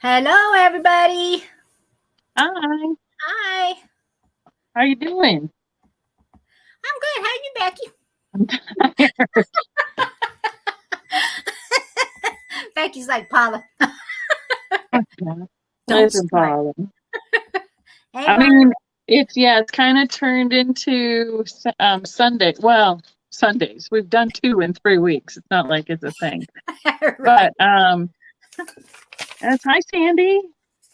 Hello, everybody. Hi. Hi. How you doing? I'm good. How are you, Becky? I'm tired. Becky's like, Paula. Listen, Paula. Hey, I mean, it's kind of turned into Sunday. Well, Sundays. We've done 2 in 3 weeks. It's not like it's a thing. Right. But hi, Sandy.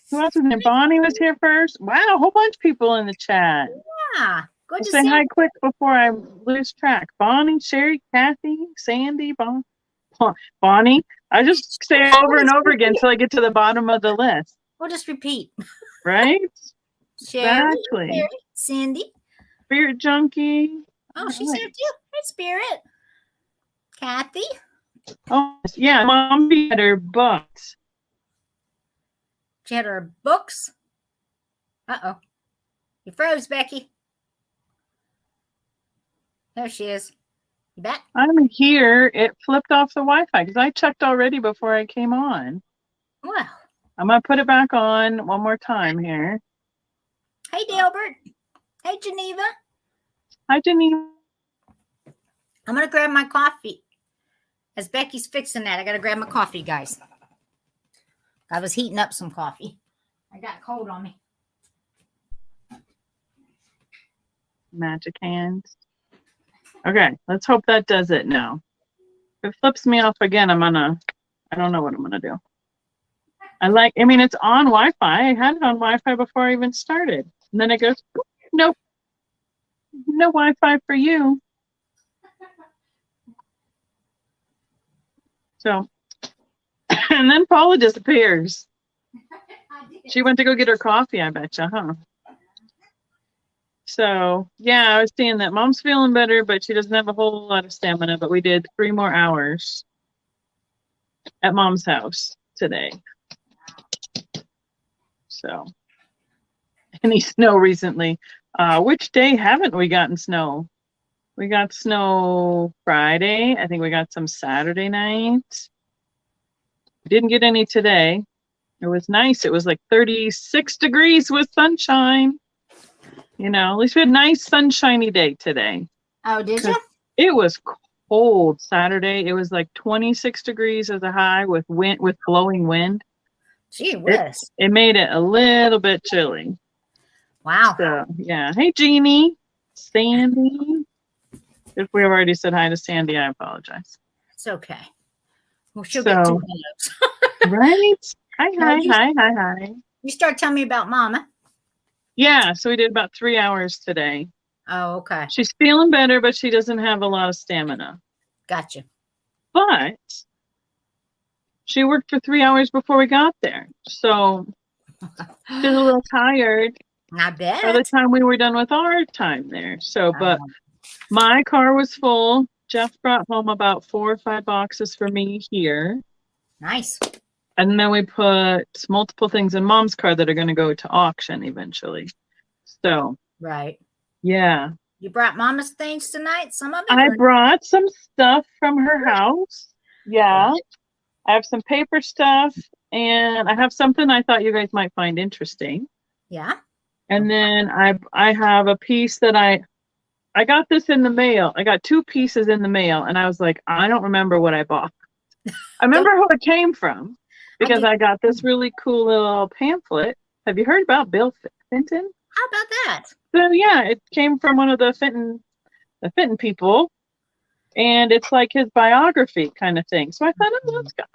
Who else was there? Bonnie was here first. Wow, a whole bunch of people in the chat. Yeah. Good to say see hi you. quick before I lose track. Bonnie, Sherry, Kathy, Sandy, Bonnie. I just say it over and over again until I get to the bottom of the list. We'll just repeat. Right? Sherry, Exactly. Sherry, Cindy. Spirit Junkie. Oh, she's here too. Hey, Spirit. Kathy. Oh, yeah. Mom had her books. She had her books. Uh-oh. You froze, Becky. There she is. You back? I'm here. It flipped off the Wi-Fi because I checked already before I came on. Well. I'm going to put it back on one more time here. Hey, Delbert. Hey, Geneva. Hi, Geneva. I'm going to grab my coffee. As Becky's fixing that, I got to grab my coffee, guys. I was heating up some coffee. I got cold on me. Magic hands. Okay, let's hope that does it now. If it flips me off again, I don't know what I'm going to do. It's on Wi-Fi. I had it on Wi-Fi before I even started. And then it goes, nope, no Wi-Fi for you. So, and then Paula disappears. She went to go get her coffee, I betcha, huh? So, yeah, I was seeing that Mom's feeling better, but she doesn't have a whole lot of stamina. But we did 3 more hours at Mom's house today. So, any snow recently? Which day haven't we gotten snow? We got snow Friday. I think we got some Saturday night. We didn't get any today. It was nice. It was like 36 degrees with sunshine. You know, at least we had a nice sunshiny day today. Oh, did you? It was cold Saturday. It was like 26 degrees as a high with blowing wind. Gee whiz. It made it a little bit chilly. Wow. So, yeah. Hey, Jeannie. Sandy. If we have already said hi to Sandy, I apologize. It's okay. Well, she'll get 2 hellos. Right? Hi. You start telling me about Mama. Yeah, so we did about 3 hours today. Oh, okay. She's feeling better, but she doesn't have a lot of stamina. Gotcha. But she worked for 3 hours before we got there. So she's a little tired. I bet. By the time we were done with our time there. So, but my car was full. Jeff brought home about 4 or 5 boxes for me here. Nice. And then we put multiple things in Mom's car that are going to go to auction eventually. So, right. Yeah. You brought Mama's things tonight? Some of it? I brought some stuff from her house. Yeah. I have some paper stuff, and I have something I thought you guys might find interesting. Yeah. And then I have a piece that I got this in the mail. I got 2 pieces in the mail, and I was like, I don't remember what I bought. I remember who it came from because I got this really cool little pamphlet. Have you heard about Bill Fenton? How about that? So yeah, it came from one of the Fenton people, and it's like his biography kind of thing. So I thought,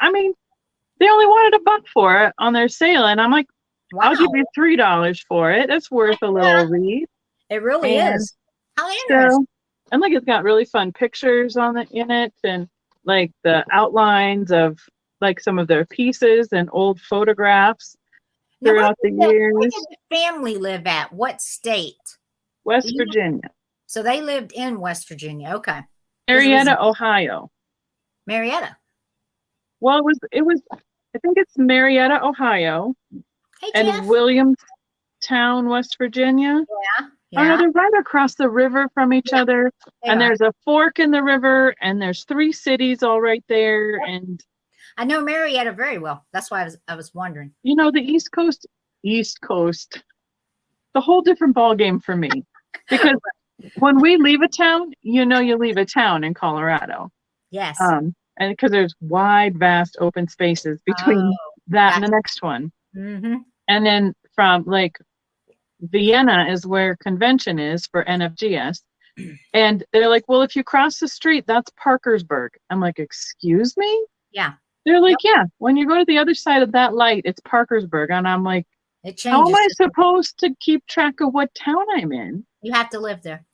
they only wanted $1 for it on their sale, and I'm like, wow. I'll give you $3 for it. It's worth a little read. It really is. How interesting. And like, it's got really fun pictures in it, and like the outlines of like some of their pieces and old photographs throughout the years. Where did the family live at? What state? West Virginia. So they lived in West Virginia. Okay. Marietta, Ohio. Marietta. Well, it was. I think it's Marietta, Ohio. Hey, and Jeff. Williamstown, West Virginia. Yeah. They're right across the river from each other. And there's a fork in the river, and there's 3 cities all right there. And I know Marietta very well. That's why I was wondering. You know, the East Coast, the whole different ball game for me. Because when we leave a town, you know, you leave a town in Colorado. Yes. And because there's wide, vast open spaces between that and the next one. Mm-hmm. And then from like Vienna is where convention is for NFGS. And they're like, well, if you cross the street, that's Parkersburg. I'm like, excuse me? Yeah. They're like, yeah, when you go to the other side of that light, it's Parkersburg. And I'm like, It how am changes. I supposed to keep track of what town I'm in? You have to live there.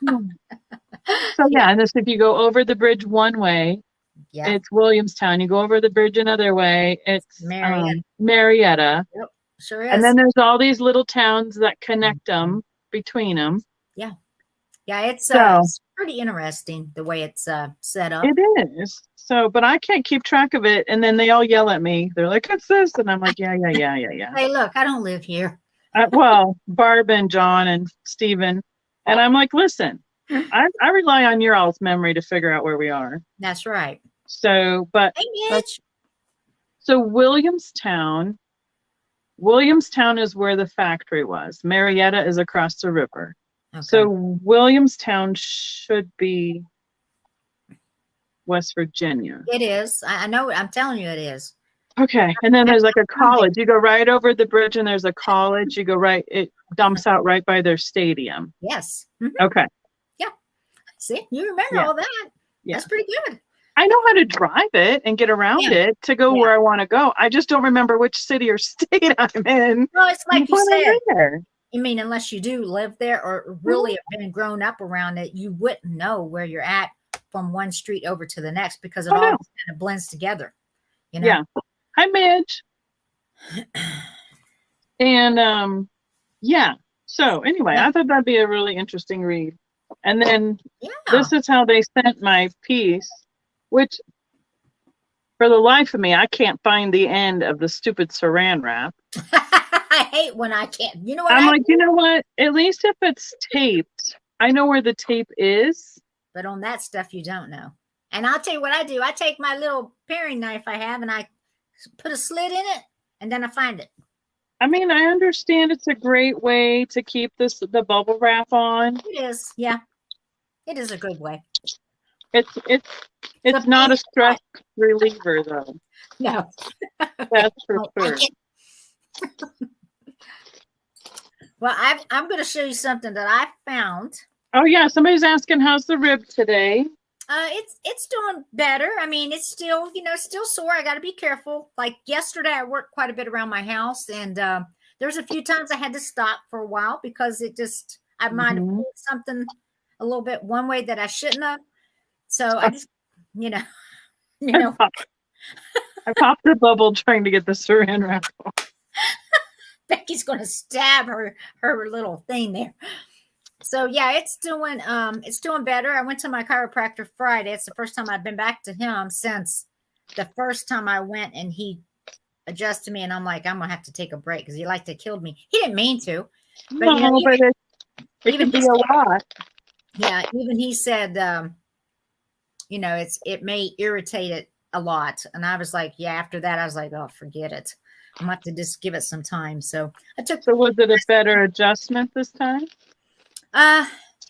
So yeah, and this, if you go over the bridge one way, Yeah. it's Williamstown. You go over the bridge another way, it's Marietta. Marietta. Yep. Sure is. And then there's all these little towns that connect them between them. Yeah. Yeah, it's pretty interesting the way it's set up. It is. So, but I can't keep track of it. And then they all yell at me. They're like, "What's this?" And I'm like, yeah. Hey, look, I don't live here. Well, Barb and John and Steven. And I'm like, listen, I rely on your all's memory to figure out where we are. That's right. So, but Hey, Mitch. so Williamstown is where the factory was. Marietta is across the river. Okay. So Williamstown should be West Virginia. It is. I know. I'm telling you, it is. Okay. And then there's like a college. You go right over the bridge and there's a college. You go right, it dumps out right by their stadium. Yes. Mm-hmm. Okay. Yeah. See, you remember all that. Yeah. That's pretty good. I know how to drive it and get around it to go where I want to go. I just don't remember which city or state I'm in. Well, it's like you said. There. I mean, unless you do live there or really have been grown up around it, you wouldn't know where you're at from one street over to the next because it all kind of blends together. You know? Yeah. Hi, Midge. And yeah. So anyway, I thought that'd be a really interesting read. And then this is how they sent my piece, which for the life of me, I can't find the end of the stupid saran wrap. I hate when I can't. You know what? I'm like, you know what? At least if it's taped, I know where the tape is. But on that stuff, you don't know. And I'll tell you what I do. I take my little paring knife I have and I put a slit in it and then I find it. I mean, I understand it's a great way to keep the bubble wrap on. It is. Yeah. It is a good way. It's not a stress reliever though. No. That's for sure. Well, I'm going to show you something that I found. Oh yeah, somebody's asking how's the rib today. It's doing better. I mean, it's still, still sore. I got to be careful. Like yesterday, I worked quite a bit around my house, and there's a few times I had to stop for a while because I might have pulled something a little bit one way that I shouldn't have. So I just, I popped the bubble trying to get the saran wrap off. Becky's going to stab her little thing there. So yeah, it's doing better. I went to my chiropractor Friday. It's the first time I've been back to him since the first time I went, and he adjusted me, and I'm like, I'm gonna have to take a break because he liked to kill me. He didn't mean to, but it can be a lot. Yeah, even he said, it may irritate it a lot, and I was like, yeah. After that, I was like, oh, forget it. I'm gonna have to just give it some time. So I took. So was it a better adjustment this time?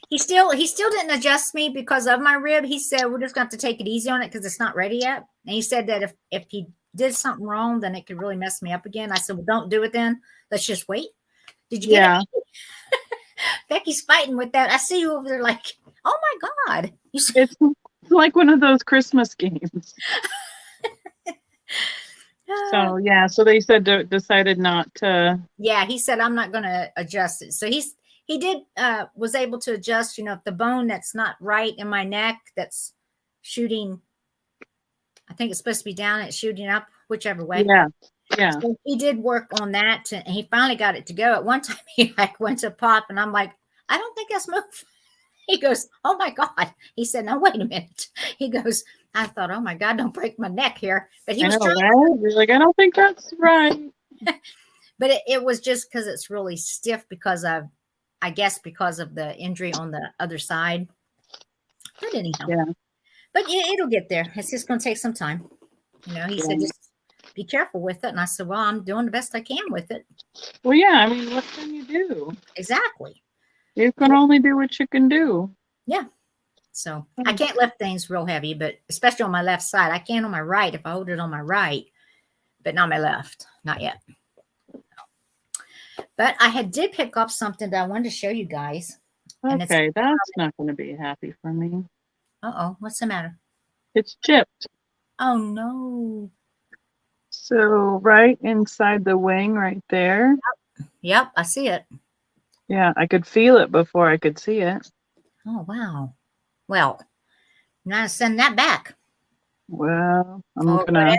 He still didn't adjust me because of my rib. He said, we're just going to have to take it easy on it because it's not ready yet. And he said that if he did something wrong, then it could really mess me up again. I said, well, don't do it then. Let's just wait. Did you get it? Becky's fighting with that. I see you over there like, oh my God. It's like one of those Christmas games. So, yeah. So they said decided not to. Yeah. He said, I'm not going to adjust it. So he did was able to adjust, if the bone that's not right in my neck that's shooting, I think it's supposed to be down, it's shooting up, whichever way. Yeah. So he did work on that, and he finally got it to go. At one time, he went to pop, and I'm like, I don't think that's moving. He goes, oh my God. He said, no, wait a minute. He goes, I thought, oh my God, don't break my neck here. But he was trying. You're like, I don't think that's right. But it was just because it's really stiff because of the injury on the other side. But anyhow, but it'll get there. It's just going to take some time. He said, just be careful with it. And I said, well, I'm doing the best I can with it. Well, yeah, I mean, what can you do? Exactly. You can only do what you can do. Yeah. So I can't lift things real heavy, but especially on my left side. I can on my right if I hold it on my right, but not my left. Not yet. But I did pick up something that I wanted to show you guys. Okay, that's not going to be happy for me. Uh-oh, what's the matter? It's chipped. Oh, no. So right inside the wing right there. Yep, I see it. Yeah, I could feel it before I could see it. Oh, wow. Well, I'm going to send that back. Well, I'm going to...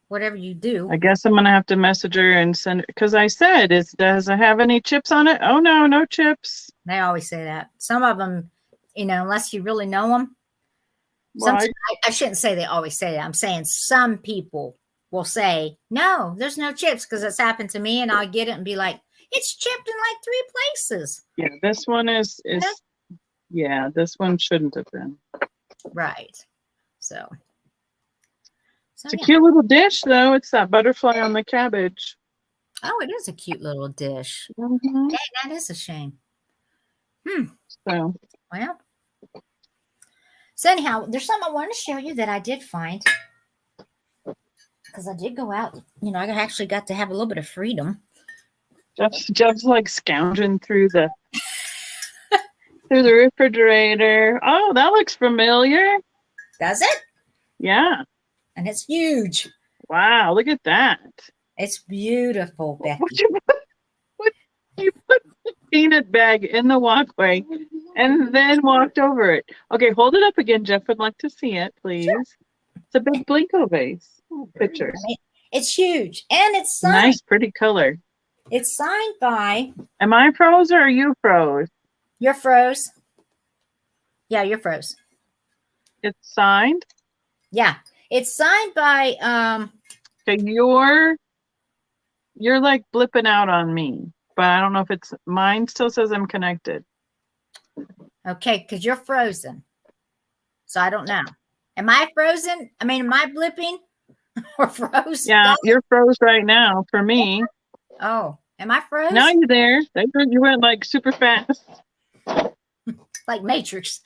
Whatever you do. I guess I'm going to have to message her and send it. Because I said, does it have any chips on it? Oh, no, no chips. They always say that. Some of them, unless you really know them. Well, I shouldn't say they always say that. I'm saying some people will say, no, there's no chips, because it's happened to me, and I'll get it and be like, it's chipped in like 3 places. Yeah, this one is yeah, this one shouldn't have been. Right. So it's a cute little dish, though. It's that butterfly on the cabbage. Oh, it is a cute little dish. Mm-hmm. Dang, that is a shame. So, well. So anyhow, there's something I wanted to show you that I did find. Because I did go out. I actually got to have a little bit of freedom. Jeff's like scounging through the refrigerator. Oh, that looks familiar. Does it? Yeah. And it's huge. Wow, look at that. It's beautiful, Becky. You put the peanut bag in the walkway and then walked over it. Okay, hold it up again. Jeff would like to see it, please. Sure. It's a big Blinko vase picture. It's huge. And it's signed. Nice, pretty color. It's signed by... Am I froze or are you froze? You're froze. Yeah, you're froze. It's signed? Yeah. It's signed by... Okay, you're like blipping out on me. But I don't know if it's... Mine still says I'm connected. Okay, because you're frozen. So I don't know. Am I frozen? I mean, am I blipping or froze? Yeah, you're froze right now for me. Oh, am I froze? Now you're there. You went like super fast. Like Matrix.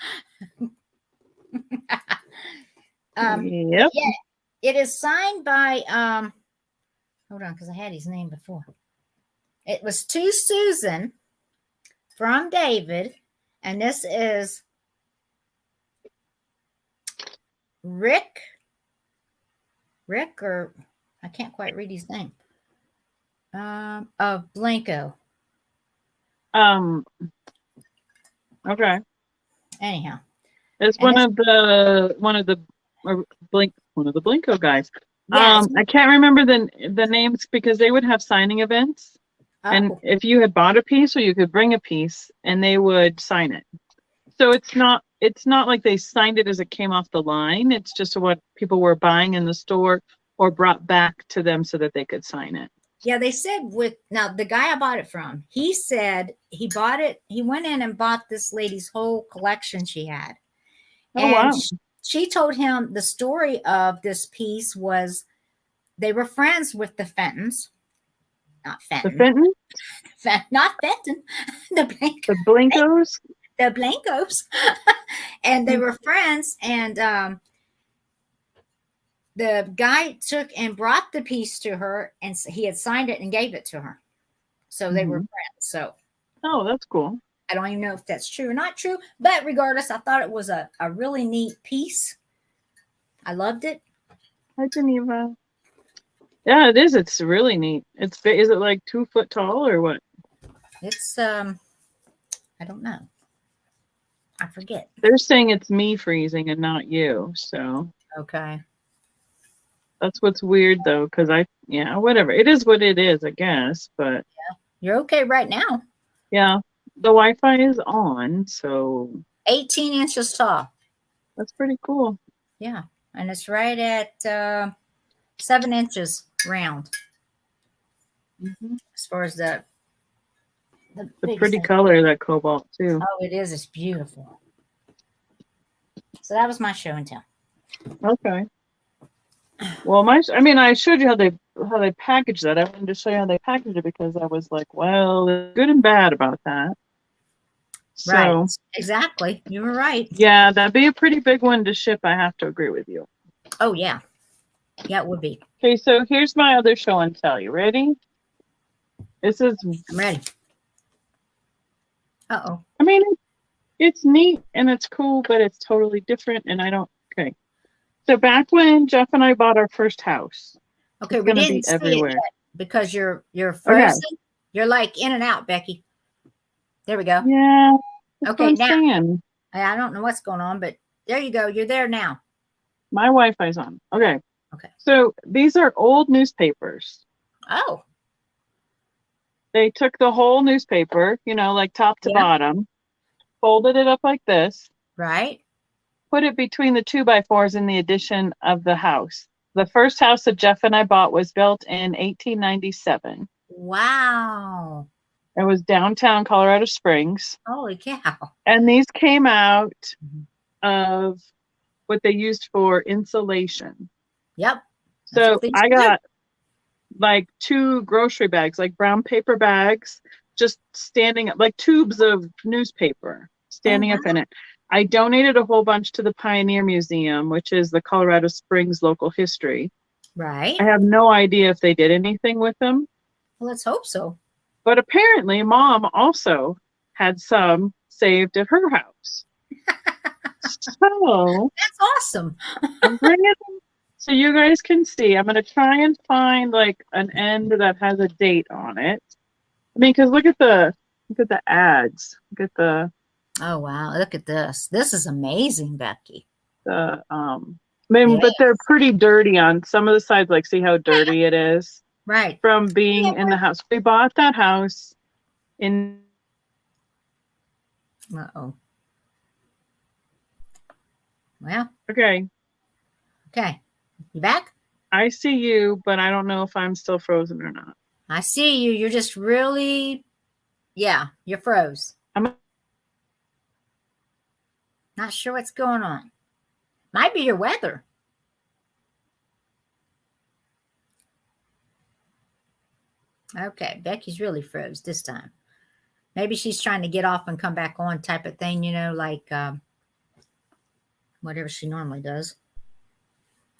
Yep. Yeah, it is signed by, hold on, because I had his name before. It was to Susan from David, and this is Rick, or I can't quite read his name, of Blanco. Okay. Anyhow, it's one of the Blinko guys. Yeah, I can't remember the names because they would have signing events, and if you had bought a piece, or you could bring a piece, and they would sign it. So it's not like they signed it as it came off the line. It's just what people were buying in the store or brought back to them so that they could sign it. Yeah, they said now the guy I bought it from, he said he bought it. He went in and bought this lady's whole collection she had. Oh, and wow. She told him the story of this piece was they were friends with the Fentons. Not Fenton. The Fenton? Not Fenton. The Blinkos? The Blankos. And they were friends, and the guy took and brought the piece to her, and he had signed it and gave it to her. So they were friends. So, oh, that's cool. I don't even know if that's true or not true, but regardless, I thought it was a really neat piece. I loved it. Hi, Geneva. Yeah, it is. It's really neat. Is it like 2 foot tall or what? It's I don't know. I forget. They're saying it's me freezing and not you. So okay. That's what's weird though, because whatever. It is what it is, I guess. But yeah, you're okay right now. Yeah, the Wi-Fi is on, so 18 inches tall. That's pretty cool. Yeah, and it's right at 7 inches round. As far as the pretty color, that cobalt too. Oh, it is. It's beautiful. So that was my show and tell. Okay. Well, I showed you how they package that. I wanted to show you how they package it because I was like, well, there's good and bad about that. Right. So Exactly. You were right. yeah, that'd be a pretty big one to ship. I have to agree with you. Oh, yeah. Yeah, it would be. Okay, so here's my other show and tell. You ready? This is. I'm ready. Uh-oh. I mean, it's neat and it's cool, but it's totally different. And I don't. Okay. So back when Jeff and I bought our first house, Okay, it's we gonna be didn't see it everywhere. yet because you're frozen. Okay. You're like in and out, Becky. There we go. Yeah. That's Okay, what I'm saying. I don't know what's going on, but there you go. You're there now. My Wi-Fi's on. Okay. Okay. So these are old newspapers. Oh. They took the whole newspaper, like top to bottom, folded it up like this. Right. Put it between the 2x4s in the addition of the house. The first house that Jeff and I bought was built in 1897. Wow. It was downtown Colorado Springs. Holy cow. And these came out of what they used for insulation. Yep. So I got like 2 grocery bags, like brown paper bags, just standing up, like tubes of newspaper standing up in it. I donated a whole bunch to the Pioneer Museum, which is the Colorado Springs local history. Right. I have no idea if they did anything with them. Well, let's hope so. But apparently, Mom also had some saved at her house. So that's awesome. I'm bringing them so you guys can see. I'm going to try and find like an end that has a date on it. I mean, because look at the ads. Look at the. Oh wow! Look at this. This is amazing, Becky. But they're pretty dirty on some of the sides. Like, see how dirty it is. Right. From being in the house. We bought that house in. Uh-oh. Well. Okay. Okay. You back? I see you, but I don't know if I'm still frozen or not. I see you. You're just really, you're froze. I'm not sure what's going on. Might be your weather. Okay, Becky's really froze this time. Maybe she's trying to get off and come back on type of thing, like whatever she normally does.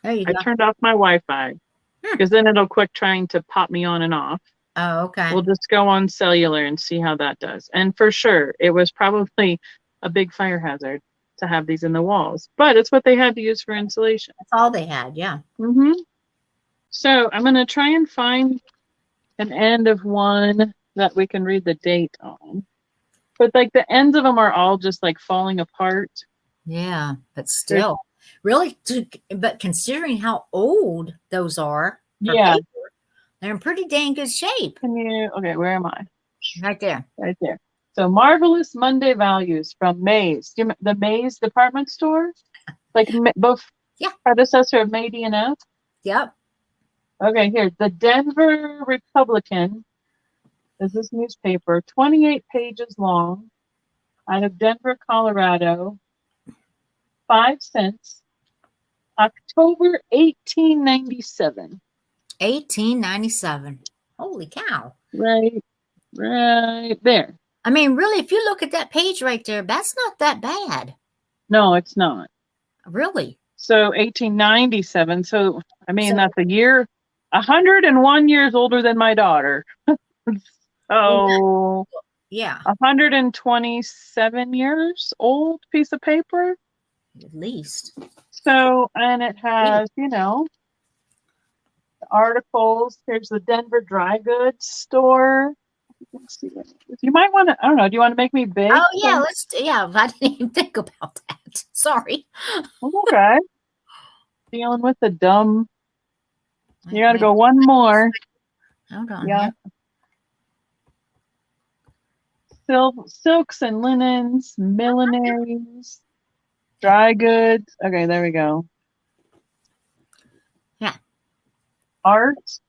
There you go. I turned off my Wi-Fi because then it'll quit trying to pop me on and off. Oh, okay. We'll just go on cellular and see how that does. And for sure, it was probably a big fire hazard to have these in the walls, but it's what they had to use for insulation. That's all they had, yeah. So I'm going to try and find an end of one that we can read the date on. But like the ends of them are all just like falling apart. Yeah, but still. Really, but considering how old those are, paper, they're in pretty dang good shape. Okay, where am I? Right there. Right there. So Marvelous Monday Values from Mays. The Mays department store? Like both predecessor of May D&F? Yep. Okay, here. The Denver Republican is this newspaper, 28 pages long, out of Denver, Colorado, 5 cents, October 1897. 1897. Holy cow. Right there. I mean, really, if you look at that page right there, that's not that bad. No, it's not. Really? So 1897. So, I mean, that's a year, 101 years older than my daughter. So, yeah. 127 years old piece of paper. At least. So, and it has, articles. Here's the Denver Dry Goods Store. Let's see what it is. You might want to, I don't know, do you want to make me big? Oh, yeah, I didn't even think about that. Sorry. Okay. Dealing with the dumb. You got to go one more. Hold on. Yeah. Silks and linens, millineries, dry goods. Okay, there we go. Yeah. Art,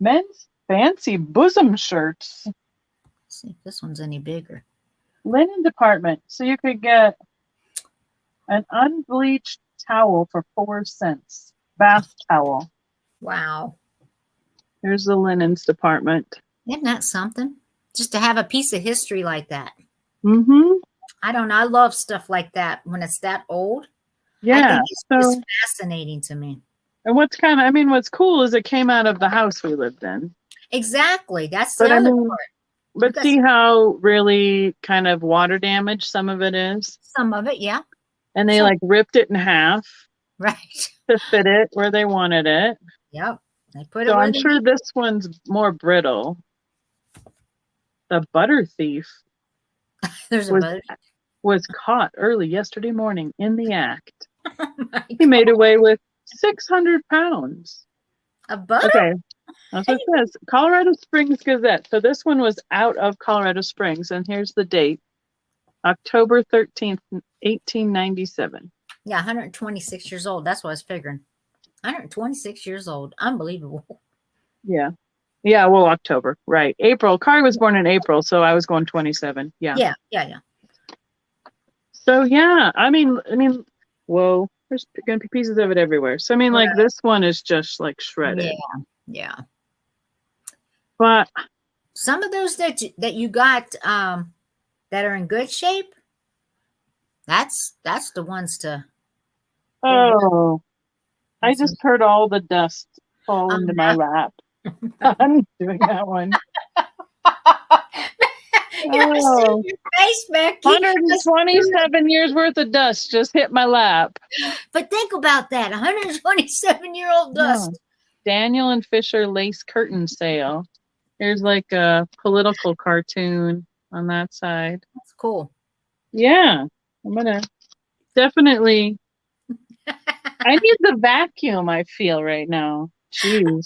men's fancy bosom shirts. Let's see if this one's any bigger. Linen department. So you could get an unbleached towel for 4 cents. bath towel. Wow. There's the linens department. Isn't that something? Just to have a piece of history like that. Mm-hmm. I don't know. I love stuff like that when it's that old. I Yeah. think it's just fascinating to me. And what's cool is it came out of the house we lived in. Exactly. That's the But I other mean, part. but see how really kind of water damaged some of it is? Some of it, yeah. And they Sure. like ripped it in half Right. to fit it where they wanted it. Yep. They put it So where I'm they sure need. this one's more brittle. The butter thief There's a boat. was caught early yesterday morning in the act. Oh my He made God. away with 600 pounds. A butter? Okay, that's what it says. Colorado Springs Gazette. So this one was out of Colorado Springs, and here's the date. October 13th, 1897. Yeah, 126 years old. That's what I was figuring. 126 years old. Unbelievable. Yeah. Yeah, well, October, right. April. Kari was born in April, so I was going 27. Yeah. Yeah. So yeah, I mean, whoa, there's gonna be pieces of it everywhere. So I mean, like this one is just like shredded. Yeah. But Some of those that you got that are in good shape, that's the ones to. oh, I just heard all the dust fall into my lap. I'm doing that one. Oh, your face, Becky. 127 years worth of dust just hit my lap. But think about that, 127-year-old dust. Daniel and Fisher lace curtain sale. Here's like a political cartoon on that side. That's cool. Yeah, I'm gonna definitely. I need the vacuum. I feel right now. Jeez.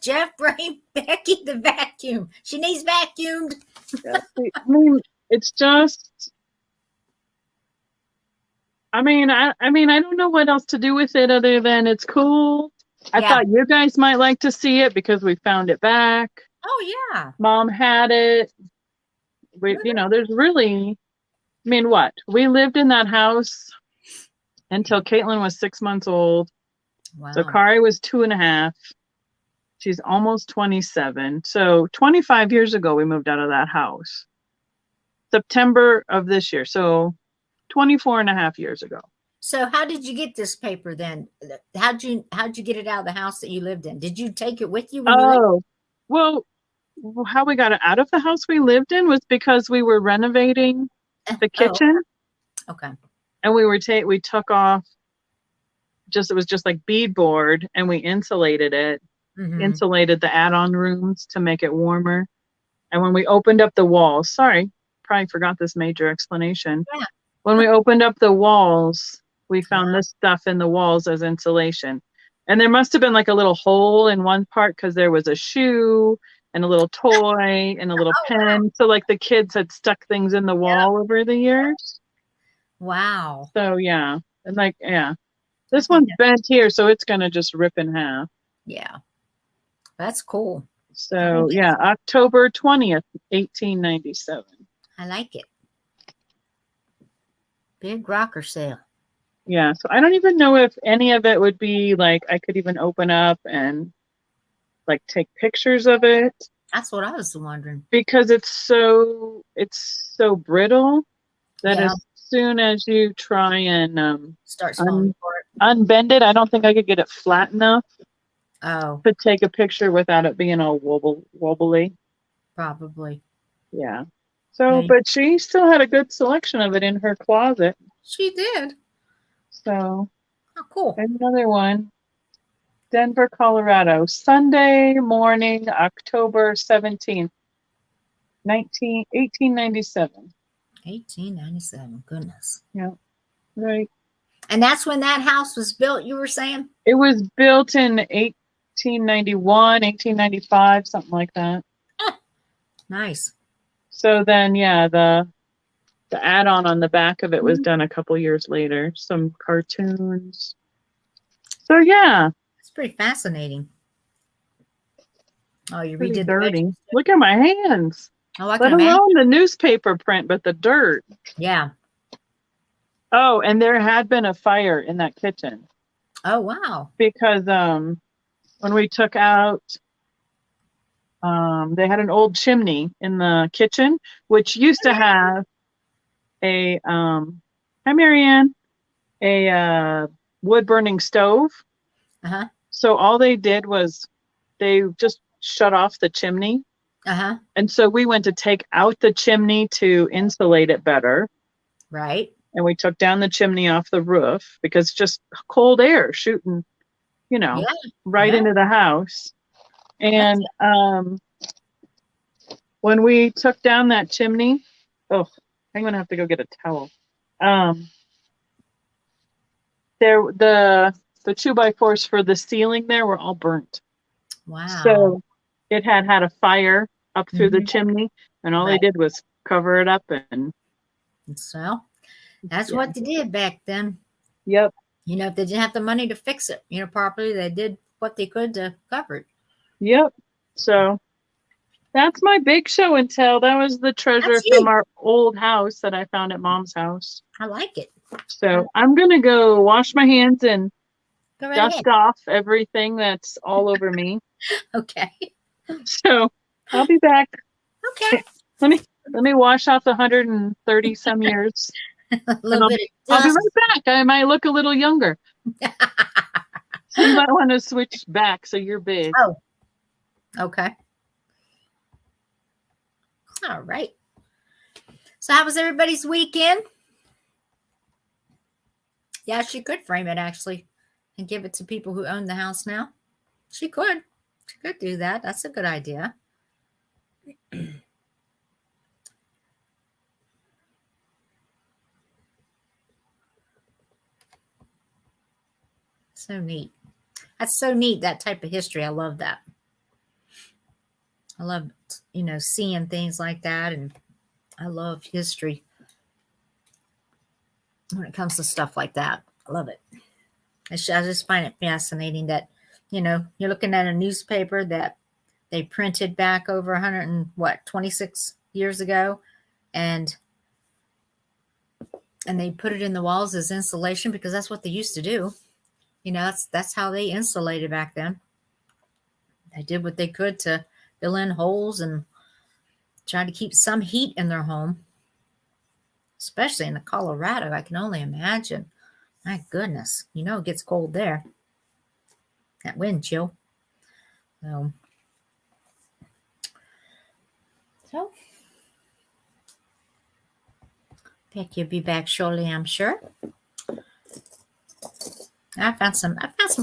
Jeff, bring Becky the vacuum. She needs vacuumed. I mean, it's just. I mean, I don't know what else to do with it other than it's cool. I thought you guys might like to see it because we found it back. Oh yeah. Mom had it. We, there's really. I mean, what? We lived in that house until Caitlin was 6 months old. Wow. So Kari was 2.5. She's almost 27. So 25 years ago, we moved out of that house. September of this year. So 24 and a half years ago. So how did you get this paper then? How'd you get it out of the house that you lived in? Did you take it with you when you lived? Well, how we got it out of the house we lived in was because we were renovating the kitchen. Okay. And we took off it was just like beadboard, and we insulated it. Mm-hmm. Insulated the add-on rooms to make it warmer. And when we opened up the walls, sorry, probably forgot this major explanation. Yeah. When we opened up the walls, we found this stuff in the walls as insulation. And there must have been like a little hole in one part because there was a shoe and a little toy and a little pen. Wow. So like the kids had stuck things in the wall over the years. Wow. So yeah. And like, yeah. This one's bent here, so it's going to just rip in half. Yeah. That's cool. So yeah, October 20th, 1897. I like it. Big rocker sale. Yeah, so I don't even know if any of it would be like I could even open up and like take pictures of it. That's what I was wondering. Because it's so brittle that as soon as you try and start falling apart, unbend it, I don't think I could get it flat enough. Oh. To take a picture without it being all wobbly. Probably. Yeah. So, but she still had a good selection of it in her closet. She did. So. Oh, cool. Another one. Denver, Colorado. Sunday morning, October 17th, 1897. 1897. Goodness. Yeah. Right. And that's when that house was built, you were saying? It was built in 1891, 1895, something like that. Nice. So then, yeah, the add-on on the back of it was done a couple years later. Some cartoons. So yeah. It's pretty fascinating. Oh, you redid dirty. Look at my hands. Oh, I Let alone the newspaper print, but the dirt. Yeah. Oh, and there had been a fire in that kitchen. Oh, wow. because when we took out, they had an old chimney in the kitchen, which used to have a hi Marianne, a wood burning stove. Uh-huh. So all they did was they just shut off the chimney. Uh-huh. And so we went to take out the chimney to insulate it better. Right. And we took down the chimney off the roof because just cold air shooting, Yeah. right Yeah. into the house. That's And when we took down that chimney, oh, I'm gonna have to go get a towel. The 2x4s for the ceiling there were all burnt. wow. So it had a fire up through the Mhm. chimney, and all they Right. did was cover it up and So that's yeah. what they did back then. Yep. If they didn't have the money to fix it, properly, they did what they could to cover it. Yep. So that's my big show and tell. That was the treasure That's from you. our old house that I found at Mom's house. I like it. So I'm gonna go wash my hands and Go right ahead. dust off everything that's all over me. Okay. So I'll be back. Okay. Let me wash off the 130 some years. A And little bit I'll of be dust. right back. I might look a little younger. So you might want to switch back so you're big. Oh. Okay. All right. So how was everybody's weekend? Yeah, she could frame it actually and give it to people who own the house now. She could. She could do that. That's a good idea. So neat. That's so neat, that type of history. I love that. I love, seeing things like that. And I love history when it comes to stuff like that. I love it. I just find it fascinating that, you're looking at a newspaper that they printed back over 26 years ago. And they put it in the walls as insulation because that's what they used to do. That's how they insulated back then. They did what they could to fill in holes and try to keep some heat in their home, especially in Colorado. I can only imagine. My goodness, it gets cold there. That wind chill. So Becky will be back shortly, I'm sure. I found some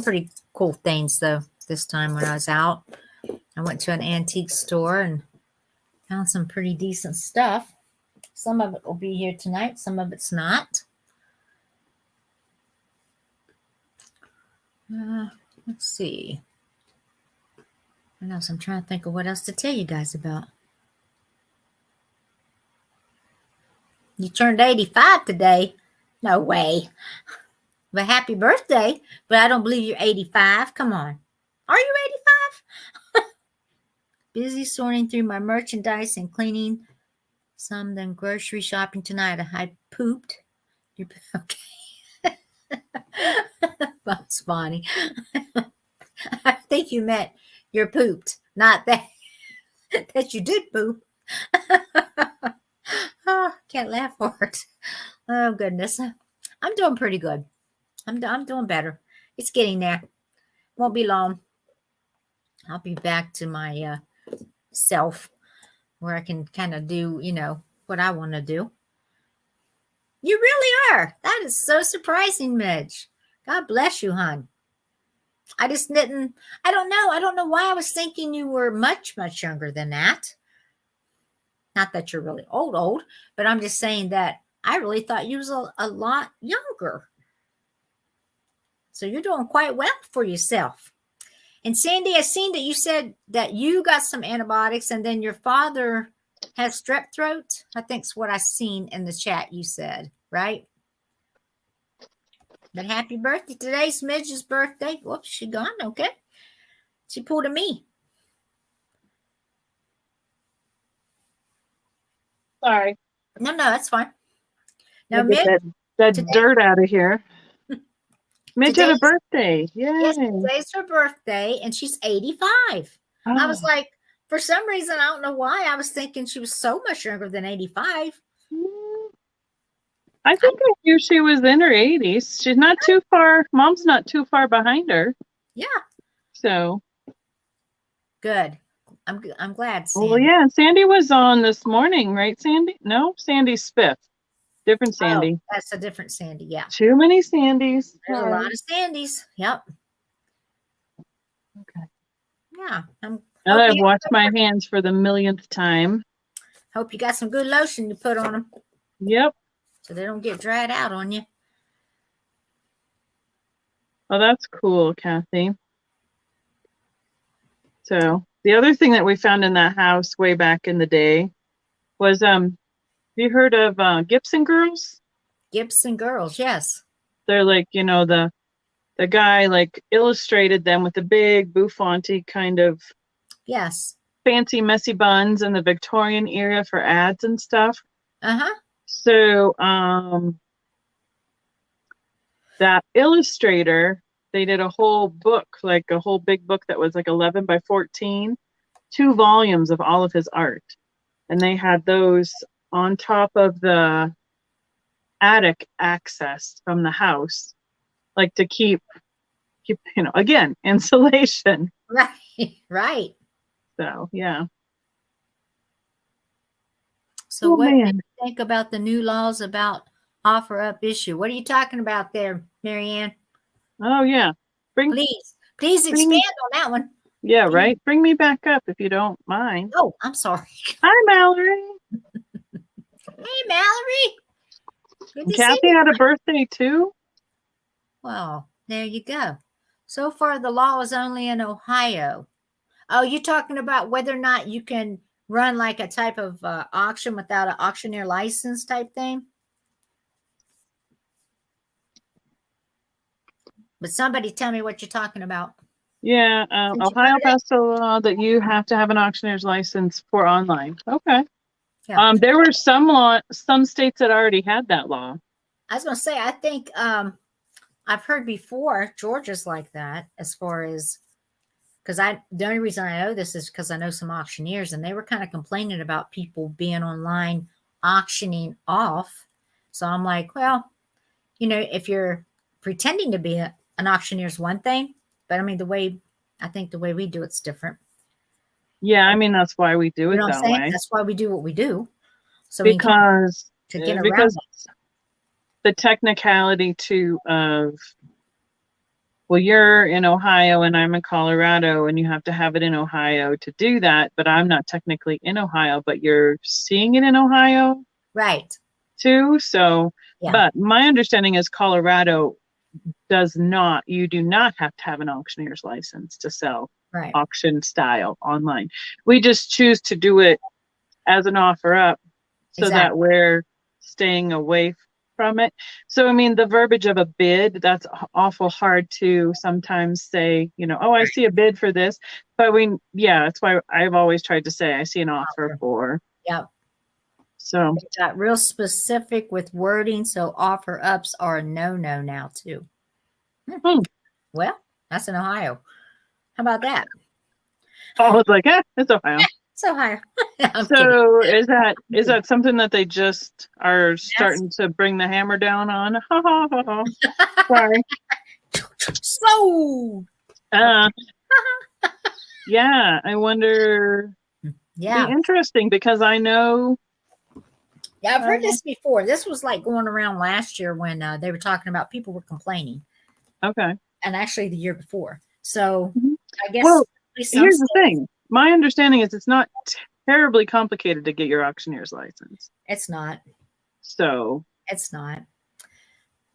pretty cool things though this time when I was out. I went to an antique store and found some pretty decent stuff. Some of it will be here tonight, some of it's not. Let's see. What else? I'm trying to think of what else to tell you guys about. You turned 85 today. No way. But happy birthday. But I don't believe you're 85. Come on. Are you 85? Busy sorting through my merchandise and cleaning some, then grocery shopping tonight. I pooped. Okay. That's funny. I think you meant you're pooped, not that you did poop. Oh, can't laugh for it. Oh goodness, I'm doing pretty good. I'm doing better. It's getting there. Won't be long. I'll be back to my self, where I can kind of do, what I want to do. You really are. That is so surprising, Midge. God bless you, hon. I just didn't. I don't know why I was thinking you were much, much younger than that. Not that you're really old, but I'm just saying that I really thought you was a lot younger. So you're doing quite well for yourself. And Sandy, I've seen that you said that you got some antibiotics and then your father has strep throat. I think's what I seen in the chat you said, right? But happy birthday. Today's Midge's birthday. Whoops, she gone. Okay. She pulled a me. Sorry. No, that's fine. Now, Get Midge, that today, dirt out of here. Midge had a birthday. Yay. Yes, today's her birthday, and she's 85. I was Oh. like, for some reason, I don't know why, I was thinking she was so much younger than 85. I think I knew she was in her 80s. She's not too far. Mom's not too far behind her. Yeah. So. Good. I'm glad. Well, Sandy. yeah. Sandy was on this morning, right, Sandy? No, Sandy's fifth. Different Sandy. Oh, that's a different Sandy. Yeah. Too many Sandys. There's a lot of Sandys. Yep. Okay. Yeah. Now that I've washed my hands for the millionth time. Hope you got some good lotion to put on them. Yep. So they don't get dried out on you. Oh, that's cool, Kathy. So the other thing that we found in that house way back in the day was, have you heard of Gibson Girls? Gibson Girls, yes. They're like, you know, the guy like illustrated them with the big bouffanty kind of yes fancy messy buns in the Victorian era for ads and stuff. Uh-huh. So that illustrator, they did a whole book, like a whole big book that was like 11 by 14, 2 volumes of all of his art. And they had those on top of the attic access from the house, like to keep, you know, again, insulation. Right. So, yeah. So what do you think about the new laws about offer up issue? What are you talking about there, Marianne? Oh, yeah. Please expand on that one. Yeah, right. Bring me back up if you don't mind. Oh, I'm sorry. Hi, Mallory. Hey, Mallory. Good to Kathy see you. had a birthday too. Well, there you go. So far, the law is only in Ohio. Oh, you're talking about whether or not you can run like a type of auction without an auctioneer license type thing? But somebody tell me what you're talking about. Yeah, Ohio passed a law that you have to have an auctioneer's license for online. Okay. Yeah. There were some states that already had that law. I was going to say, I think I've heard before Georgia's like that, as far as, because the only reason I know this is because I know some auctioneers, and they were kind of complaining about people being online auctioning off. So I'm like, well, you know, if you're pretending to be an auctioneer is one thing, but I mean, I think the way we do it's different. Yeah, I mean, that's why we do it that way. That's why we do what we do. So because to get around the technicality of, well, you're in Ohio and I'm in Colorado, and you have to have it in Ohio to do that, but I'm not technically in Ohio, but you're seeing it in Ohio, right? Too. So, yeah. But my understanding is Colorado you do not have to have an auctioneer's license to sell auction style online. We just choose to do it as an offer up so that we're staying away from it. So, I mean, the verbiage of a bid, that's awful hard to sometimes say, you know, oh, I see a bid for this, but that's why I've always tried to say, I see an offer for. Yep. So it got real specific with wording. So offer ups are a no-no now too. Well, that's in Ohio. How about that? I was like, it's Ohio. It's Ohio. So is that something that they just are starting to bring the hammer down on? Sorry. So yeah, I wonder. Yeah. Be interesting, because I know. Yeah, I've heard this before. This was like going around last year when they were talking about people were complaining. Okay. And actually the year before. So I guess. Well, here's the thing. My understanding is it's not terribly complicated to get your auctioneer's license. It's not. So. It's not.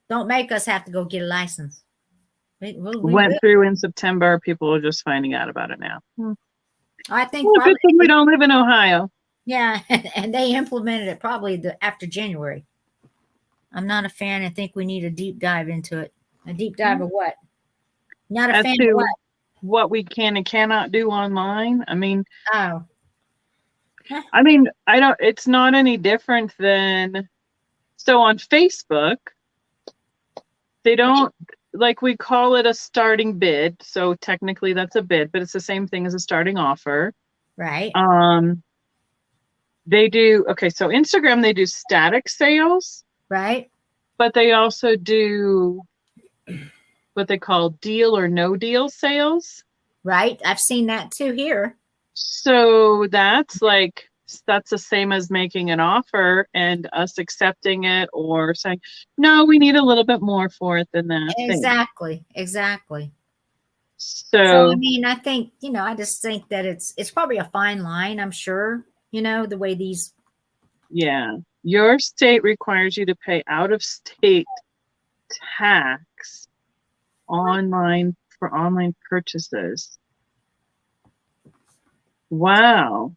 Don't make us have to go get a license. We went through in September. People are just finding out about it now. I think good thing we don't live in Ohio. Yeah, and they implemented it probably after January. I'm not a fan. I think we need a deep dive into it. A deep dive of what? Not a fan of what we can and cannot do online. I mean, I don't. It's not any different than. So on Facebook, they don't. like we call it a starting bid. So technically that's a bid, but it's the same thing as a starting offer. Right. They do, okay, so Instagram, they do static sales, Right. but they also do what they call deal or no deal sales. Right. I've seen that too here. So that's the same as making an offer and us accepting it or saying, no, we need a little bit more for it than that thing. Exactly. Exactly. So, I So mean, I think, I just think that it's probably a fine line, I'm sure, the way these. yeah, your state requires you to pay out of state tax online for online purchases. Wow.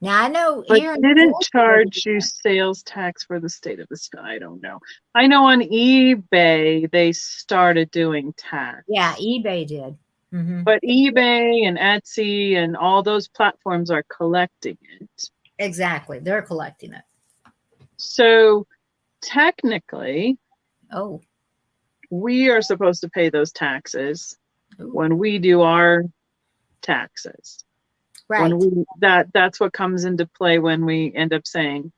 Now, I know But here in didn't Georgia, charge you sales tax for the state of the sky. I don't know. I know on eBay they started doing tax. yeah, eBay did. Mm-hmm. But eBay and Etsy and all those platforms are collecting it. Exactly. They're collecting it. So technically, Oh, we are supposed to pay those taxes ooh. when we do our taxes. Right. When that's what comes into play when we end up saying,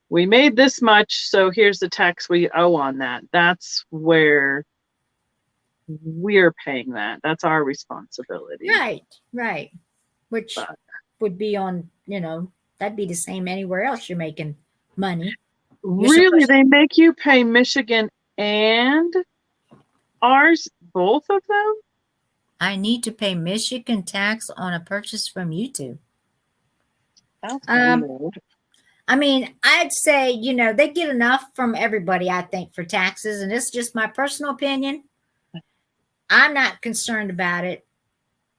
we made this much, so here's the tax we owe on that. That's where we're paying that. That's our responsibility. Right. Right. Which would be on, that'd be the same anywhere else you're making money. Really, they make you pay Michigan and ours, both of them? I need to pay Michigan tax on a purchase from YouTube. That's weird. I mean, I'd say, they get enough from everybody, I think, for taxes. And it's just my personal opinion. I'm not concerned about it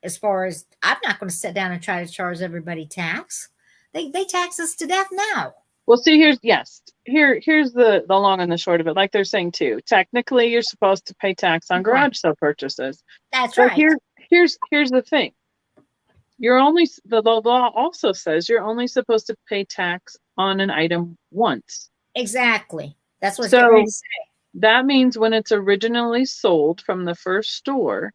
as far as I'm not going to sit down and try to charge everybody tax. They tax us to death now. Well, see, here's the long and the short of it. Like they're saying too, technically you're supposed to pay tax on garage sale purchases. That's but right. Here's the thing. The law also says you're only supposed to pay tax on an item once. Exactly. That's what so it's say. That means when it's originally sold from the first store,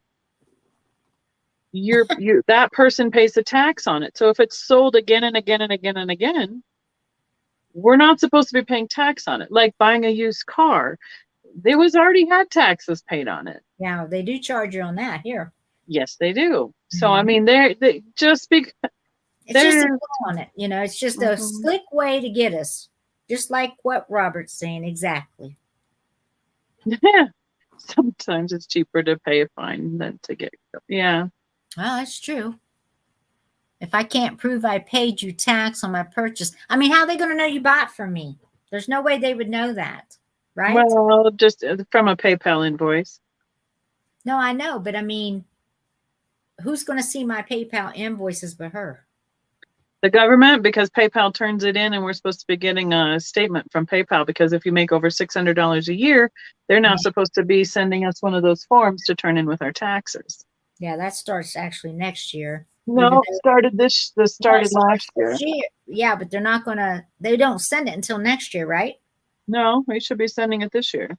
that person pays the tax on it. So if it's sold again and again and again and again, we're not supposed to be paying tax on it. Like buying a used car, they already had taxes paid on it. Yeah, they do charge you on that here. Yes, they do. So I mean, they just because it's just a bill on it, it's just a slick way to get us, just like what Robert's saying. Exactly. Yeah. Sometimes it's cheaper to pay a fine than to get. Yeah. Well, that's true. If I can't prove I paid you tax on my purchase, I mean, how are they going to know you bought from me? There's no way they would know that, right? Well, just from a PayPal invoice. No, I know, but I mean, who's going to see my PayPal invoices but her? The government, because PayPal turns it in and we're supposed to be getting a statement from PayPal because if you make over $600 a year, they're now supposed to be sending us one of those forms to turn in with our taxes. Yeah, that starts actually next year. No, it started last year. Yeah, but they're not they don't send it until next year, right? No, we should be sending it this year.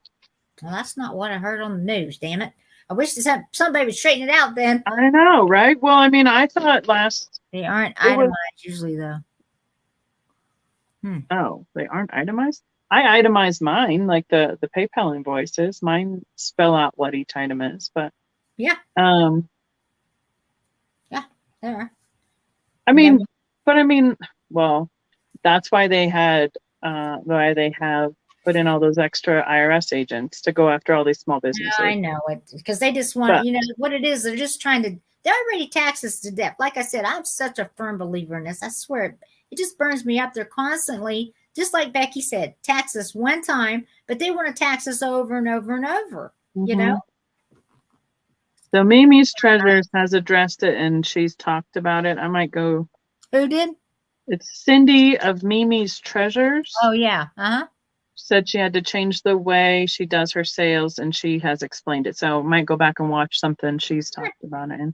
Well, that's not what I heard on the news, damn it. I wish somebody would straighten it out then. I know, right? Well, I mean, I thought they aren't itemized usually, though. Oh, they aren't itemized? I itemize mine, like the PayPal invoices. Mine spell out what each item is, but yeah. Yeah, there. I mean, well, that's why they have put in all those extra IRS agents to go after all these small businesses. I know it, because they just want, what it is, they're just trying to, they already tax us to death. Like I said, I'm such a firm believer in this. I swear, it just burns me up. They're constantly, just like Becky said, tax us one time, but they want to tax us over and over and over, So Mimi's Treasures has addressed it and she's talked about it. I might go. Who did? It's Cindy of Mimi's Treasures. Oh, yeah. Said she had to change the way she does her sales and she has explained it. So I might go back and watch something she's talked about it. And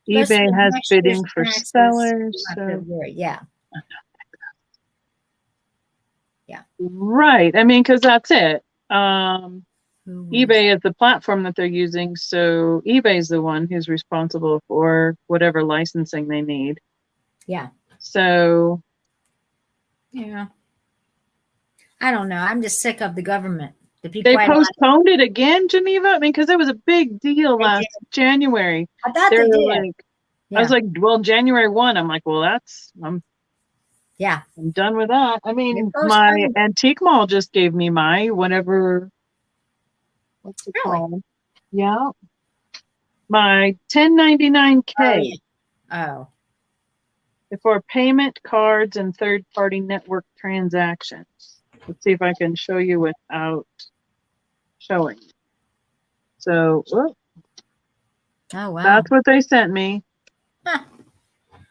eBay has bidding for sellers. So. Yeah. Right. I mean, because that's it. Who was- eBay is the platform that they're using, so eBay's the one who's responsible for whatever licensing they need. Yeah. So Yeah. I don't know. I'm just sick of the government. To be they quite honest. postponed it again, Geneva. I mean, because it was a big deal They last January. I thought They're they did. like, I Yeah. was like, well, January 1. I'm like, well, Yeah. I'm done with that. I mean, They my postponed. antique mall just gave me my whatever, what's it Really? called? Yeah. My 1099K Oh, yeah. Oh. for payment cards and third-party network transactions. Let's see if I can show you without showing. So, whoop, Oh, wow. that's what they sent me Huh.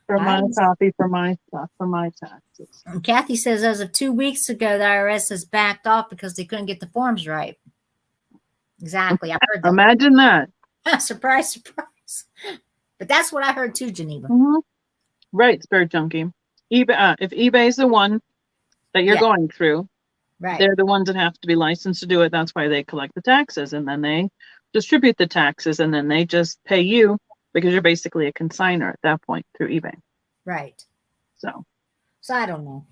for I my was- copy for my stuff, for my taxes. And Kathy says as of 2 weeks ago, the IRS has backed off because they couldn't get the forms right. Exactly. I've heard that. Imagine that. Surprise, surprise. But that's what I heard too, Geneva. Right, Spirit Junkie. eBay, if eBay's the one that you're Yeah. going through, Right. they're the ones that have to be licensed to do it. That's why they collect the taxes, and then they distribute the taxes, and then they just pay you because you're basically a consignor at that point through eBay. Right. So I don't know.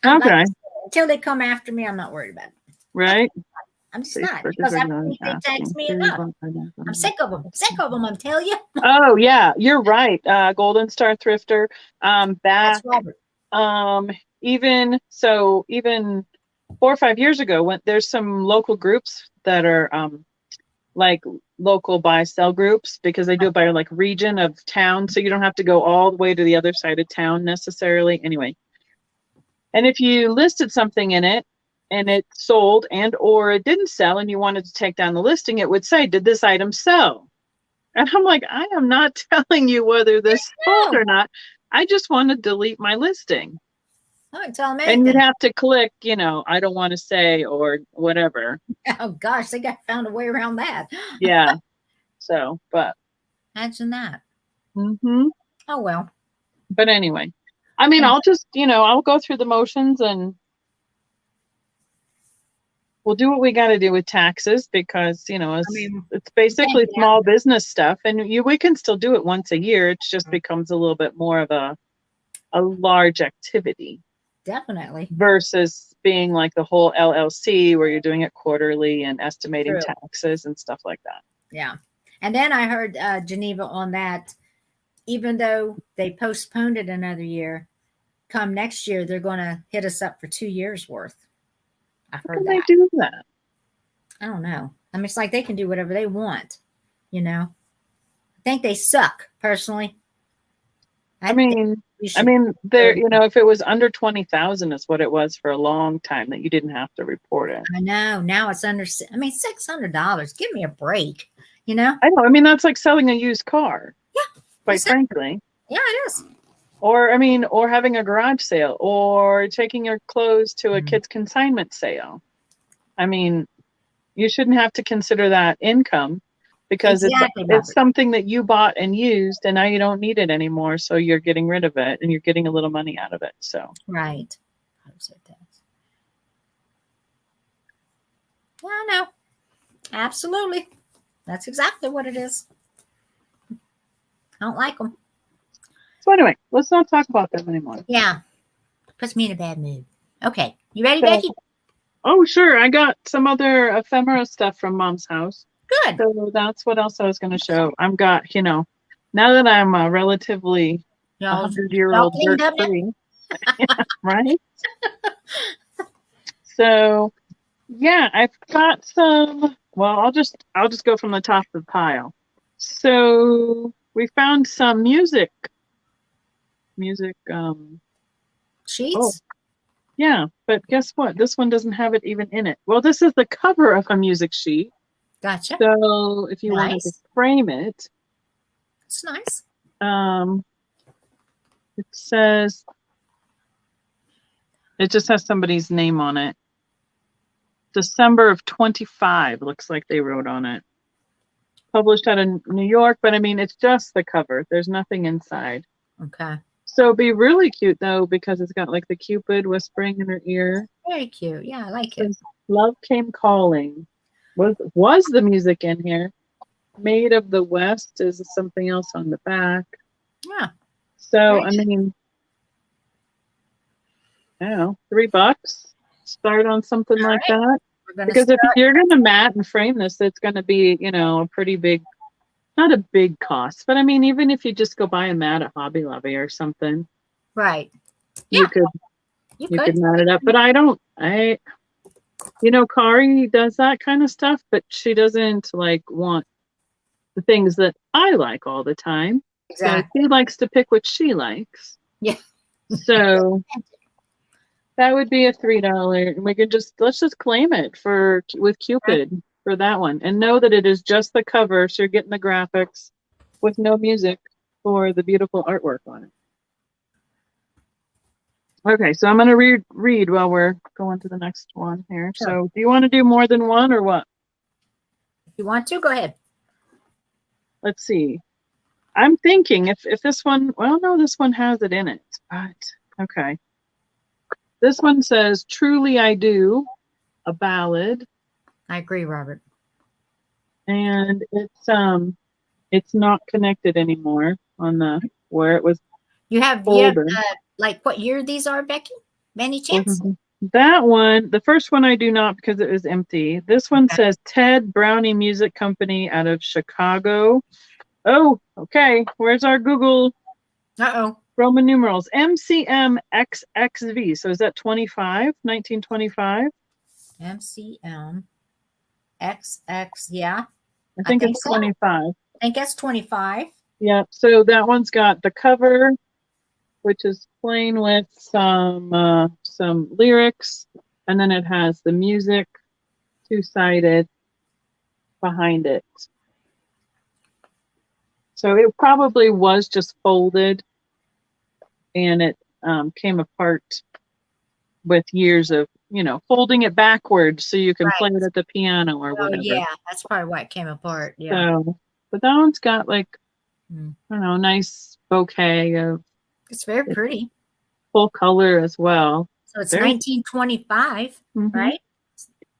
okay, Until they come after me, I'm not worried about it. right? I'm just not. Because I think they tax me enough. I'm sick of them. Sick of them, I'm telling you. Oh yeah, you're right. Golden Star Thrifter. Back. That's Robert. Even 4 or 5 years ago, when there's some local groups that are like local buy sell groups, because they do it by like region of town, so you don't have to go all the way to the other side of town necessarily. Anyway, and if you listed something in it and it sold and or it didn't sell and you wanted to take down the listing, it would say, did this item sell? And I'm like, I am not telling you whether this sold or not. I just want to delete my listing. Oh, tell them And anything. you'd have to click, I don't want to say or whatever. Oh gosh, they got found a way around that. Yeah. So, but. Imagine that. Mm-hmm. Oh well. But anyway, I mean, I'll just, I'll go through the motions and we'll do what we got to do with taxes because, it's basically small business stuff, and we can still do it once a year. It just becomes a little bit more of a large activity. Definitely. Versus being like the whole LLC where you're doing it quarterly and estimating taxes and stuff like that. Yeah. And then I heard Geneva on that, even though they postponed it another year, come next year, they're going to hit us up for 2 years worth. I've heard that. How can they do that? I don't know. I mean, it's like they can do whatever they want, I think they suck, personally. I mean, there, if it was under 20,000 is what it was for a long time that you didn't have to report it. I know. Now it's under, $600. Give me a break, I know. I mean, that's like selling a used car. Yeah. Quite frankly. Yeah, it is. Or having a garage sale or taking your clothes to a kid's consignment sale. I mean, you shouldn't have to consider that income because it's something that you bought and used and now you don't need it anymore. So you're getting rid of it and you're getting a little money out of it. So. Right. Yeah, I know. Absolutely. That's exactly what it is. I don't like them. So anyway, let's not talk about them anymore. Yeah. Puts me in a bad mood. Okay. You ready, Becky? Oh, sure. I got some other ephemera stuff from Mom's house. Good. So that's what else I was going to show. I've got, now that I'm a relatively 100-year-old dirt-free, right? So, yeah, I've got some. Well, I'll just go from the top of the pile. So we found some music. Sheets? Oh, yeah, but guess what? This one doesn't have it even in it. Well, this is the cover of a music sheet. Gotcha. So if you wanted to frame it, it's nice. It says, it just has somebody's name on it. December of 25 looks like they wrote on it. Published out of New York, but I mean, it's just the cover. There's nothing inside. Okay. So it'd be really cute though, because it's got like the Cupid whispering in her ear. Very cute. Yeah, I like it. Love Came Calling. Was the music in here? Made of the West is something else on the back. Yeah. So, Very I mean, I don't know, $3. Start on something like right. that. We're gonna Because if start. you're going to mat and frame this, it's going to be, you know, a pretty big, not a big cost, but I mean, even if you just go buy a mat at Hobby Lobby or something, Right. you Yeah. could You you could. could mat it up. But you know, Kari does that kind of stuff, but she doesn't like want the things that I like all the time. So Exactly. she likes to pick what she likes. Yeah. So that would be a $3. And we could let's just claim it with Cupid for that one. And know that it is just the cover, so you're getting the graphics with no music for the beautiful artwork on it. Okay, so I'm gonna read while we're going to the next one here. Sure. So do you want to do more than one or what? If you want to, go ahead. Let's see. I'm thinking if this one, well, no, this one has it in it, but okay. This one says, Truly I Do, a ballad. I agree, Robert. And it's not connected anymore on the where it was You have folder. like what year these are, Becky? Any chance? That one, the first one I do not because it was empty. This one says Ted Brownie Music Company out of Chicago. Oh, okay. Where's our Google? Uh-oh. Roman numerals. MCMXXV. So is that 1925? MCM XX. Yeah. I think it's so. 25. I think that's 25. Yeah. So that one's got the cover, which is plain with some lyrics, and then it has the music two-sided behind it. So it probably was just folded, and it came apart with years of, you know, folding it backwards so you can play it at the piano or whatever. Yeah, that's probably why it came apart. Yeah. So, but that one's got like, I don't know, nice bouquet of. It's very pretty. Full color as well. So it's 1925, right?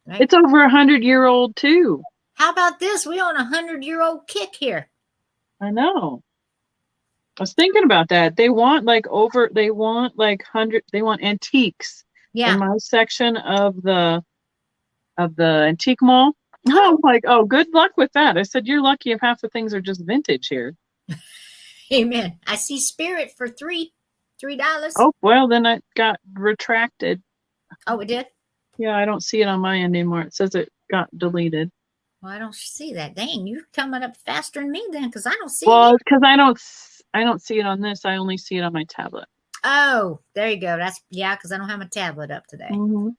It's over 100-year-old too. How about this? We on 100-year-old kick here. I know. I was thinking about that. They want like antiques. Yeah. In my section of the antique mall. I'm like, oh, good luck with that. I said, you're lucky if half the things are just vintage here. Amen. I see Spirit for $3. Oh, well, then it got retracted. Oh, it did? Yeah, I don't see it on my end anymore. It says it got deleted. Well, I don't see that. Dang, you're coming up faster than me then, because I don't see it. Well, it. it's because I don't see it on this. I only see it on my tablet. Oh, there you go. That's because I don't have my tablet up today. All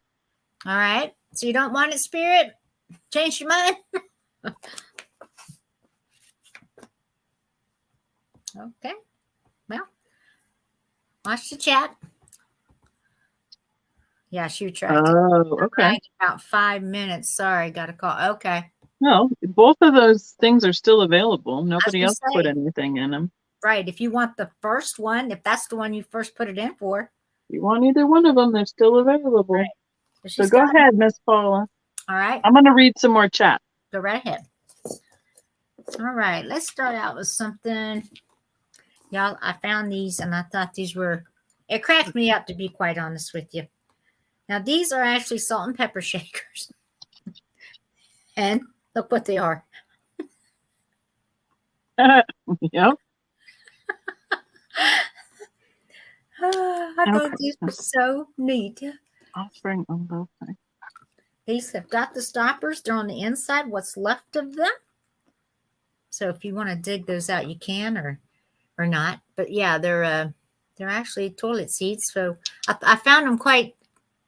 right. So you don't want it, Spirit? Change your mind? Okay. Well, watch the chat. Yeah, she tried. Oh, okay. About 5 minutes. Sorry, got a call. Okay. No, both of those things are still available. Nobody else put anything in them. Right. If you want the first one, if that's the one you first put it in for. If you want either one of them, they're still available. Right. So go ahead, Miss Paula. All right. I'm going to read some more chat. Go right ahead. All right. Let's start out with something. Y'all, I found these and I thought it cracked me up, to be quite honest with you. Now, these are actually salt and pepper shakers. And look what they are. Yep. I thought these were so neat. Offering on both sides. These have got the stoppers. They're on the inside, what's left of them. So if you want to dig those out, you can or not. But yeah, they're actually toilet seats. So I found them quite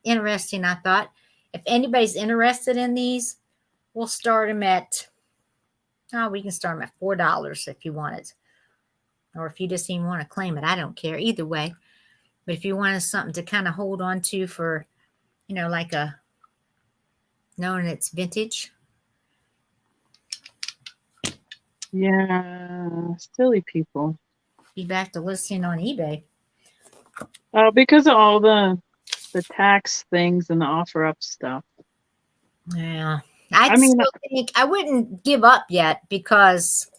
interesting. I thought if anybody's interested in these, we'll start them at, we can start them at $4 if you want it. Or if you just even want to claim it, I don't care. Either way. But if you wanted something to kind of hold on to for, like knowing it's vintage. Yeah, silly people. Be back to listing on eBay. Because of all the tax things and the offer up stuff. Yeah. I I mean, still think I wouldn't give up yet because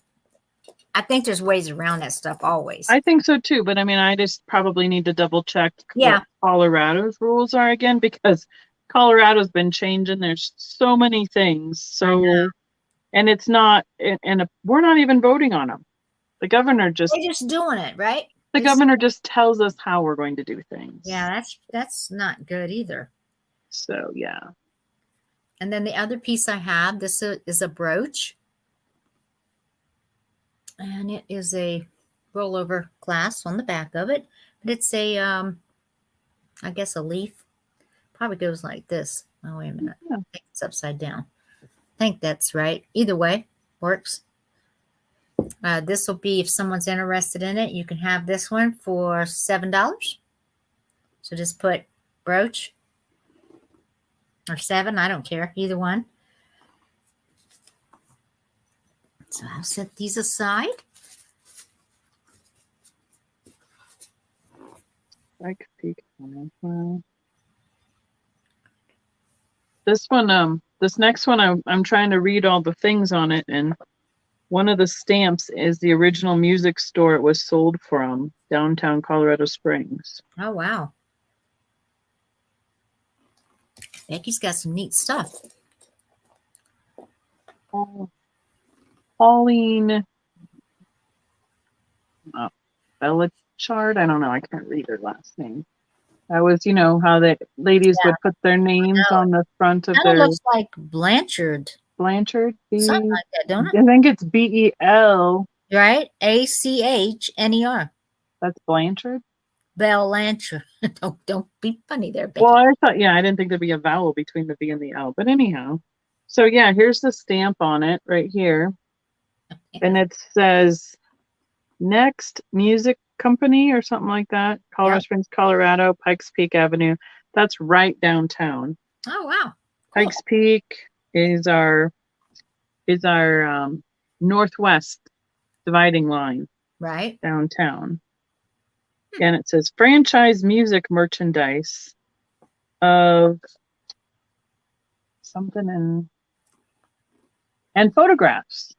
I think there's ways around that stuff always. I think so too, but I mean, I just probably need to double check what Yeah. Colorado's rules are again, because Colorado's been changing. There's so many things. So, and it's not, and we're not even voting on them. The governor just, They're just doing it, right? the governor just tells us how we're going to do things. Yeah, that's not good either. So, yeah. And then the other piece I have, this is a brooch. And it is a rollover clasp on the back of it. But it's a, I guess a leaf. Probably goes like this. Oh, wait a minute. Yeah. I think it's upside down. I think that's right. Either way, works. This will be, if someone's interested in it, you can have this one for $7. So just put brooch or 7. I don't care. Either one. So I'll set these aside. Like peek. This one, this next one, I'm trying to read all the things on it, and one of the stamps is the original music store it was sold from, downtown Colorado Springs. Oh, wow. Becky's got some neat stuff. Pauline Belichard. I don't know. I can't read her last name. That was, you know, how the ladies would put their names on the front of Kind of their. looks like Blanchard. Blanchard. Something like that, don't it? I think it's Bel. Right? Achner. That's Blanchard. Blanchard. Don't be funny there, Becky. Well, I thought, yeah, I didn't think there'd be a vowel between the B and the L. But anyhow, so yeah, here's the stamp on it right here. And it says Next Music Company or something like that. Colorado Springs, Colorado, Pikes Peak Avenue. That's right downtown. Oh, wow. Cool. Pikes Peak is our northwest dividing line. Right. Downtown. And it says franchise music merchandise of something and photographs.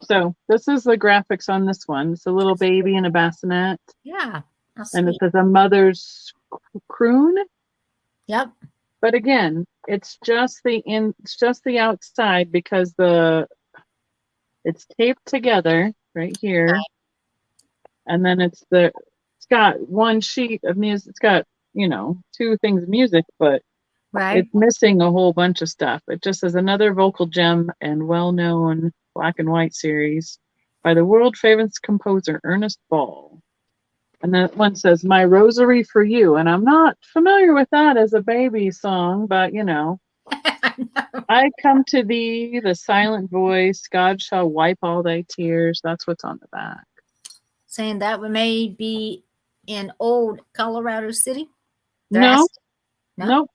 So this is the graphics on this one. It's a little baby in a bassinet. Yeah. And it says a mother's croon. Yep. But again, it's just the outside because it's taped together right here. Right. And then it's got one sheet of music. It's got, you know, 2 things of music, but it's missing a whole bunch of stuff. It just says another vocal gem and well-known black and white series by the world famous composer Ernest Ball. And that one says, My Rosary for You. And I'm not familiar with that as a baby song, but you know. I come to thee, the silent voice, God shall wipe all thy tears. That's what's on the back. Saying that may be in old Colorado City? No. Nope.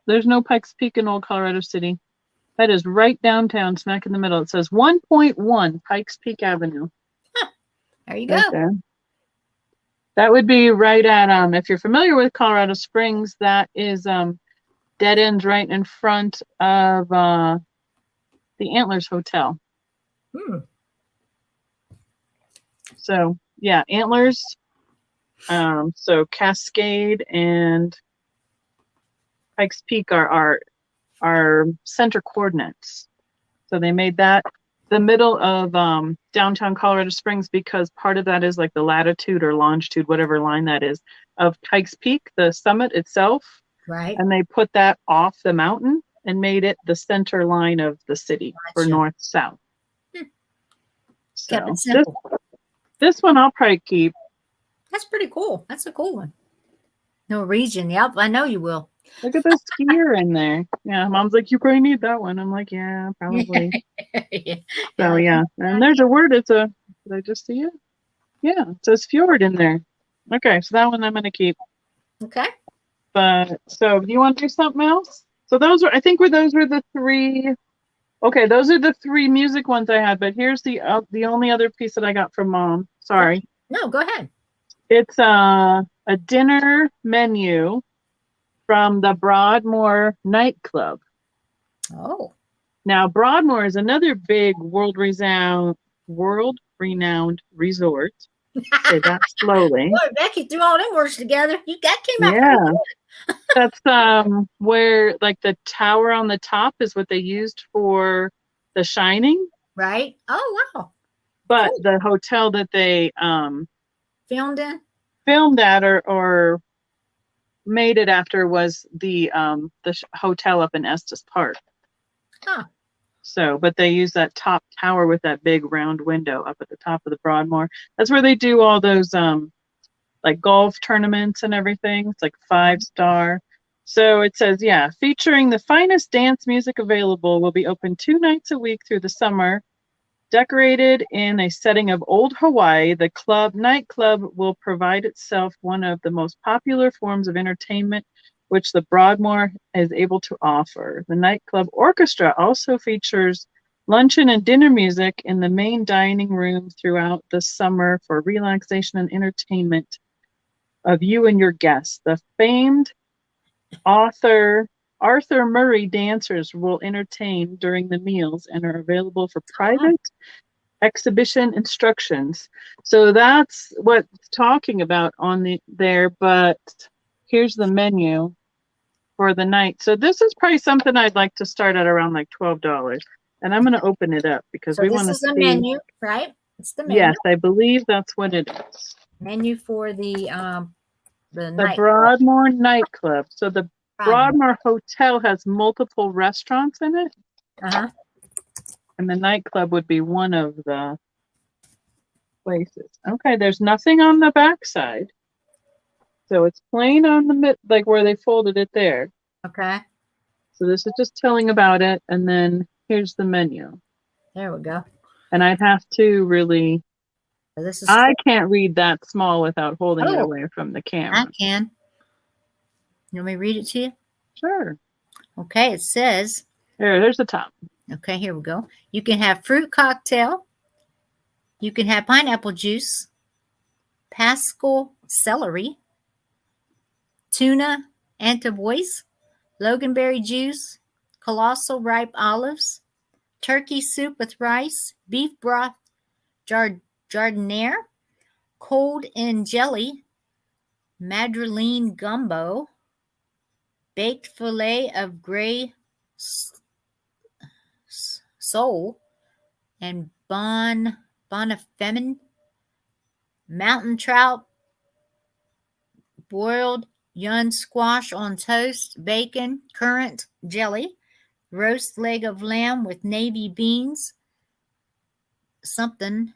There's no Pikes Peak in old Colorado City. That is right downtown, smack in the middle. It says 1.1 Pikes Peak Avenue. Huh. There you right go. There. That would be right at, if you're familiar with Colorado Springs, that is dead ends right in front of the Antlers Hotel. So, yeah, Antlers. So Cascade and Pikes Peak are our center coordinates. So they made that the middle of downtown Colorado Springs because part of that is like the latitude or longitude, whatever line that is, of Pikes Peak, the summit itself. Right. And they put that off the mountain and made it the center line of the city for north-south. So kept it simple. This one I'll probably keep. That's pretty cool. That's a cool one. Norwegian. Yep, I know you will. Look at the skier in there. Yeah, Mom's like, you probably need that one. I'm like, yeah, probably. Yeah. So yeah, and there's a word. Did I just see it? Yeah, it says fjord in there. Okay, so that one I'm gonna keep. Okay. But so, do you want to do something else? So those were the 3. Okay, those are the 3 music ones I had. But here's the only other piece that I got from Mom. Sorry. No, go ahead. It's a dinner menu from the Broadmoor nightclub. Oh. Now, Broadmoor is another big world-renowned resort. Say that slowly. Boy, Becky threw all them words together. You got came out Yeah. pretty good. That's where like the tower on the top is what they used for The Shining. Right? Oh, wow. But Cool. the hotel that they Filmed at or made it after was the hotel up in Estes Park. Huh. So, but they use that top tower with that big round window up at the top of the Broadmoor. That's where they do all those like golf tournaments and everything. It's like 5-star. So it says, yeah, featuring the finest dance music available, will be open 2 nights a week through the summer. Decorated in a setting of old Hawaii, the nightclub will provide itself one of the most popular forms of entertainment which the Broadmoor is able to offer. The nightclub orchestra also features luncheon and dinner music in the main dining room throughout the summer for relaxation and entertainment of you and your guests. The famed Arthur Murray dancers will entertain during the meals and are available for private exhibition instructions. So that's what it's talking about on there, but here's the menu for the night. So this is probably something I'd like to start at around like $12. And I'm going to open it up because we want to see. This is the menu, right? It's the menu. Yes, I believe that's what it is. Menu for the Broadmoor nightclub. So the Broadmoor Hotel has multiple restaurants in it. Uh-huh. And the nightclub would be one of the places. Okay, there's nothing on the backside. So it's plain on the mid, like where they folded it there. Okay. So this is just telling about it. And then here's the menu. There we go. And I'd have to really, I can't read that small without holding it away from the camera. I can. You want me to read it to you? Sure. Okay, it says. There's the top. Okay, here we go. You can have fruit cocktail. You can have pineapple juice, Pascal celery, tuna antibois, loganberry juice, colossal ripe olives, turkey soup with rice, beef broth jardiniere, cold in jelly, madeleine gumbo, baked fillet of gray sole, and bonafemin, mountain trout, boiled young squash on toast, bacon, currant jelly, roast leg of lamb with navy beans, something,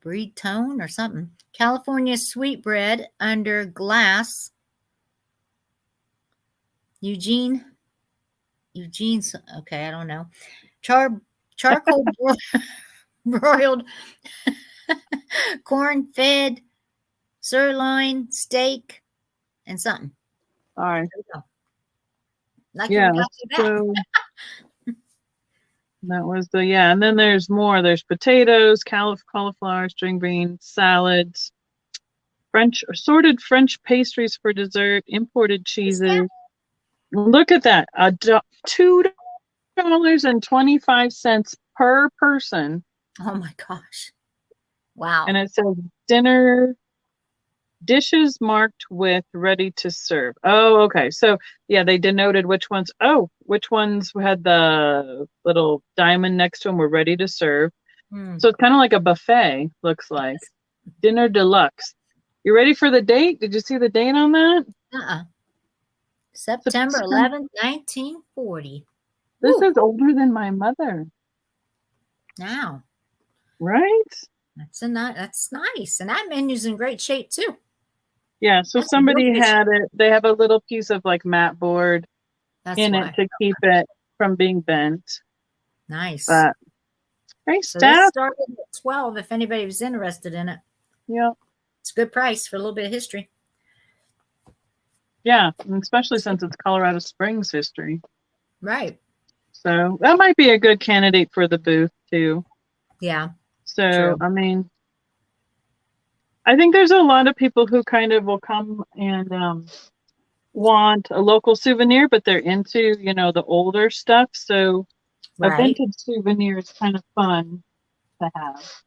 breed tone or something, California sweetbread under glass, Eugene's, okay, I don't know, charcoal broiled corn-fed sirloin steak and something. All right. Like yeah. So that was and then there's more. There's potatoes, cauliflower, string beans, salads, assorted French pastries for dessert, imported cheeses. Look at that. $2.25 per person. Oh my gosh. Wow. And it says dinner dishes marked with ready to serve. Oh, okay. So yeah, they denoted which ones had the little diamond next to them were ready to serve. So it's kind of like a buffet, looks like. Dinner deluxe. You ready for the date? Did you see the date on that? September 11th, 1940. This is older than my mother. Now. Right? That's nice. And that menu's in great shape too. Yeah, so somebody had it. They have a little piece of like mat board in it to keep it from being bent. Nice. But this started at 12 if anybody was interested in it. Yeah. It's a good price for a little bit of history. Yeah, and especially since it's Colorado Springs history. Right. So that might be a good candidate for the booth too. Yeah. So, true. I mean, I think there's a lot of people who kind of will come and want a local souvenir, but they're into, the older stuff. So a Right. vintage souvenir is kind of fun to have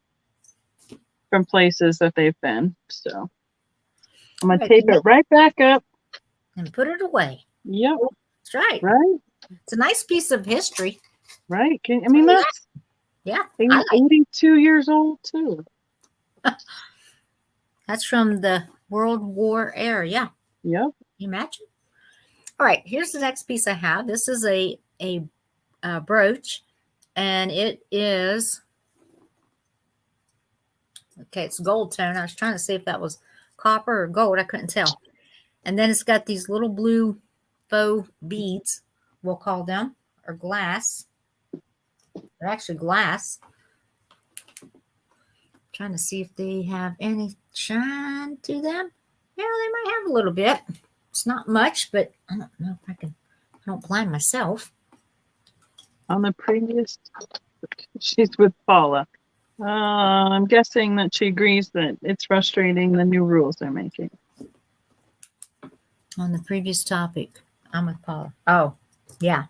from places that they've been. So I'm going to Right. tape it right back up. And put it away. Yep. That's right. Right. It's a nice piece of history. Right. That's Yeah. 82 years old too. That's from the World War era. Yeah. Yep. Can you imagine? All right. Here's the next piece I have. This is a brooch, and it is, okay, it's gold tone. I was trying to see if that was copper or gold. I couldn't tell. And then it's got these little blue faux beads, we'll call them, or glass. They're actually glass. Trying to see if they have any shine to them. Yeah, they might have a little bit. It's not much, but I don't know if I don't blind myself. On the previous, she's with Paula. I'm guessing that she agrees that it's frustrating the new rules they're making. On the previous topic, I'm with Paula. Oh, yeah.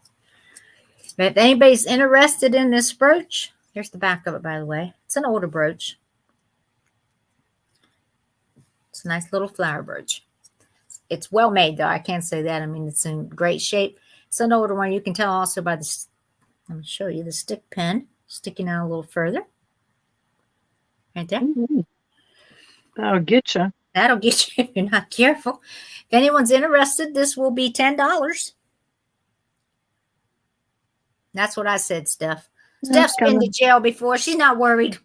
But if anybody's interested in this brooch, here's the back of it, by the way. It's an older brooch. It's a nice little flower brooch. It's well made, though. I can't say that. I mean, it's in great shape. It's an older one. You can tell also by the, let me show you the stick pin sticking out a little further. Right there. Mm-hmm. That'll get you. That'll get you if you're not careful. If anyone's interested, this will be $10. That's what I said, Steph. Steph's been to jail before. She's not worried.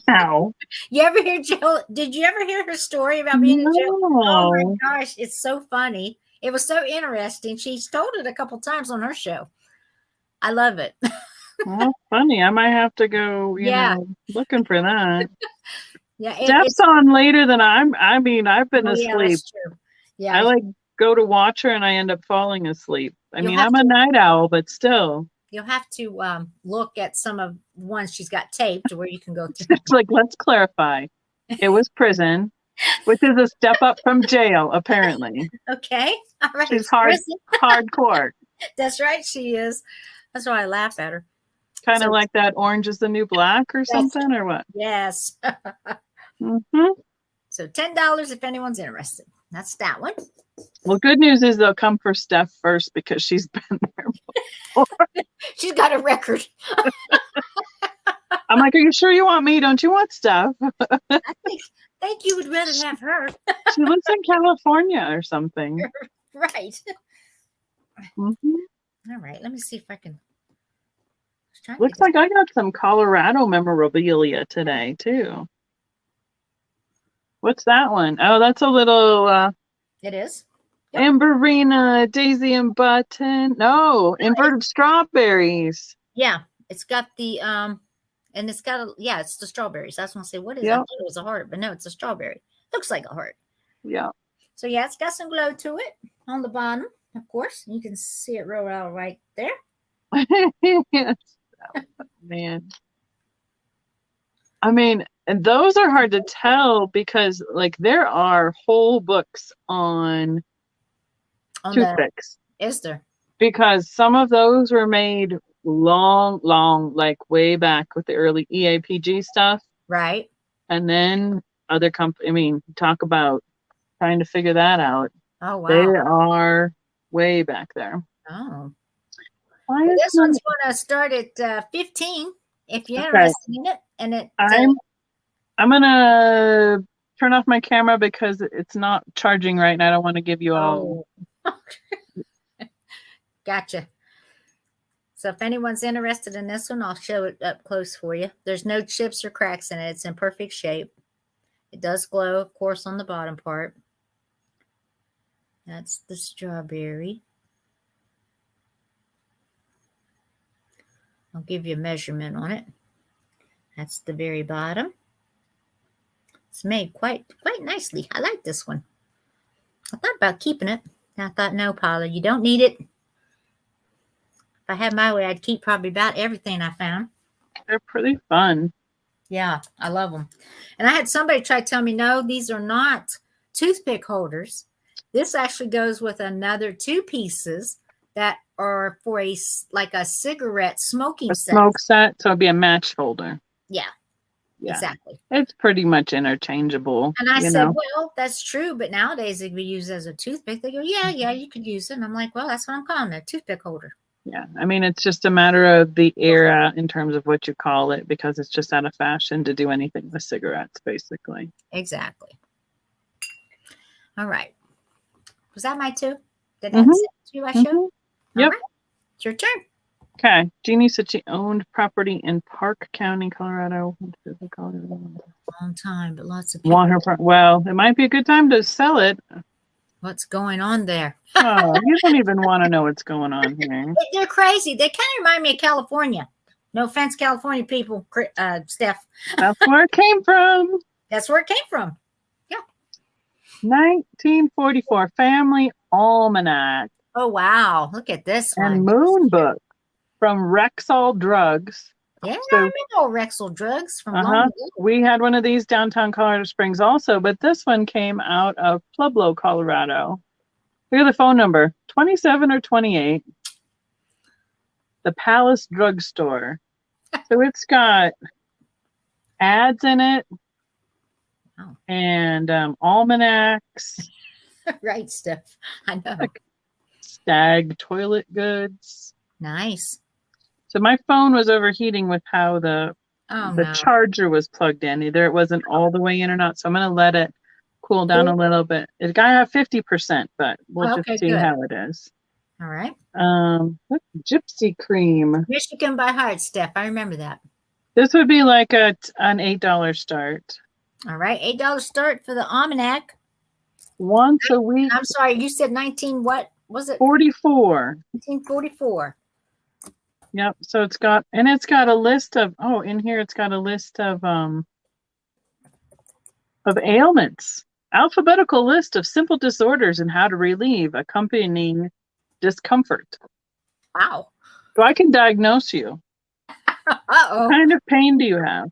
Wow. You ever hear jail? Did you ever hear her story about being in jail? Oh my gosh, it's so funny. It was so interesting. She's told it a couple times on her show. I love it. Well, funny. I might have to go, looking for that. Yeah, Steph's on later than I've been asleep. Yeah, that's true. Yeah, I go to watch her and I end up falling asleep. I'm a to, night owl, but still. You'll have to look at some of the ones she's got taped where you can go through. It's let's clarify. It was prison, which is a step up from jail, apparently. Okay. All right. She's hardcore. That's right, she is. That's why I laugh at her. Kind of like that Orange is the New Black or something, or what? Yes. Mm-hmm. So $10 if anyone's interested. That's that one. Well, good news is they'll come for Steph first because she's been there before. She's got a record. I'm like, are you sure you want me? Don't you want Steph? I think you would rather have her. She lives in California or something. Right. Mm-hmm. All right. Let me see if I can. Looks like I got some Colorado memorabilia today, too. What's that one? Oh, that's a little... It is? Yep. Amberina, Daisy and Button. No, inverted strawberries. Yeah. It's got the... and it's got a... Yeah, it's the strawberries. I was going to say, what is it? I thought it was a heart, but no, it's a strawberry. Looks like a heart. Yeah. So, yeah, it's got some glow to it on the bottom, of course. You can see it roll out right there. Yes. Man. I mean, and those are hard to tell because, there are whole books on toothpicks. Is there? Because some of those were made long, way back with the early EAPG stuff. Right. And then other talk about trying to figure that out. Oh, wow. They are way back there. Oh. This one's going to start at 15 if you're interested in it. And I'm going to turn off my camera because it's not charging right and I don't want to give you all. Gotcha. So if anyone's interested in this one, I'll show it up close for you. There's no chips or cracks in it. It's in perfect shape. It does glow, of course, on the bottom part. That's the strawberry. I'll give you a measurement on it. That's the very bottom. It's made quite nicely. I like this one. I thought about keeping it. I thought, no, Paula, you don't need it. If I had my way, I'd keep probably about everything I found. They're pretty fun. Yeah, I love them. And I had somebody try to tell me, no, these are not toothpick holders. This actually goes with another 2 pieces that are for like a cigarette smoking A set. smoke set, so it'd be a match holder. Yeah, Yeah. exactly. It's pretty much interchangeable. And I you said, know? well, that's true, but nowadays it can be used as a toothpick. They go, yeah, you could use it. And I'm like, well, that's what I'm calling it, a toothpick holder. Yeah. I mean, it's just a matter of the era in terms of what you call it, because it's just out of fashion to do anything with cigarettes, basically. Exactly. All right. Was that my 2? Did that say 2 I showed? Yep. All right. It's your turn. Okay. Jeannie said she owned property in Park County, Colorado. Long time, but lots of people. Want her well, it might be a good time to sell it. What's going on there? Oh, you don't even want to know what's going on here. They're crazy. They kind of remind me of California. No offense, California people, Steph. That's where it came from. That's where it came from. 1944 Family Almanac Oh, wow. Look at this and one. Moon Book from Rexall Drugs. Yeah, So- I remember old Rexall Drugs from long ago. We had one of these downtown Colorado Springs also, but this one came out of Pueblo, Colorado. Here's the phone number, 27 or 28. The Palace Drugstore. So it's got ads in it Oh. and almanacs, Right, Steph. I know. Stag toilet goods. Nice. So my phone was overheating with how the Oh, no. charger was plugged in. Either it wasn't all the way in or not. So I'm going to let it cool down a little bit. It got have 50%, but we'll Okay, just see good. how it is. All right. What's Gypsy Cream? Michigan by heart, Steph. I remember that. This would be like an $8 start. All right. $8 start for the almanac. Once a week, I'm sorry. You said 19, what was it? 44. 1944. Yep. So it's got a list of, in here it's got a list of ailments. Alphabetical list of simple disorders and how to relieve accompanying discomfort. Wow. So I can diagnose you. Uh-oh. What kind of pain do you have?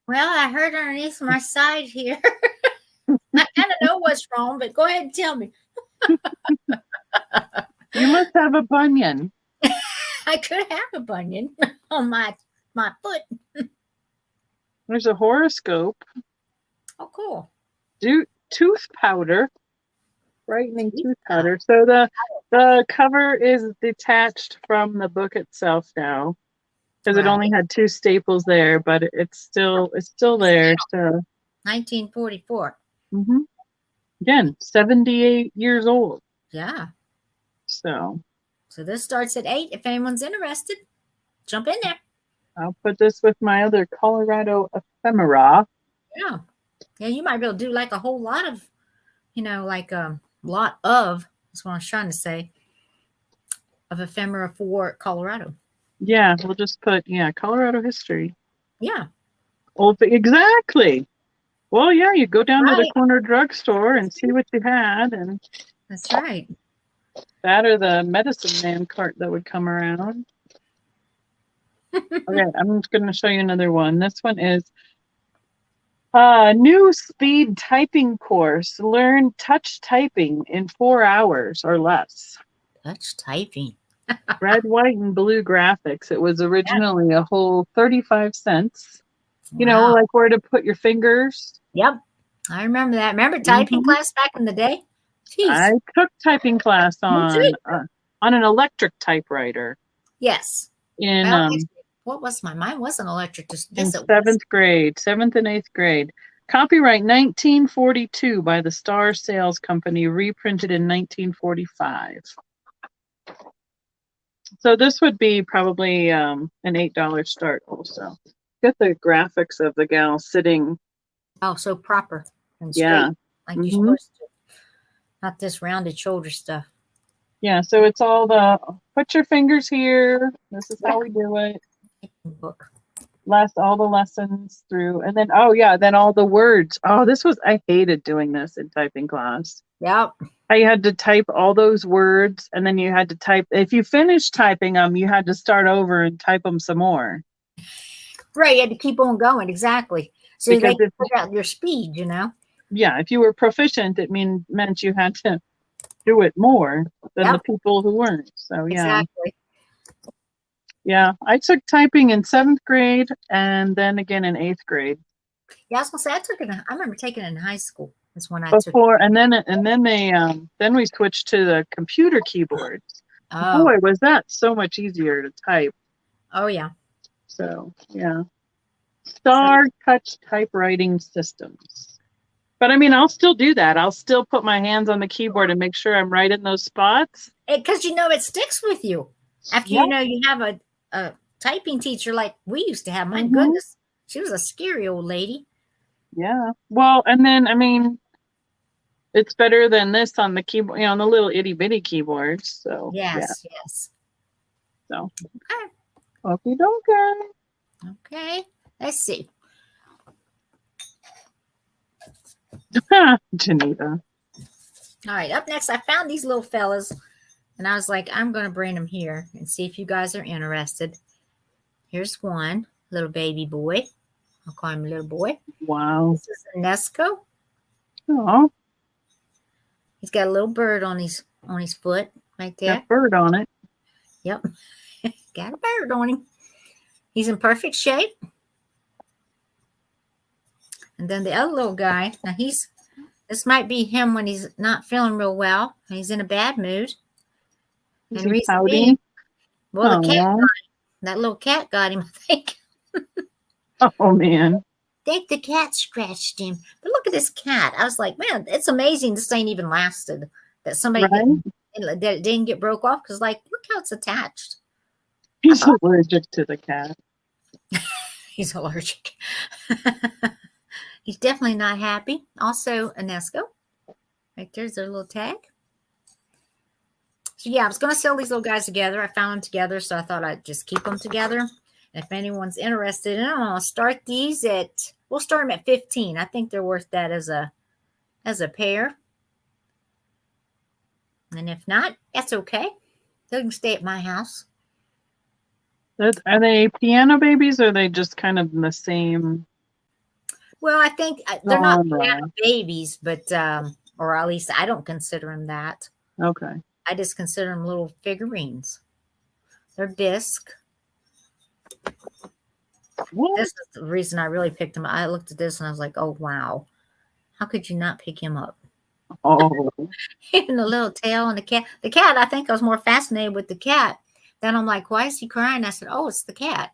Well, I heard underneath my side here. I kind of know what's wrong, but go ahead and tell me. You must have a bunion. I could have a bunion on my foot. There's a horoscope. Oh, cool. Tooth powder. Brightening tooth powder. So the cover is detached from the book itself now, because it only had 2 staples there, but it's still there. So 1944. Again, 78 years old. Yeah. So this starts at 8. If anyone's interested, jump in there. I'll put this with my other Colorado ephemera. Yeah. Yeah, you might be able to do like a whole lot of, like lot of, that's what I was trying to say, of ephemera for Colorado. Yeah, we'll just put, Colorado history. Yeah. Oh, exactly. Well, yeah, you go down to the corner drugstore and see what you had, and that's right. That or the medicine man cart that would come around. Okay, I'm just going to show you another one. This one is new speed typing course. Learn touch typing in 4 hours or less. Touch typing. Red, white, and blue graphics. It was originally a whole 35 cents. You know, like where to put your fingers. Yep. I remember that. Remember typing class back in the day? Jeez. I took typing class on an electric typewriter. Yes. What was mine wasn't electric. Just in 7th grade, 7th and 8th grade. Copyright 1942 by the Star Sales Company, reprinted in 1945. So this would be probably an $8 start also. Get the graphics of the gal sitting. Oh, so proper and straight, like you're supposed to. Not this rounded shoulder stuff. Yeah, so it's all put your fingers here. This is how we do it. Book. All the lessons through, and then then all the words. I hated doing this in typing class. Yep. I had to type all those words, and then you had to type. If you finished typing them, you had to start over and type them some more. Right, you had to keep on going, exactly. So they could figure out your speed, yeah, if you were proficient, it meant you had to do it more than the Yep, people who weren't. So yeah. exactly. Yeah. I took typing in 7th grade and then again in 8th grade. Yeah, I was gonna say I took it. I remember taking it in high school. That's when I took it. Before and then they then we switched to the computer keyboards. Oh, Boy, was that so much easier to type. oh yeah. So yeah. So Star touch typewriting systems. But I mean, I'll still do that. I'll still put my hands on the keyboard and make sure I'm right in those spots. because it sticks with you after Yeah. you have a typing teacher like we used to have. My Hmm. goodness, she was a scary old lady. Yeah. Well, and then I mean, it's better than this on the keyboard, on the little itty bitty keyboards. So yeah. Yes, yes. So Okay, okie dokie. okay. Let's see. Janita. All right, up next, I found these little fellas, and I was like, I'm going to bring them here and see if you guys are interested. Here's one little baby boy. I'll call him a little boy. Wow. This is a Nesco. Oh, He's got a little bird on his foot right there. got bird on it. Yep, got a bird on him. He's in perfect shape. And then the other little guy, now this might be him when he's not feeling real well. He's in a bad mood. Is And he reason pouty? being, well, Oh, that little cat got him, I think. oh man. Think the cat scratched him. But look at this cat. I was like, man, it's amazing this ain't even lasted. That somebody Right? that it didn't get broke off because, like, look how it's attached. He's allergic to the cat. He's allergic. He's definitely not happy. Also, a Nesco. Right there's their little tag. So, yeah, I was going to sell these little guys together. I found them together, so I thought I'd just keep them together. And if anyone's interested in them, I'll start these we'll start them at 15. I think they're worth that as a pair. And if not, that's okay. They can stay at my house. Are they piano babies or are they just kind of the same? Well, I think they're not Genre? piano babies, but or at least I don't consider them that. Okay. I just consider them little figurines. They're disc. What? This is the reason I really picked them. I looked at this and I was like, oh, wow. How could you not pick him up? Oh, Even the little tail and the cat. The cat, I think I was more fascinated with the cat. Then I'm like, why is he crying? I said, oh, it's the cat.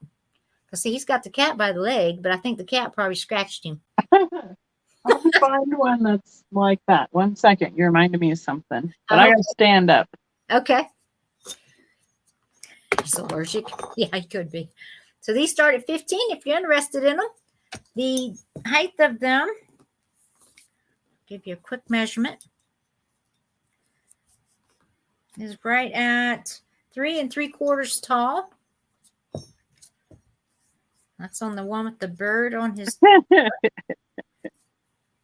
Because see, he's got the cat by the leg, but I think the cat probably scratched him. I'll find one that's like that. 1 second. You reminded me of something. But I gotta stand up. Okay. He's allergic. Yeah, he could be. So these start at 15 if you're interested in them. The height of them, give you a quick measurement, is right at 3 3/4 tall. That's on the one with the bird on his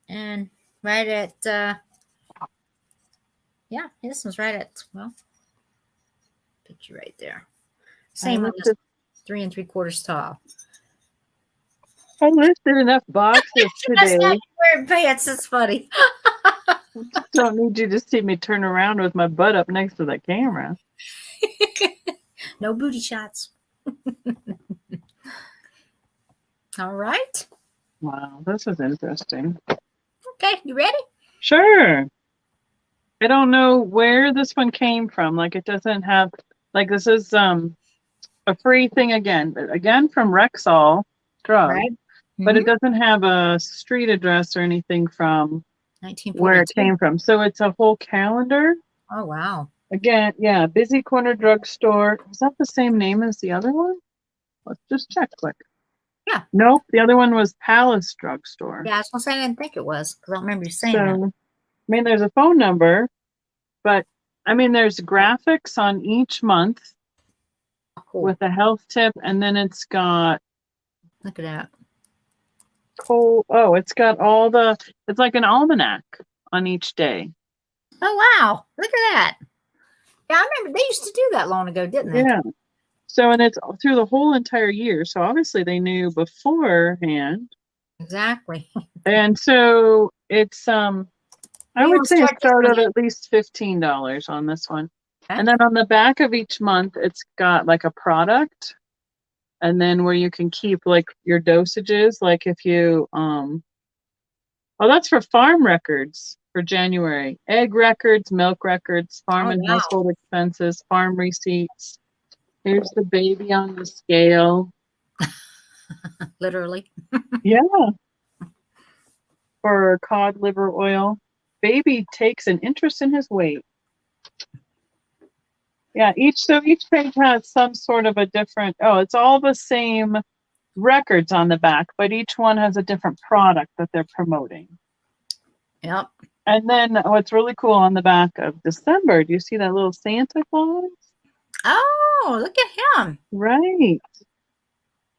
and right at yeah, this one's right at, well, picture right there. Same one, 3 3/4 tall. I lifted enough boxes That's today. not wearing pants. It's funny. Don't need you to see me turn around with my butt up next to the camera. No booty shots. All right. Wow, this is interesting. Okay, you ready? Sure. I don't know where this one came from. Like it doesn't have, like this is a free thing again from Rexall Drug, Right. but it doesn't have a street address or anything from 1942. where it came from. So it's a whole calendar. Oh, wow. Again, yeah, Busy Corner Drugstore. Is that the same name as the other one? Let's just check quick. Yeah. Nope, the other one was Palace Drugstore. Yeah, I was going to say I didn't think it was because I don't remember you saying So, that. I mean, there's a phone number, but I mean, there's graphics on each month Cool. with a health tip, and then it's got Look at that. it's got all it's like an almanac on each day. Oh, wow. Look at that. Yeah, I remember they used to do that long ago, didn't they? Yeah. So, and it's through the whole entire year. So obviously they knew beforehand. Exactly. And so It's I You would want to say start this start one at yet? least $15 on this one. Okay. And then on the back of each month, it's got like a product, and then where you can keep like your dosages. Like if you oh, that's for farm records for January. Egg records, milk records, farm Oh, and wow. household expenses, farm receipts. Here's the baby on the scale. Literally. Yeah, for cod liver oil. Baby takes an interest in his weight. Yeah, each page has some sort of a different, oh, it's all the same records on the back, but each one has a different product that they're promoting. Yep. And then what's really cool on the back of December, do you see that little Santa Claus? Oh, look at him. Right.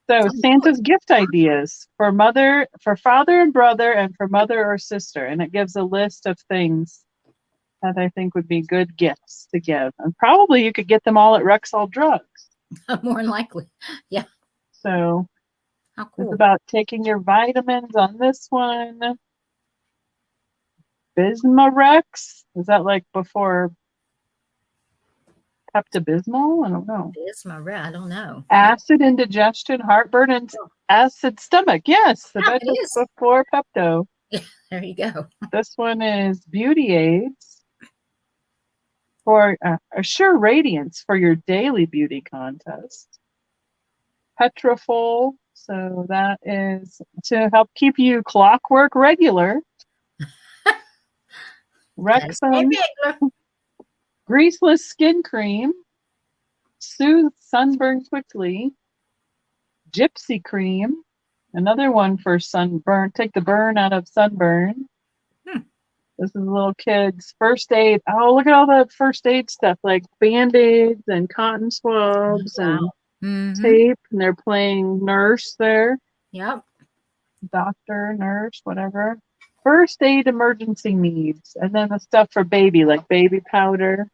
So Oh, Santa's gift ideas for mother, for father and brother, and for mother or sister. And it gives a list of things that I think would be good gifts to give. And probably you could get them all at Rexall Drugs. more than likely. Yeah. So How it's cool. about taking your vitamins on this one. Bismarex. Is that like before Pepto-Bismol? I don't know. It's my red. I don't know. Acid indigestion, heartburn, and acid stomach. Yes, I Yeah, bet it it's is. before Pepto. There you go. This one is beauty aids for assure radiance for your daily beauty contest. Petrofol, so that is to help keep you clockwork regular. Gotta stay Rexon regular. greaseless skin cream, soothe sunburn quickly. Gypsy cream, another one for sunburn, take the burn out of sunburn. Hmm. This is a little kid's first aid. Oh, look at all that first aid stuff, like band-aids and cotton swabs Wow. and Mm-hmm. tape. And they're playing nurse there, Yep. doctor, nurse, whatever. First aid emergency needs. And then the stuff for baby, like baby powder,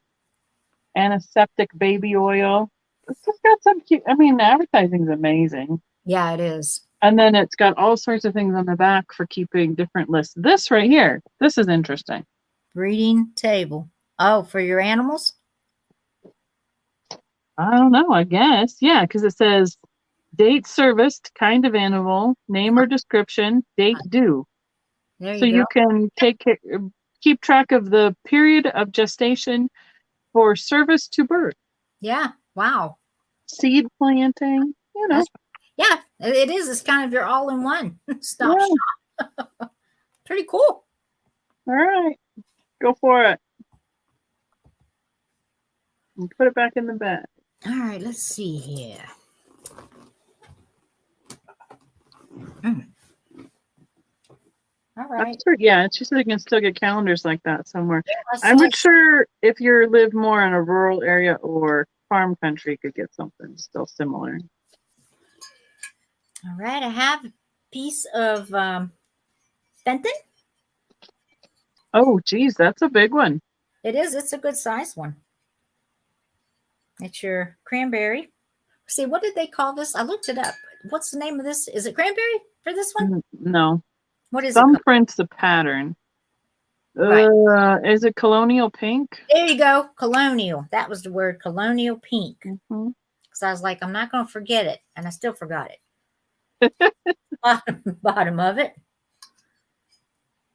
antiseptic baby oil. It's just got some cute, I mean, advertising's amazing. Yeah, it is. And then it's got all sorts of things on the back for keeping different lists. This right here, this is interesting. Breeding table. Oh, for your animals? I don't know, I guess. Yeah, because it says date serviced, kind of animal, name or description, date due. There So you go. you can keep track of the period of gestation for service to birth. Yeah. Wow. Seed planting, you know. That's yeah, it is. It's kind of your all-in-one stop Yeah. shop. Pretty cool. All right, go for it. And put it back in the bag. All right, let's see here. Mm. All right. Yeah, it's just that you can still get calendars like that somewhere. Yeah, I'm not sure if you live more in a rural area or farm country, you could get something still similar. All right, I have a piece of Fenton. Oh, geez, that's a big one. It is. It's a good size one. It's your cranberry. See, what did they call this? I looked it up. What's the name of this? Is it cranberry for this one? No. What is it called? Thumbprint's the pattern. Right. Is it colonial pink? There you go. Colonial. That was the word, colonial pink. Mm-hmm. Because I was like, I'm not going to forget it. And I still forgot it. Bottom of it.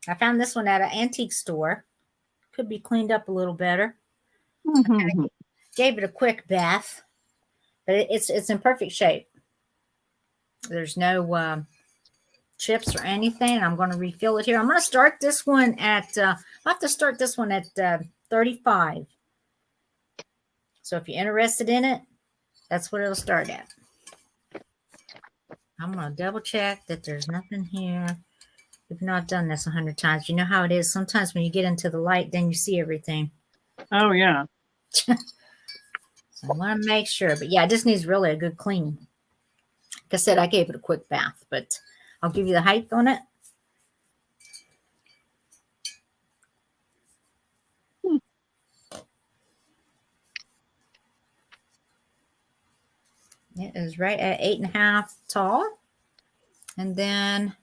I found this one at an antique store. Could be cleaned up a little better. Mm-hmm. Gave it a quick bath. But it's in perfect shape. There's no chips or anything. I'm going to refill it here. I'm going to start this one at, I'll have to start this one at 35. So if you're interested in it, that's what it'll start at. I'm going to double check that there's nothing here. If not done this 100 times, you know how it is. Sometimes when you get into the light, then you see everything. Oh, yeah. So I want to make sure. But yeah, it just needs really a good cleaning. Like I said, I gave it a quick bath, but I'll give you the height on it. It is right at 8.5 tall. And then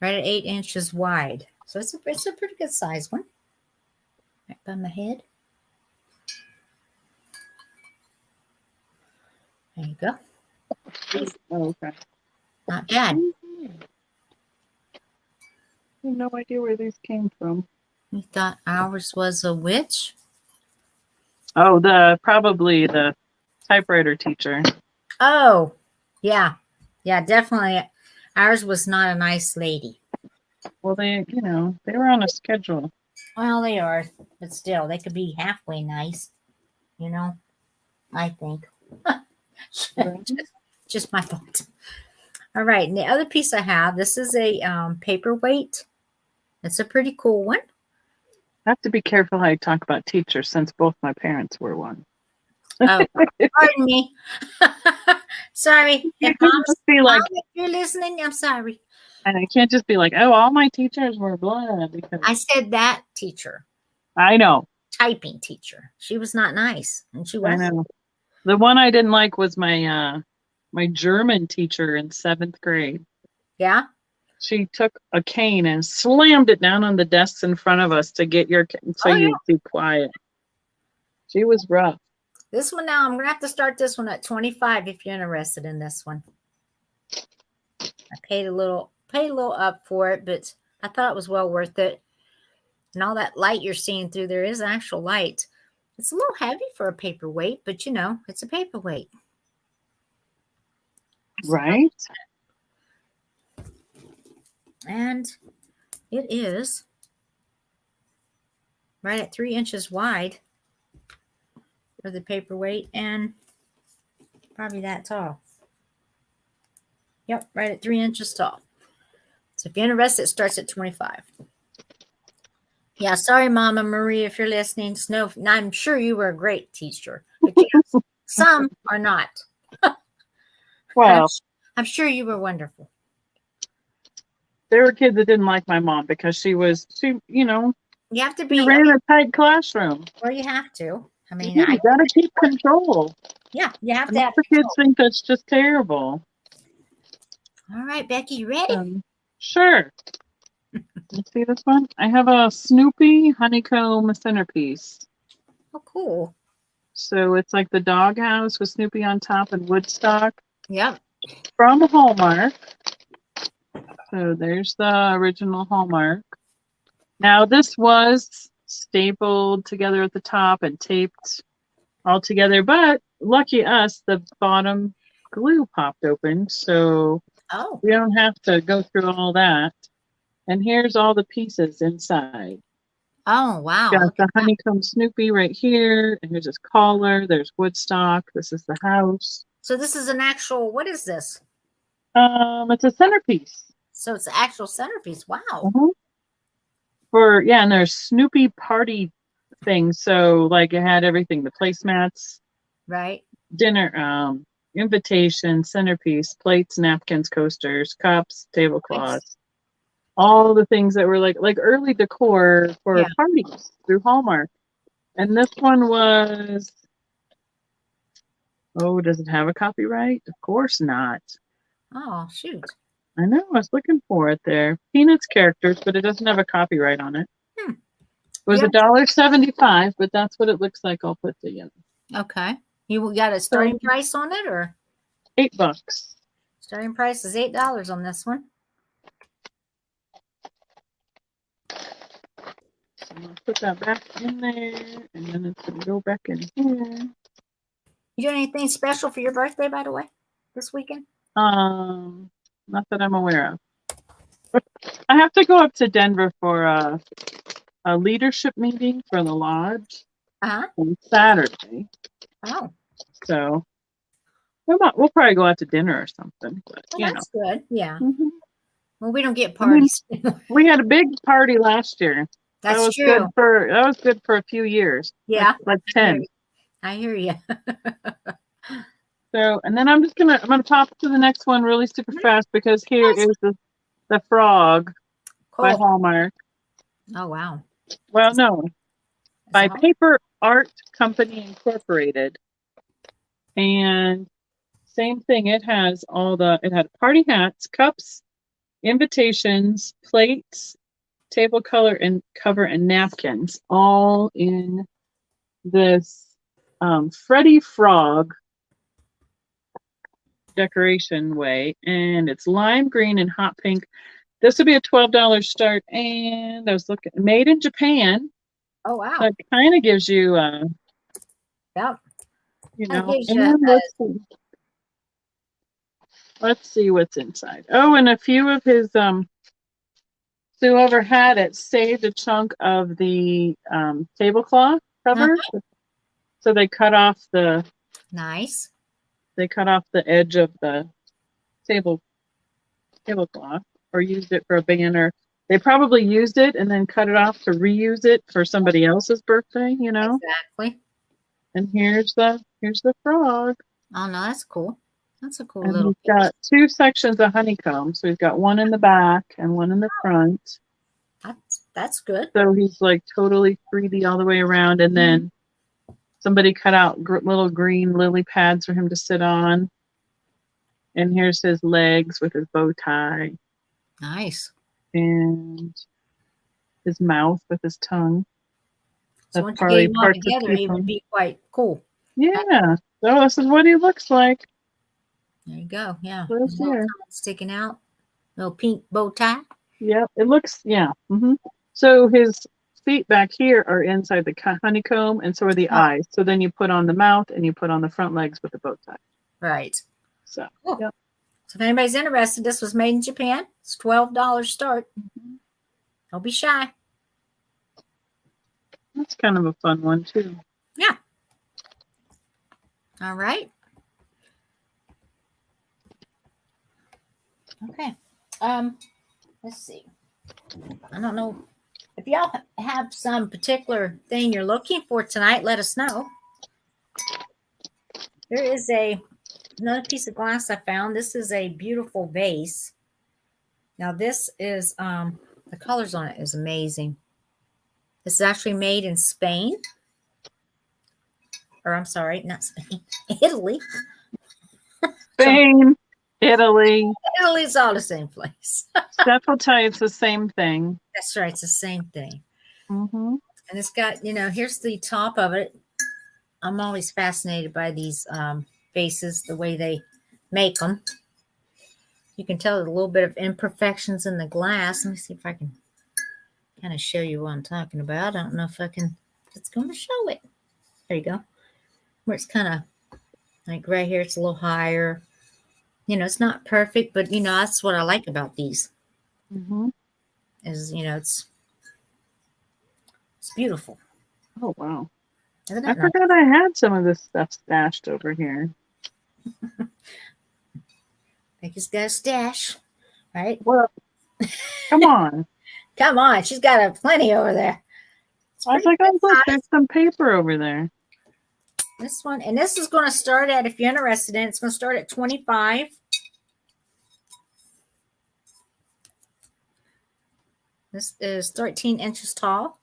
right at 8 inches wide. So it's a pretty good size one. Right by my head. There you go. Oh, okay. Not bad. I have no idea where these came from. You thought ours was a witch? Oh, probably the typewriter teacher. Oh, yeah. Yeah, definitely. Ours was not a nice lady. Well, they were on a schedule. Well, they are, but still, they could be halfway nice. I think. just my fault. All right, and the other piece I have, this is a paperweight. It's a pretty cool one. I have to be careful how I talk about teachers since both my parents were one. Oh, pardon me. Sorry. If you're listening, I'm sorry. And I can't just be like, oh, all my teachers were blood. Because I said that teacher. I know. Typing teacher. She was not nice. And she wasn't. I know. The one I didn't like was my my German teacher in 7th grade. Yeah? She took a cane and slammed it down on the desks in front of us to get you'd be quiet. She was rough. This one now, I'm going to have to start this one at 25 if you're interested in this one. I paid a little up for it, but I thought it was well worth it. And all that light you're seeing through there is actual light. It's a little heavy for a paperweight, but it's a paperweight. Right? And it is right at 3 inches wide for the paperweight and probably that tall. Yep, right at 3 inches tall. So if you're interested, it starts at 25. Yeah, sorry, Mama Marie, if you're listening. Snow, I'm sure you were a great teacher, but some are not. Well, I'm sure you were wonderful. There were kids that didn't like my mom because she you have to be. She ran a tight classroom. Well, you have to. I mean, you gotta keep control. Yeah, you have to have the kids think that's just terrible. All right, Becky, you ready? Sure. You see this one? I have a Snoopy honeycomb centerpiece. Oh, cool. So it's like the doghouse with Snoopy on top and Woodstock. Yep. From Hallmark. So there's the original Hallmark. Now this was stapled together at the top and taped all together, but lucky us, the bottom glue popped open, so we don't have to go through all that. And here's all the pieces inside. Oh, wow. Got the honeycomb Snoopy right here, and here's his collar. There's Woodstock. This is the house. So this is an actual, what is this? It's a centerpiece. So it's the actual centerpiece. Wow. Mm-hmm. And there's Snoopy party things. So like it had everything, the placemats, right? Dinner, invitation, centerpiece, plates, napkins, coasters, cups, tablecloths, all the things that were like early decor for parties through Hallmark. And this one was, does it have a copyright? Of course not. Oh, shoot. I know, I was looking for it there. Peanuts characters, but it doesn't have a copyright on it. It was $1.75, but that's what it looks like. I'll put the Okay. You got a starting price on it, or $8? Starting price is $8 on this one. So I'm gonna put that back in there, and then it's gonna go back in here. You doing anything special for your birthday, by the way, this weekend? Not that I'm aware of. I have to go up to Denver for a leadership meeting for the lodge on Saturday. Oh. So we'll probably go out to dinner or something. But, that's good. Yeah. Mm-hmm. Well, we don't get parties. We had a big party last year. That's true. That was good for a few years. Yeah. Like 10. I hear you. So, and then I'm gonna pop to the next one really super fast because here is the frog by Hallmark. Oh, wow. Well, no, by Paper Art Company Incorporated. And same thing, it had party hats, cups, invitations, plates, table color and cover, and napkins, all in this Freddy Frog decoration way, and it's lime green and hot pink. This would be a $12 start, and I was looking, made in Japan. Oh wow! So it kind of gives you, Yep. you That know. gives And you then let's see what's inside. Oh, and a few of his whoever had it saved a chunk of the tablecloth cover. So they cut off the nice. They cut off the edge of the tablecloth, or used it for a banner. They probably used it and then cut it off to reuse it for somebody else's birthday, you know. Exactly. And here's the frog. Oh no, that's cool. That's a cool And little he's got two sections of honeycomb. So he's got one in the back and one in the front. That's good. So he's like totally 3D all the way around. And then somebody cut out little green lily pads for him to sit on. And here's his legs with his bow tie. Nice. And his mouth with his tongue. So once you get him all together, he would be quite cool. Yeah. So this is what he looks like. There you go. Yeah. Here. Sticking out. Little pink bow tie. Yep. It looks, yeah. So his feet back here are inside the honeycomb, and so are the eyes. So then you put on the mouth and you put on the front legs with the bow tie. Right. So, cool. Yep. So if anybody's interested, this was made in Japan. It's $12 start. Don't be shy. That's kind of a fun one too. Yeah. All right. Okay. Let's see. I don't know if y'all have some particular thing you're looking for tonight. Let us know. There is another piece of glass I found. This is a beautiful vase. Now this is the colors on it is amazing. This is actually made in Spain. Or I'm sorry, not Spain, Italy. Spain, Italy. Italy's all the same place. Steph will tell you it's the same thing. That's right, it's the same thing. And it's got, here's the top of it. I'm always fascinated by these vases, the way they make them. You can tell a little bit of imperfections in the glass. Let me see if I can kind of show you what I'm talking about. I don't know if it's going to show it. There you go. Where it's kind of like right here, it's a little higher. It's not perfect, but that's what I like about these. Is it's beautiful. Oh wow! Isn't it I forgot I had some of this stuff stashed over here. I think he's got a stash, right? Well, come on. Come on, she's got plenty over there. I was like, oh look, there's some paper over there. This one, and this is going to start at, if you're interested in, it's going to start at $25. This is 13 inches tall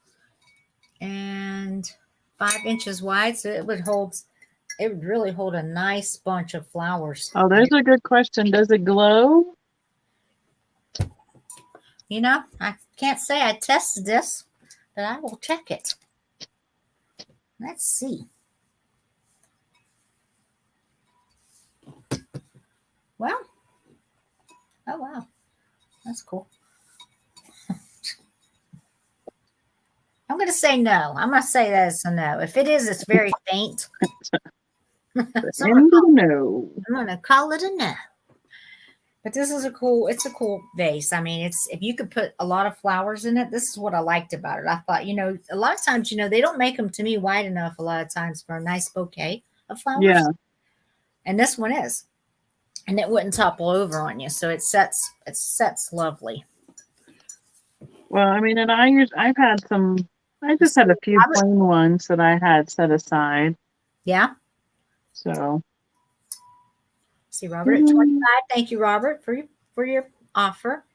and 5 inches wide, so it would really hold a nice bunch of flowers. Oh, there's a good question. Does it glow? I can't say I tested this, but I will check it. Let's see. Well, oh wow, that's cool. I'm going to say no. I'm going to say that it's a no. If it is, it's very faint. So I'm going to call it a no. But this is it's a cool vase. I mean, if you could put a lot of flowers in it, this is what I liked about it. I thought, a lot of times, they don't make them to me wide enough a lot of times for a nice bouquet of flowers. Yeah. And this one is. And it wouldn't topple over on you. So it sets lovely. Well, I mean, and I've had I just had a few plain ones that I had set aside. Yeah. So. See, Robert at 25. Thank you, Robert, for your offer.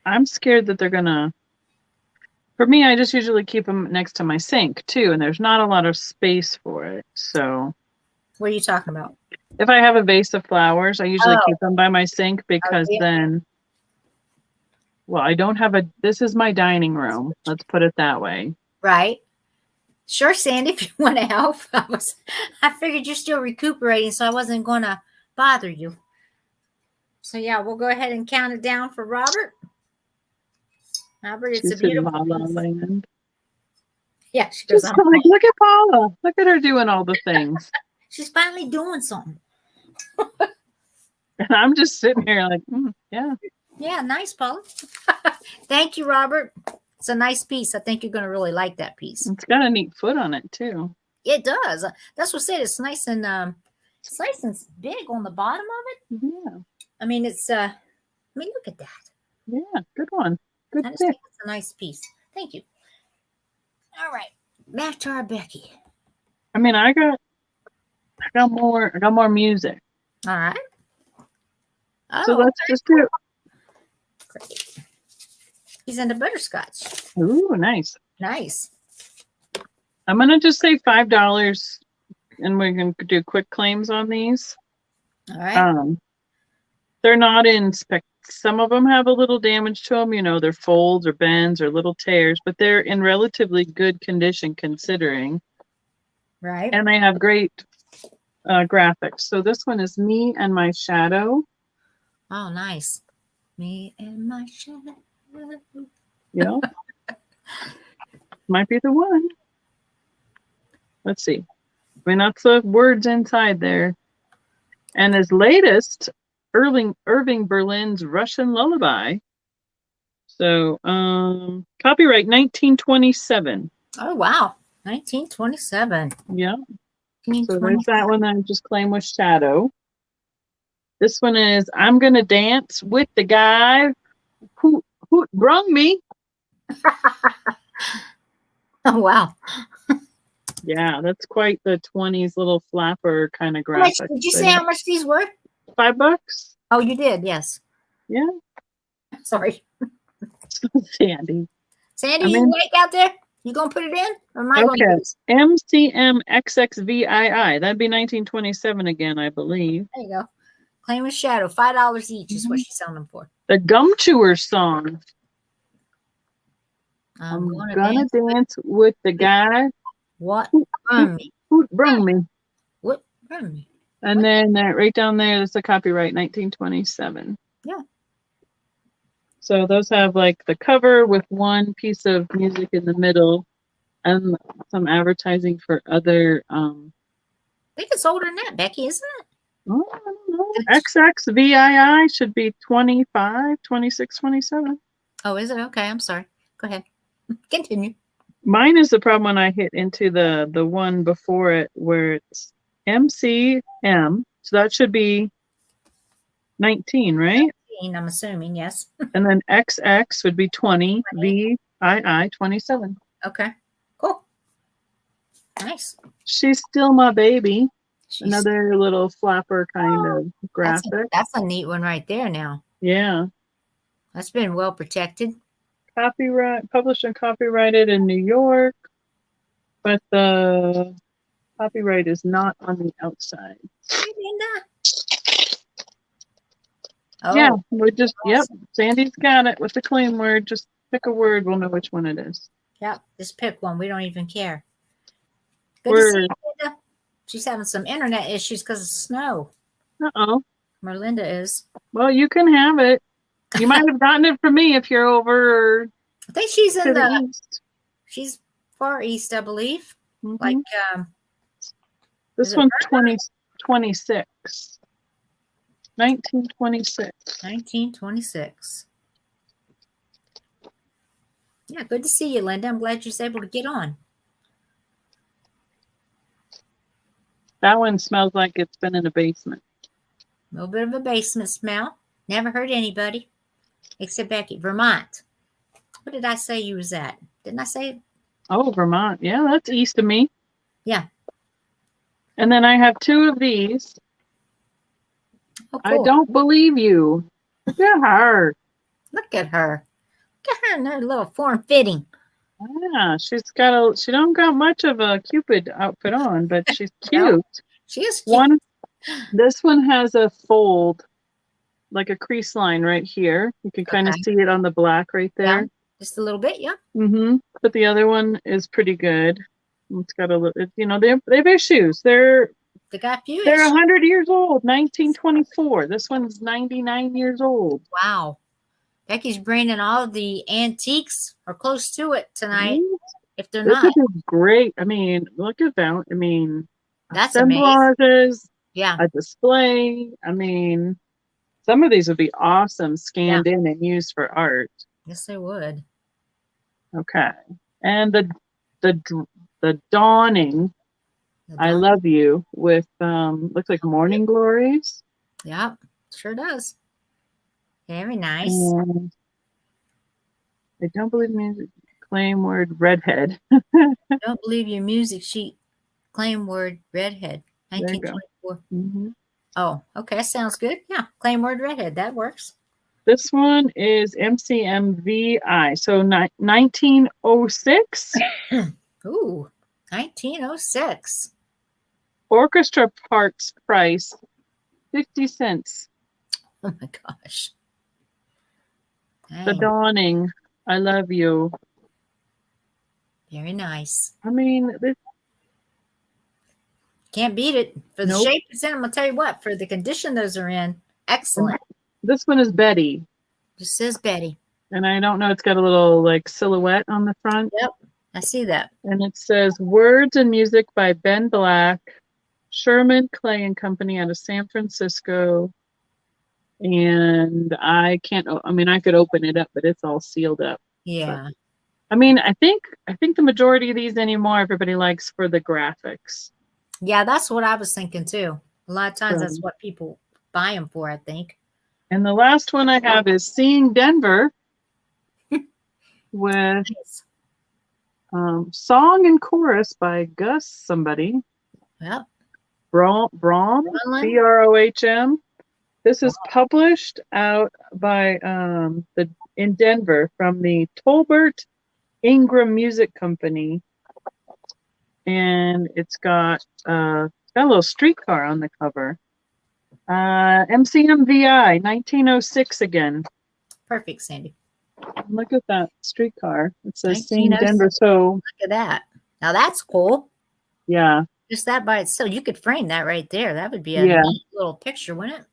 I'm scared that they're gonna. For me, I just usually keep them next to my sink too, and there's not a lot of space for it. So. What are you talking about? If I have a vase of flowers, I usually keep them by my sink because then well, I don't have this is my dining room. Let's put it that way. Right. Sure, Sandy, if you want to help. I figured you're still recuperating, so I wasn't going to bother you. So yeah, we'll go ahead and count it down for Robert. Robert, it's a beautiful La La Land. Yeah, she goes, like, look at Paula. Look at her doing all the things. She's finally doing something. And I'm just sitting here like, yeah. Yeah, nice, Paula. Thank you, Robert. It's a nice piece. I think you're going to really like that piece. It's got a neat foot on it, too. It does. That's what I said. It's nice and big on the bottom of it. Yeah. I mean, look at that. Yeah, good one. Good pick. It's a nice piece. Thank you. All right, back to our Becky. I mean, I got more music. All right. Oh, so let's just do it. Great. He's into butterscotch. Ooh, nice. Nice. I'm gonna just say $5, and we can do quick claims on these. All right. They're not in spec. Some of them have a little damage to them, they're folds or bends or little tears, but they're in relatively good condition considering. Right. And they have great graphics. So this one is Me and My Shadow. Oh, nice. Me and My Shadow. Yeah. Might be the one. Let's see. I mean, that's the words inside there. And his latest, Irving Berlin's Russian Lullaby. So, copyright 1927. Oh, wow. 1927. Yeah. So there's that one that I just claimed with Shadow. This one is I'm Gonna Dance with the Guy Who Brung Me. Oh, wow. Yeah, that's quite the 20s little flapper kind of graphic. Did you say how much these were? $5. Oh, you did, yes. Yeah. Sorry. Sandy, you like out there? You gonna put it in? Or am I okay. Gonna MCMXXVII. That'd be 1927 again, I believe. There you go. Claim with Shadow. $5 each is what she's selling them for. The Gum Chewer song. I'm gonna dance with the guy. What brung me? Who brung me? What brung me? And then right down there, there's the copyright 1927. Yeah. So those have like the cover with one piece of music in the middle and some advertising for other. I think it's older than that, Becky, isn't it? Oh, I don't know. XXVII should be 25, 26, 27. Oh, is it? Okay, I'm sorry. Go ahead. Continue. Mine is the problem when I hit into the one before it where it's MCM. So that should be 19, right? 19, I'm assuming, yes. And then XX would be 20, VII 27. Okay, cool. Nice. She's Still My Baby. Another little flapper kind of graphic. That's a neat one right there now. Yeah. That's been well protected. Published and copyrighted in New York, but the copyright is not on the outside. Oh, yeah, we just, yep, Sandy's got it with the claim word. Just pick a word, we'll know which one it is. Yep, just pick one. We don't even care. Good to see you, Linda. She's having some internet issues because of snow. Uh-oh. Merlinda is. Well, you can have it. You might have gotten it from me if you're over. I think she's in the east. She's far east, I believe. Mm-hmm. Like this one's 2026. 1926. 1926. Yeah, good to see you, Linda. I'm glad you was able to get on. That one smells like it's been in a basement. A little bit of a basement smell. Never hurt anybody. Except Becky. Vermont. What did I say you was at? Didn't I say? Oh, Vermont. Yeah, that's east of me. Yeah. And then I have two of these. Oh, cool. I don't believe you. Look at her. Look at her. Look at her in her little form fitting. Yeah, she don't got much of a Cupid outfit on, but she's cute. She is cute. This one has a fold like a crease line right here. You can kind of Okay. see it on the black right Yeah, there. just a little bit. Yeah. But the other one is pretty good. It's got a little, you know, they have issues. They're They got a few 100 years old, 1924. This one's 99 years old. Wow. Becky's bringing all the antiques or close to it tonight. If they're This not, is great. I mean, look at that. I mean, that's amazing. assemblages, Yeah. a display. I mean, some of these would be awesome scanned in and used for art. Yes, they would. Okay. And the dawning, I love you with looks like morning glories. Yeah, sure does. Very nice. And I don't believe music claim word redhead. Don't believe your music sheet. Claim word redhead. 1924. Oh, okay. Sounds good. Yeah. Claim word redhead. That works. This one is MCMVI. So 1906. Ooh, 1906. Orchestra parts price 50 cents. Oh my gosh. Dang. The dawning, I love you. Very nice. I mean, this can't beat it. For the shape it's in, I'm gonna tell you what, for the condition those are in, excellent. This one is Betty. Just says Betty. And I don't know, it's got a little like silhouette on the front. Yep, I see that. And it says words and music by Ben Black, Sherman Clay and Company out of San Francisco. And I can't, I mean, I could open it up, but it's all sealed up. Yeah. But, I mean, I think the majority of these anymore, everybody likes for the graphics. Yeah, that's what I was thinking too. A lot of times that's what people buy them for, I think. And the last one I have is Seeing Denver with song and chorus by Gus somebody. Yep. Brohm, Brohm. This is published out by in Denver from the Tolbert Ingram Music Company, and it's got a little streetcar on the cover. MCMVI 1906 again. Perfect, Sandy. Look at that streetcar. It says Seeing Denver. So look at that. Now that's cool. Yeah. Just that by itself, you could frame that right there. That would be a neat little picture, wouldn't it?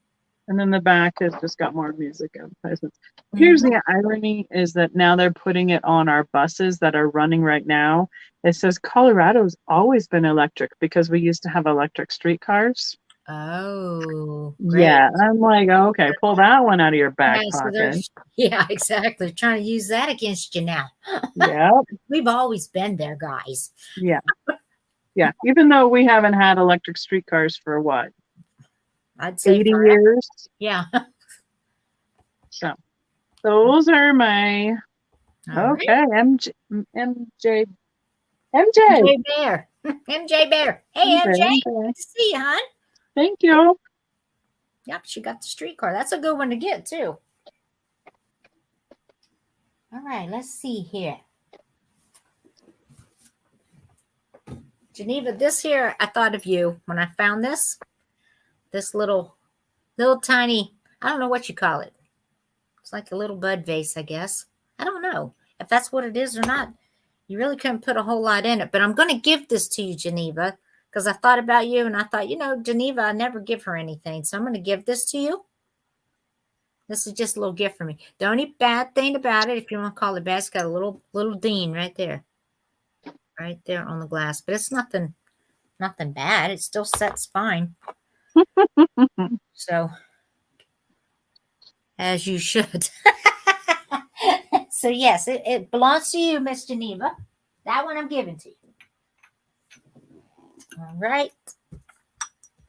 And then the back has just got more music advertisements. Here's the irony is that now they're putting it on our buses that are running right now. It says Colorado's always been electric because we used to have electric streetcars. Oh, great. Yeah. I'm like, okay, pull that one out of your back pocket. So yeah, exactly. They're trying to use that against you now. Yeah. We've always been there, guys. Yeah. Yeah. Even though we haven't had electric streetcars for what? I'd say 80 years. Yeah. So those are my MJ Bear. MJ Bear. Hey, MJ. Good to see you, hon. Thank you. Yep, she got the streetcar. That's a good one to get, too. All right, let's see here. Geneva, this here, I thought of you when I found this. This little tiny, I don't know what you call it. It's like a little bud vase, I guess. I don't know if that's what it is or not. You really couldn't put a whole lot in it, but I'm going to give this to you, Geneva, because I thought about you and I thought, Geneva, I never give her anything. So I'm going to give this to you. This is just a little gift for me. The only bad thing about it, if you want to call it bad, it's got a little ding right there. Right there on the glass. But it's nothing bad. It still sets fine. So, as you should. So, yes, it belongs to you, Miss Geneva. That one I'm giving to you. All right.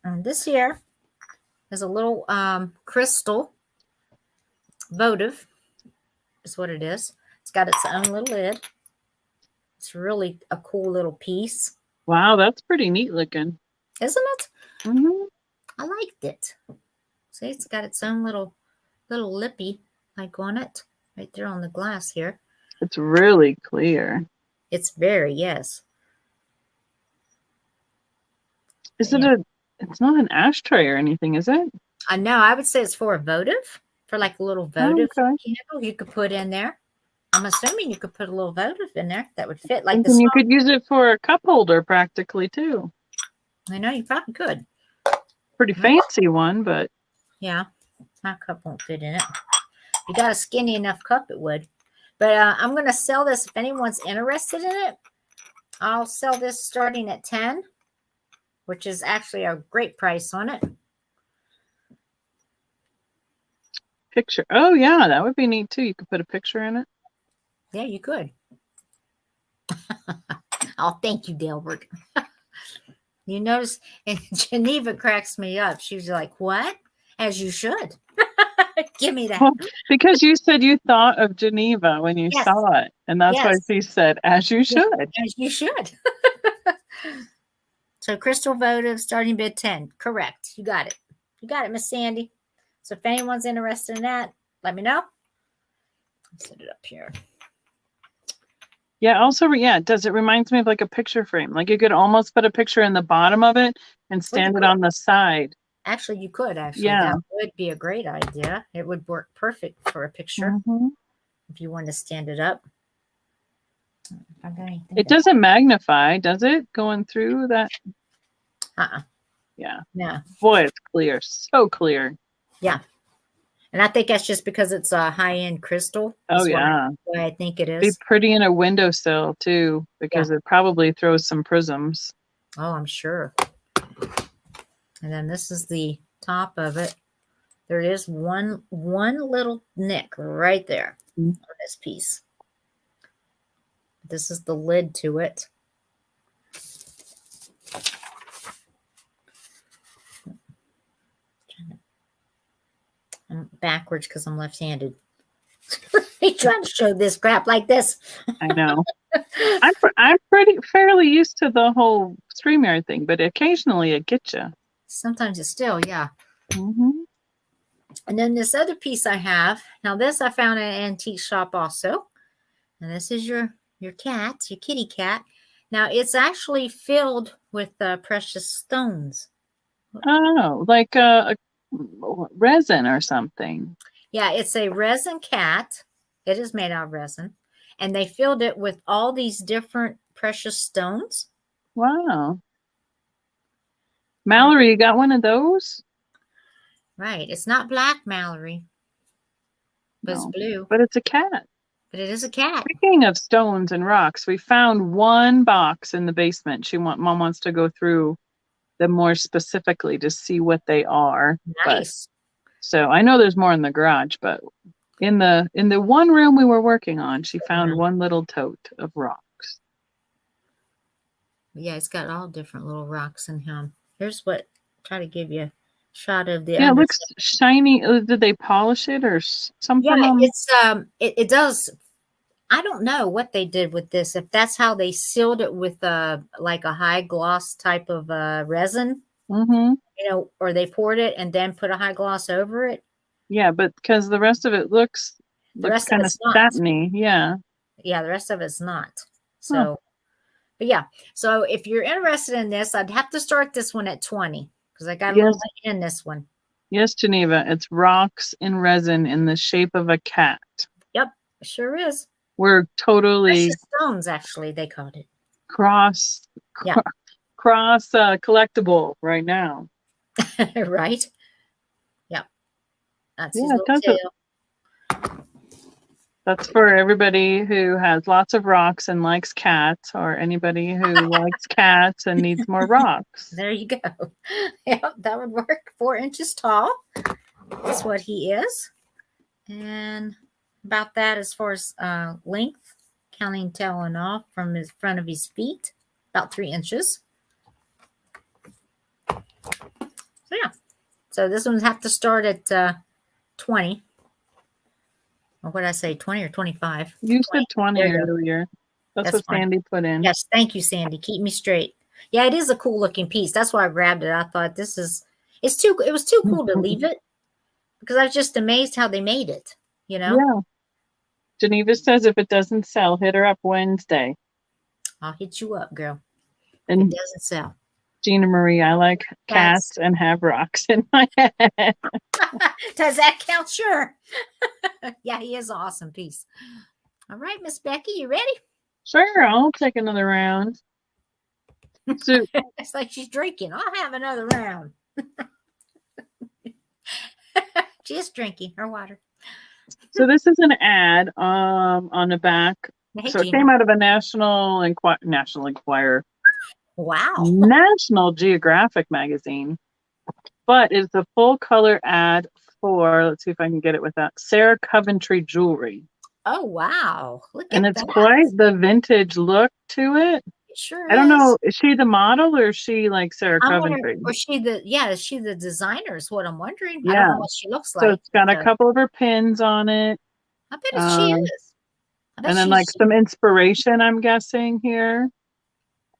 And this here is a little crystal votive is what it is. It's got its own little lid. It's really a cool little piece. Wow, that's pretty neat looking. Isn't it? Mm-hmm. I liked it. See, it's got its own little lippy like on it. Right there on the glass here. It's really clear. It's very, yes. Is it it's not an ashtray or anything, is it? I know. I would say it's for a votive, for like a little Oh, votive okay. candle you could put in there. I'm assuming you could put a little votive in there that would fit like the Thinking you song. could use it for a cup holder practically too. I know you probably could. Pretty fancy one, but Yeah, my cup won't fit in it. If you got a skinny enough cup, it would. But I'm going to sell this if anyone's interested in it. I'll sell this starting at 10, which is actually a great price on it. picture. Oh yeah, that would be neat too. You could put a picture in it. Yeah, you could. Oh, thank you, Delbert. You notice, and Geneva cracks me up. She was like, what? As you should. Give me that. Well, because you said you thought of Geneva when you Yes. saw it. And that's why Yes. she said, as you should. As you should. So crystal votive starting bid 10. Correct. You got it. You got it, Miss Sandy. So if anyone's interested in that, let me know. I'll set it up here. Yeah, also, yeah, it reminds me of like a picture frame. Like you could almost put a picture in the bottom of it and stand it on the side. Actually, you could actually. Yeah. That would be a great idea. It would work perfect for a picture if you want to stand it up. It doesn't magnify, does it? Going through that? Yeah. Yeah. Boy, it's clear. So clear. Yeah. And I think that's just because it's a high-end crystal. Oh, yeah. Why I think it is. Be pretty in a windowsill, too, because it probably throws some prisms. Oh, I'm sure. And then this is the top of it. There is one little nick right there on this piece. This is the lid to it. I'm backwards because I'm left-handed. He trying to show this crap like this. I know. I'm fairly used to the whole StreamYard thing, but occasionally it gets you. Sometimes it's still, yeah. And then this other piece I have. Now this I found at an antique shop also. And this is your cat, your kitty cat. Now it's actually filled with precious stones. Oh, like a resin or something. Yeah, it's a resin cat. It is made out of resin. And they filled it with all these different precious stones. Wow. Mallory, you got one of those? Right. It's not black, Mallory. But it's blue. But it's a cat. But it is a cat. Speaking of stones and rocks, we found one box in the basement. Mom wants to go through them more specifically to see what they are. Nice. So I know there's more in the garage, but in the one room we were working on, she found one little tote of rocks. Yeah, it's got all different little rocks in him. Here's what, try to give you a shot of the. Yeah, it looks shiny. Did they polish it or something? Yeah, it's it does. I don't know what they did with this. If that's how they sealed it with like a high gloss type of resin, you know, or they poured it and then put a high gloss over it. Yeah, but because the rest of it looks kind of satiny. Yeah. Yeah, the rest of it's not. So, but yeah. So if you're interested in this, I'd have to start this one at 20 because I got a little bit in this one. Yes, Geneva. It's rocks in resin in the shape of a cat. Yep, it sure is. We're totally precious stones. Actually, they called it cross collectible right now. Right. Yep. That's his it does tail. That's for everybody who has lots of rocks and likes cats, or anybody who likes cats and needs more rocks. There you go. Yep, that would work. 4 inches tall. That's what he is. And about that as far as length, counting tail and off from the front of his feet, about 3 inches. So yeah. So this one's have to start at 20. Or what did I say, 20 or 25? You said 20 earlier. That's what Sandy put in. Yes, thank you, Sandy. Keep me straight. Yeah, it is a cool looking piece. That's why I grabbed it. I thought it was too cool to leave it because I was just amazed how they made it, you know? Yeah. Geneva says if it doesn't sell, hit her up Wednesday. I'll hit you up, girl. And it doesn't sell. Gina Marie, I like cats and have rocks in my head. Does that count? Sure. Yeah, he is an awesome piece. All right, Miss Becky, you ready? Sure, I'll take another round. So It's like she's drinking. I'll have another round. She's drinking her water. So this is an ad on the back. Hey, so Gina. it came out of a National Enquirer. Wow. National Geographic magazine. But it's a full color ad for, let's see if I can get it with that, Sarah Coventry jewelry. Oh, wow. Look and at it's that. quite the vintage look to it. It sure I don't is. know, is she the model or is she like Sarah I'm Coventry? wondering, is she the designer is what I'm wondering. I Yeah. don't know what she looks So like. it's got a couple of her pins on it. I bet she is. I bet And then like some inspiration, I'm guessing here.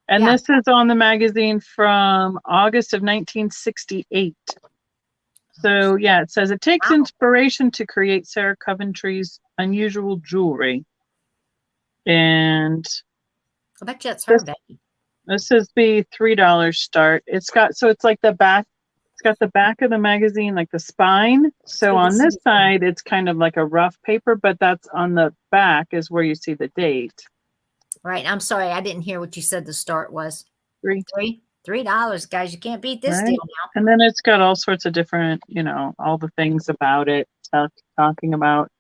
And Yeah. this is on the magazine from August of 1968. So yeah, it says it takes Wow. inspiration to create Sarah Coventry's unusual jewelry. And I bet you it's her, Becky. this is the $3 start. It's got, so it's like the back, it's got the back of the magazine, like the spine. So on this side, it's kind of like a rough paper, but that's on the back is where you see the date. Right. I'm sorry, I didn't hear what you said the start was. $3, guys. You can't beat this deal now. And then it's got all sorts of different, you know, all the things about it, talking about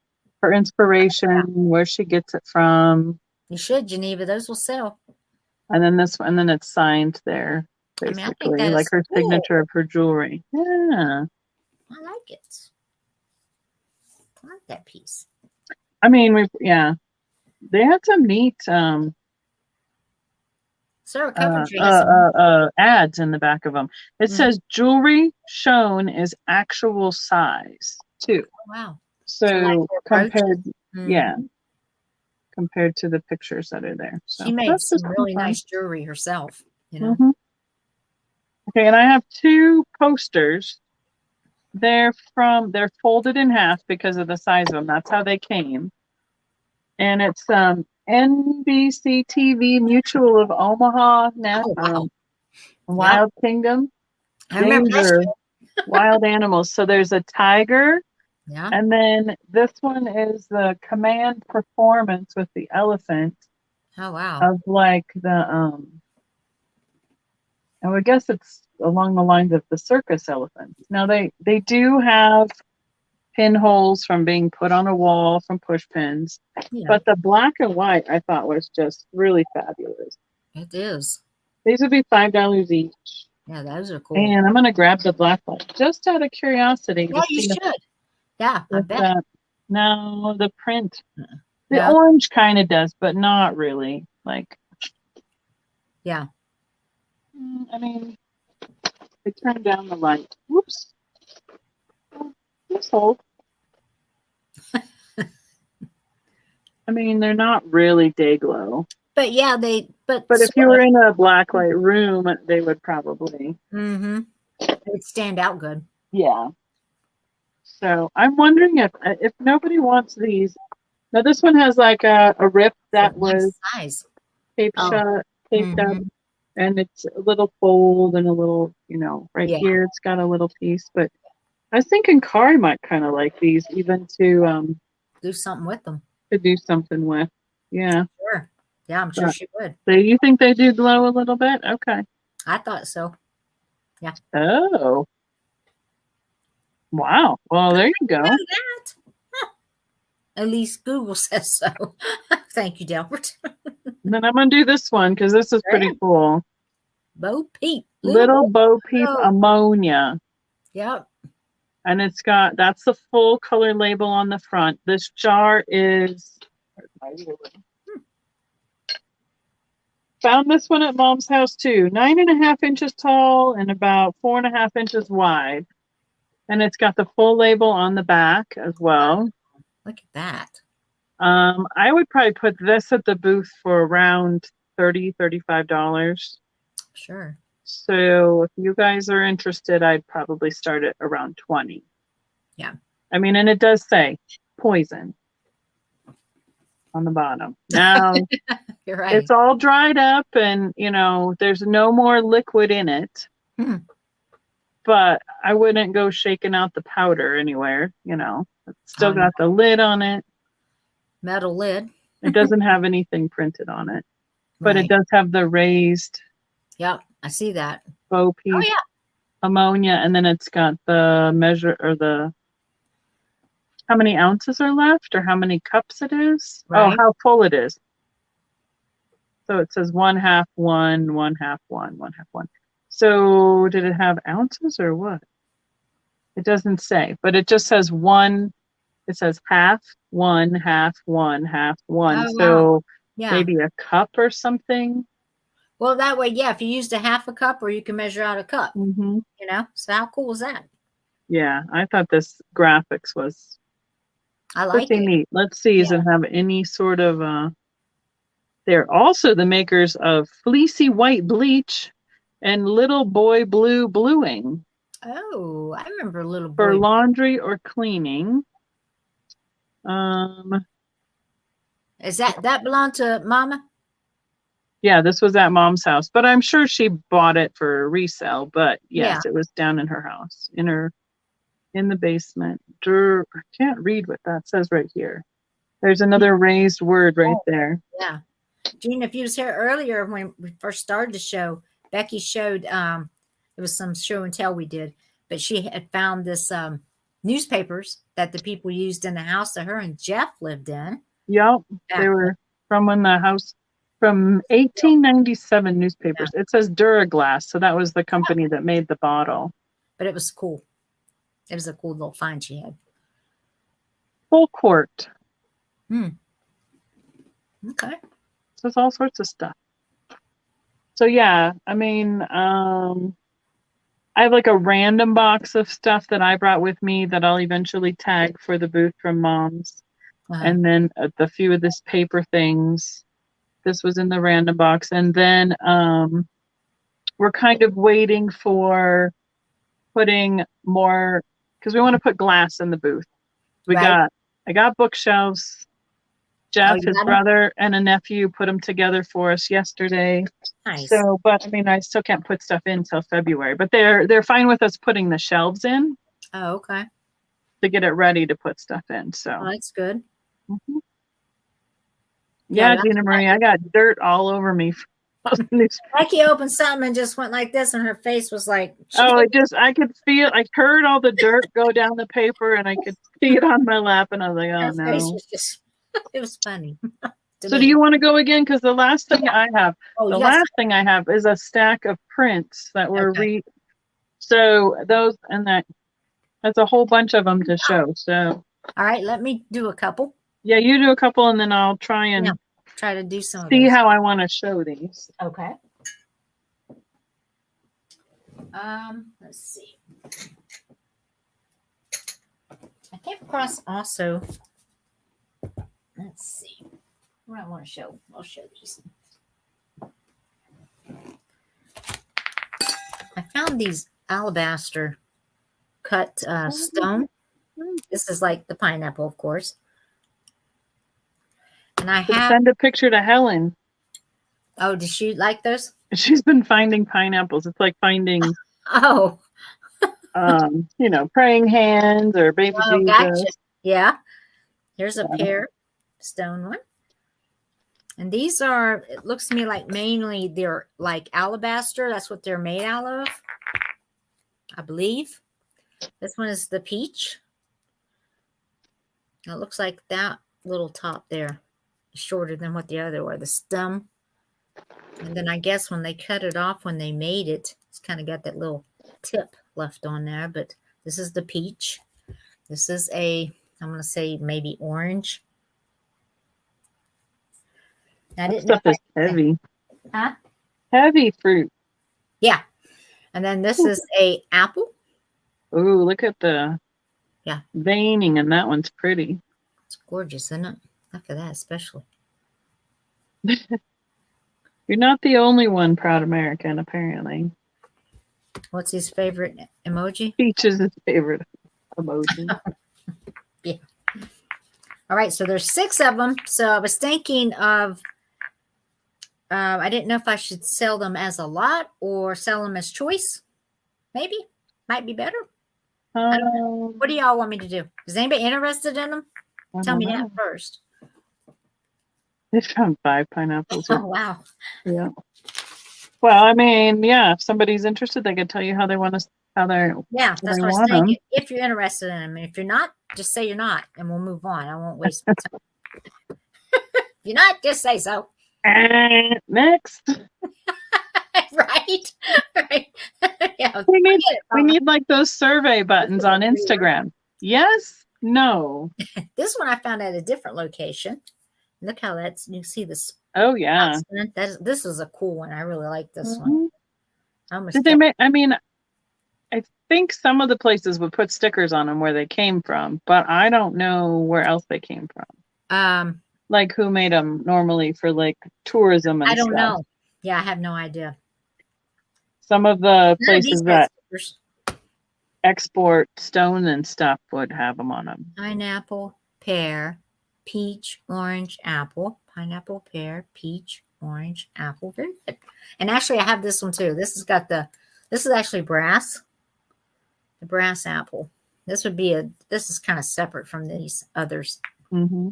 her inspiration, where she gets it from. You should, Geneva. Those will sell. And then this one, and then it's signed there, basically, I think that like her cool. signature of her jewelry. Yeah. I like it. I like that piece. I mean, they had some neat Sarah Coventry ads in the back of them. It says jewelry shown is actual size too. Oh, wow. So compared, compared to the pictures that are there. So she made some really nice jewelry herself, you know. Okay, and I have two posters. They're folded in half because of the size of them. That's how they came. And it's NBC TV Mutual of Omaha, Wild Kingdom. I remember Wild Animals. So there's a tiger. Yeah. And then this one is the command performance with the elephant. Oh, wow. Of like the I would guess it's along the lines of the circus elephants. Now they do have pinholes from being put on a wall from push pins, but the black and white I thought was just really fabulous. It is. These would be $5 each. Yeah, those are cool. And I'm gonna grab the black one just out of curiosity. Yeah, you should. Yeah, I bet. No, the print, the orange kind of does, but not really. Like, yeah. I mean, I turned down the light. Whoops. This hold. I mean, they're not really day glow. But yeah, but if you were in a black light room, they would probably. It'd stand out good. Yeah. So I'm wondering if nobody wants these. Now this one has like a rip that was taped up, and it's a little fold and a little, you know, here it's got a little piece. But I was thinking Kari might kind of like these, even to do something with them. To do something with, yeah. Sure. Yeah, I'm sure she would. So you think they do glow a little bit? Okay. I thought so. Yeah. Oh. Wow. Well, there you go. At least Google says so. Thank you, Delbert. Then I'm going to do this one because this is pretty cool. Bo Peep. Little Bo Peep ammonia. Yep. And it's got, that's the full color label on the front. This jar is, found this one at Mom's house too. 9.5 inches tall and about 4.5 inches wide. And it's got the full label on the back as well. Look at that. I would probably put this at the booth for around $35. Sure. So if you guys are interested, I'd probably start at around 20. Yeah. I mean, and it does say poison. on the bottom. Now You're right. it's all dried up and, you know, there's no more liquid in it. Hmm. But I wouldn't go shaking out the powder anywhere, you know. It's still got the lid on it. Metal lid. It doesn't have anything printed on it. But Right. it does have the raised Yep, I see that. Bo Peep Oh yeah. ammonia, and then it's got the measure or the how many ounces are left or how many cups it is. Right. Oh, how full it is. So it says 1/2 1, 1/2 1, 1/2 1. So did it have ounces or what? It doesn't say, but it just says 1. It says 1/2 1, 1/2 1, 1/2 1. Oh wow. So Yeah. maybe a cup or something. Well, that way, yeah. If you used a 1/2 cup, or you can measure out a cup. Mm-hmm. You know. So how cool is that? Yeah, I thought this graphics was I like pretty it. neat. Let's see, does it have any sort of they're also the makers of Fleecy White Bleach and Little Boy Blue Bluing Oh, I remember Little for Boy. laundry or cleaning. Is that belong to Mama? Yeah, this was at Mom's house, but I'm sure she bought it for resale. But yes, Yeah. it was down in her house, in the basement. I can't read what that says right here. There's another raised word right there. Yeah. Gene, if you was here earlier when we first started the show, Becky showed it was some show and tell we did, but she had found this newspapers that the people used in the house that her and Jeff lived in. Yep, they were from from 1897 newspapers. Yeah. It says Duraglass, so that was the company that made the bottle. But it was cool. It was a cool little find she had. Full quart. Okay. So it's all sorts of stuff. So yeah, I mean, I have like a random box of stuff that I brought with me that I'll eventually tag for the booth from Mom's. And then the few of this paper things. This was in the random box. And then we're kind of waiting for putting more, because we want to put glass in the booth. I got bookshelves. Jeff, his brother, and a nephew put them together for us yesterday. Nice. So, but I mean, I still can't put stuff in until February. But they're fine with us putting the shelves in. Oh, okay. To get it ready to put stuff in. So that's good. Mm-hmm. Yeah, Gina Marie, I got dirt all over me. Becky opened something and just went like this, and her face was like, I could feel, I heard all the dirt go down the paper, and I could see it on my lap, and I was like, oh her no. face was just, it was funny. So do you want to go again? Because the last thing I have, thing I have is a stack of prints that were so those, and that's a whole bunch of them to show. So all right, let me do a couple. Yeah, you do a couple, and then I'll try and try to do some. See how I want to show these. Okay. Let's see. I came across also. Let's see. What I want to show. I'll show these. I found these alabaster cut stone. This is like the pineapple, of course. And I have send a picture to Helen. Oh, does she like those? She's been finding pineapples. It's like finding praying hands or baby Jesus. Gotcha. Yeah. Here's a pear stone one. And these are, it looks to me like mainly they're like alabaster. That's what they're made out of, I believe. This one is the peach. It looks like that little top there is shorter than what the other were, the stem. And then I guess when they cut it off, when they made it, it's kind of got that little tip left on there. But this is the peach. This is I'm going to say maybe orange. I didn't know. Stuff is heavy. Huh? Heavy fruit. Yeah. And then this is a apple. Ooh, look at the veining, and that one's pretty. It's gorgeous, isn't it? Look at that, especially. You're not the only one proud American, apparently. What's his favorite emoji? Peach is his favorite emoji. Yeah. All right, so there's 6 of them. So I was thinking of, I didn't know if I should sell them as a lot or sell them as choice. Maybe. Might be better. I don't know. What do y'all want me to do? Is anybody interested in them? Tell me that first. They found 5 pineapples. Oh, wow. Yeah. Well, I mean, yeah, if somebody's interested, they could tell you how they want to, yeah, that's what I'm saying. If you're interested in them. And if you're not, just say you're not, and we'll move on. I won't waste my time. If you're not, just say so. Next. Right. Yeah. We need like those survey buttons on Instagram. Yes, no. This one I found at a different location. Look how that's, you see this. Oh yeah. This is a cool one. I really like this one. Did they make, I mean, I think some of the places would put stickers on them where they came from, but I don't know where else they came from. Like who made them normally for like tourism and stuff. I don't know. Yeah, I have no idea. Some of the places that export stone and stuff would have them on them. Pineapple, pear, peach, orange, apple. Pineapple, pear, peach, orange, apple. Very good. And actually, I have this one too. This has got this is actually brass. The brass apple. This is kind of separate from these others. Mm-hmm.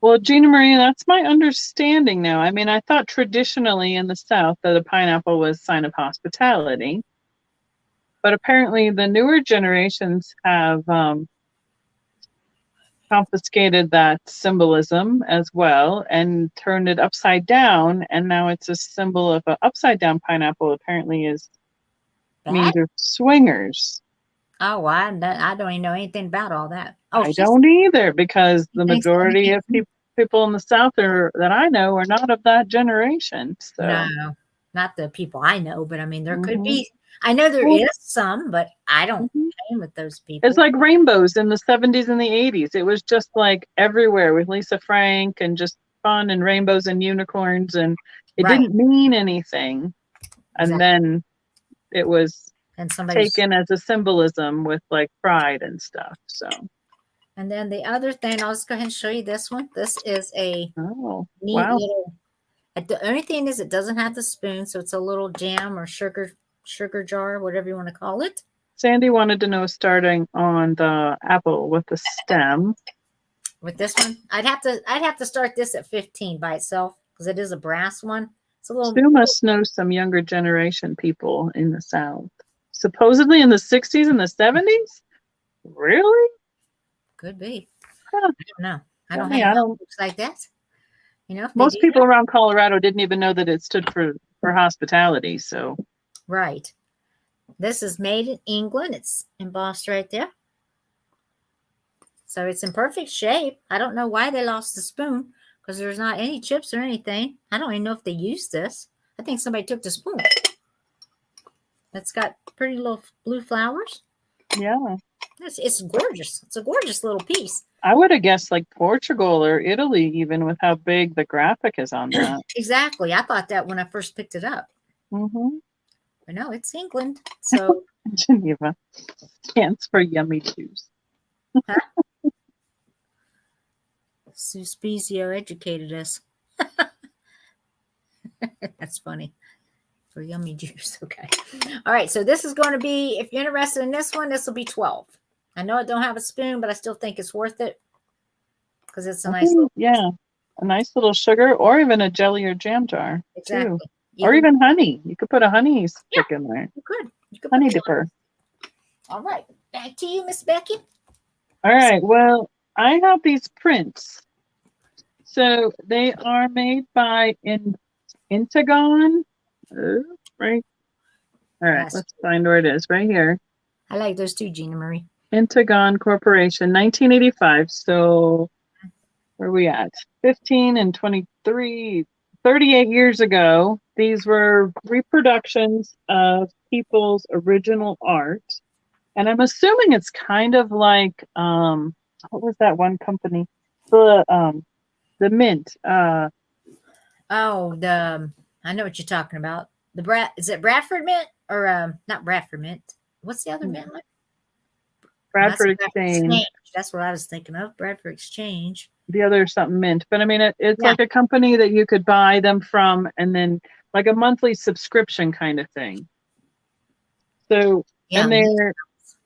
Well, Gina Marie, that's my understanding now. I mean, I thought traditionally in the South that a pineapple was a sign of hospitality. But apparently the newer generations have confiscated that symbolism as well and turned it upside down. And now it's a symbol of an upside down pineapple apparently means of swingers. Oh, well, I don't even know anything about all that. Oh, I don't either, because the majority of people in the South that I know are not of that generation. So. No, not the people I know, but I mean, there could be. I know there is some, but I don't hang with those people. It's like rainbows in the 70s and the 80s. It was just like everywhere with Lisa Frank and just fun and rainbows and unicorns, and it didn't mean anything. And then it was taken as a symbolism with like pride and stuff. So. And then the other thing, I'll just go ahead and show you this one. This is a neat little. The only thing is it doesn't have the spoon, so it's a little jam or sugar jar, whatever you want to call it. Sandy wanted to know starting on the apple with the stem. With this one, I'd have to start this at 15 by itself because it is a brass one. It's a little. Stu must know some younger generation people in the South. Supposedly in the 60s and the 70s? Really? Could be. Huh. I don't know. I don't know. Looks like that. You know, most people around Colorado didn't even know that it stood for hospitality. So. Right. This is made in England. It's embossed right there. So it's in perfect shape. I don't know why they lost the spoon because there's not any chips or anything. I don't even know if they used this. I think somebody took the spoon. It's got pretty little blue flowers. Yeah. It's gorgeous. It's a gorgeous little piece. I would have guessed like Portugal or Italy, even with how big the graphic is on that. Exactly. I thought that when I first picked it up. Mm-hmm. But no, it's England. So Geneva stands for yummy juice. Huh? Suspizio educated us. That's funny. For yummy juice. Okay. All right. So this is going to be, if you're interested in this one, this will be 12. I know I don't have a spoon, but I still think it's worth it because it's a nice little. Yeah. A nice little sugar or even a jelly or jam jar. Exactly. Too. Or even honey. You could put a honey stick in there. You could. Honey dipper. All right. Back to you, Miss Becky. All right. Well, I have these prints. So they are made by Intagon. Right. All right. Let's find where it is. Right here. I like those too, Gina Marie. Intagon Corporation, 1985. So where are we at? 15 and 23, 38 years ago. These were reproductions of people's original art. And I'm assuming it's kind of like, what was that one company? The Mint. I know what you're talking about. Is it Bradford Mint or not Bradford Mint? What's the other mint like? Bradford Exchange. That's what I was thinking of. Bradford Exchange. the other something mint. But I mean, it's Yeah. like a company that you could buy them from, and then like a monthly subscription kind of thing. So, Yeah.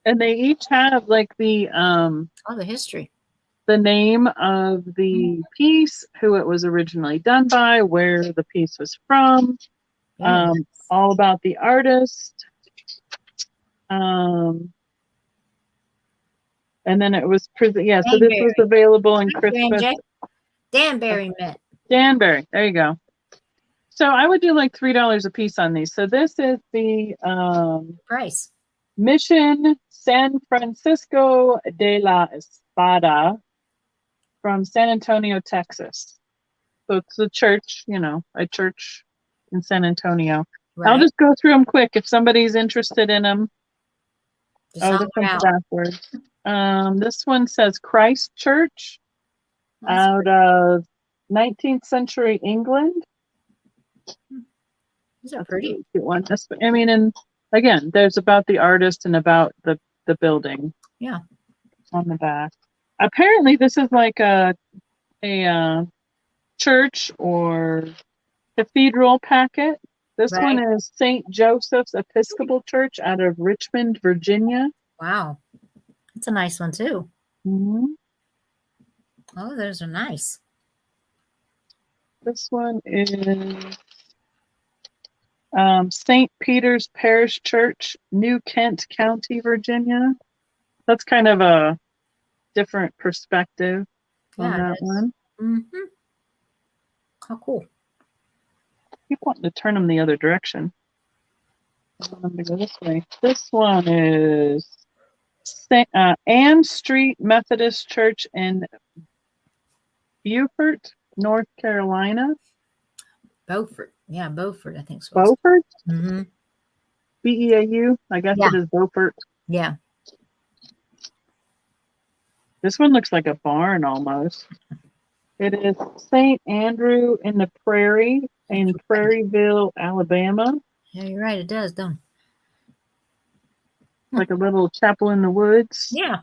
and they each have like the history. the name of the piece, who it was originally done by, where the piece was from, all about the artist. And then it was yeah, so this was available in Christmas. Danbury mint. Danbury, there you go. So I would do like $3 a piece on these. So this is the price. Mission San Francisco de la Espada from San Antonio, Texas. So it's a church, you know, a church in San Antonio. Right. I'll just go through them quick if somebody's interested in them. This one's backwards. This one says Christ Church out of 19th century England. These are pretty. Really cute one. I mean, and again, there's about the artist and about the building. Yeah. On the back. Apparently, this is like a church or cathedral packet. This one is St. Joseph's Episcopal Church out of Richmond, Virginia. Wow. That's a nice one, too. Mm-hmm. Oh, those are nice. This one is St. Peter's Parish Church, New Kent County, Virginia. That's kind of a different perspective on that one. Mm-hmm. How cool. Keep wanting to turn them the other direction. I'm going to go this way. This one is Ann Street Methodist Church in Beaufort, North Carolina. Beaufort. Yeah, Beaufort, I think so. Beaufort? Mm-hmm. B-E-A-U? I guess it is Beaufort. Yeah. This one looks like a barn almost. It is St. Andrew in the Prairie in Prairieville, Alabama. Yeah, you're right. It does, don't it? Like a little chapel in the woods. Yeah.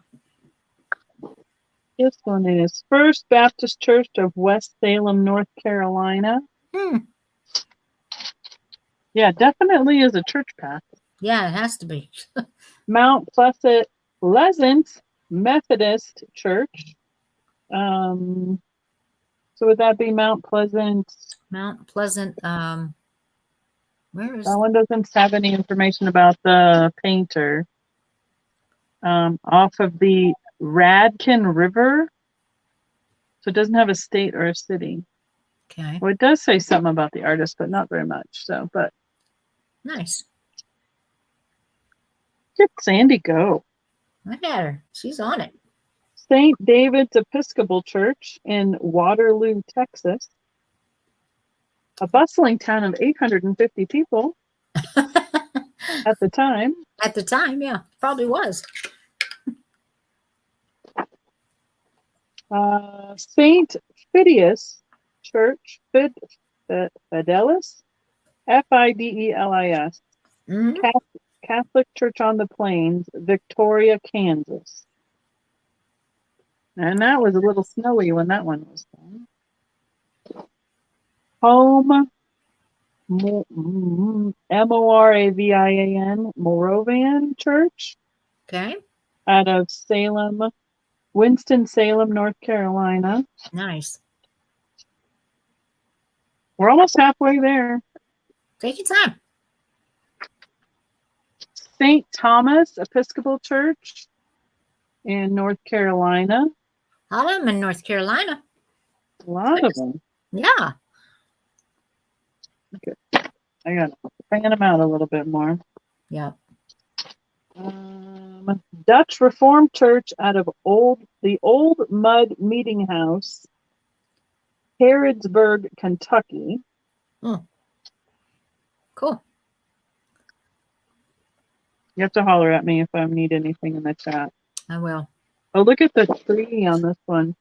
This one is First Baptist Church of West Salem, North Carolina. Yeah, definitely is a church path. Yeah, it has to be. Mount Pleasant Methodist Church. So would that be Mount Pleasant? Mount Pleasant. Where is that one? Doesn't have any information about the painter. Off of the Radkin River. So it doesn't have a state or a city. Okay. Well, it does say something about the artist, but not very much. So, but nice. Get Sandy go. Look at her. She's on it. St. David's Episcopal Church in Waterloo, Texas. A bustling town of 850 people at the time. At the time, yeah. Probably was. St. Phidias Church, Fidelis, Fidelis, Catholic Church on the Plains, Victoria, Kansas. And that was a little snowy when that one was done. Home, Moravian, Moravian Church. Okay. Out of Salem, Winston-Salem, North Carolina. Nice. We're almost halfway there. Take your time. St. Thomas Episcopal Church in North Carolina. A lot of them in North Carolina. A lot of them. Yeah. Okay. I got to fan them out a little bit more. Yeah. Dutch Reformed Church out of the Old Mud Meeting House, Harrodsburg, Kentucky. Cool. You have to holler at me if I need anything in the chat. I will. Oh, look at the tree on this one.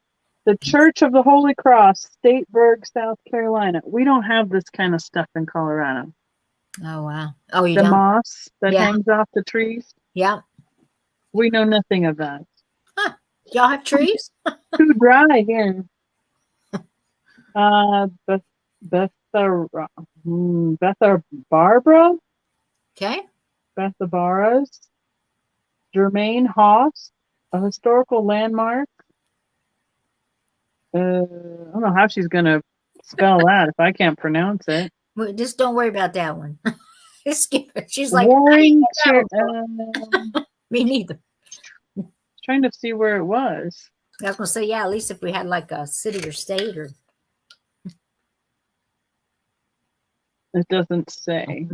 The Church of the Holy Cross, Statesburg, South Carolina. We don't have this kind of stuff in Colorado. Oh, wow. Oh, you the don't? Moss that hangs off the trees. Yeah. We know nothing of that. Huh. Y'all have trees? Too dry here. Beth, Betha Barbara, Okay. Bethabara's, Germain Hoss, a historical landmark. I don't know how she's gonna spell that if I can't pronounce it. Well, just don't worry about that one. Just skip it. She's like, Warrington. me neither. Trying to see where it was. I was gonna say, yeah, at least if we had like a city or state or It doesn't say.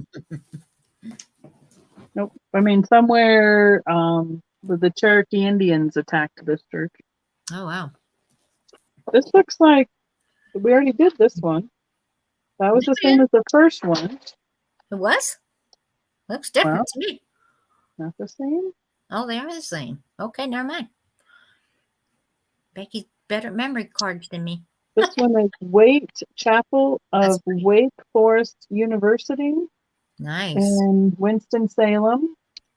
Nope. I mean, somewhere the Cherokee Indians attacked this church. oh wow. This looks like we already did this one. That was the same as the first one. It was? Looks different Well, to me. not the same. Oh, they are the same. Okay, never mind. Becky's better at memory cards than me. This one is Wake Chapel of Wake Forest University Nice. in Winston-Salem.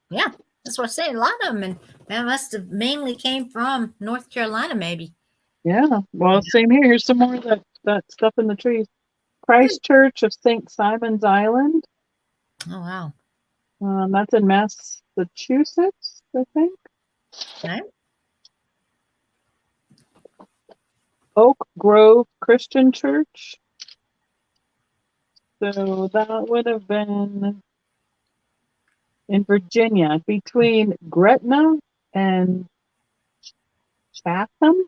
Yeah, that's what I say. A lot of them, and that must have mainly came from North Carolina, maybe. Yeah, well, same here. Here's some more of that stuff in the trees. Christ Church of St. Simon's Island. Oh, wow. That's in Massachusetts, I think. Okay. Oak Grove Christian Church. So that would have been in Virginia, between Gretna and Chatham.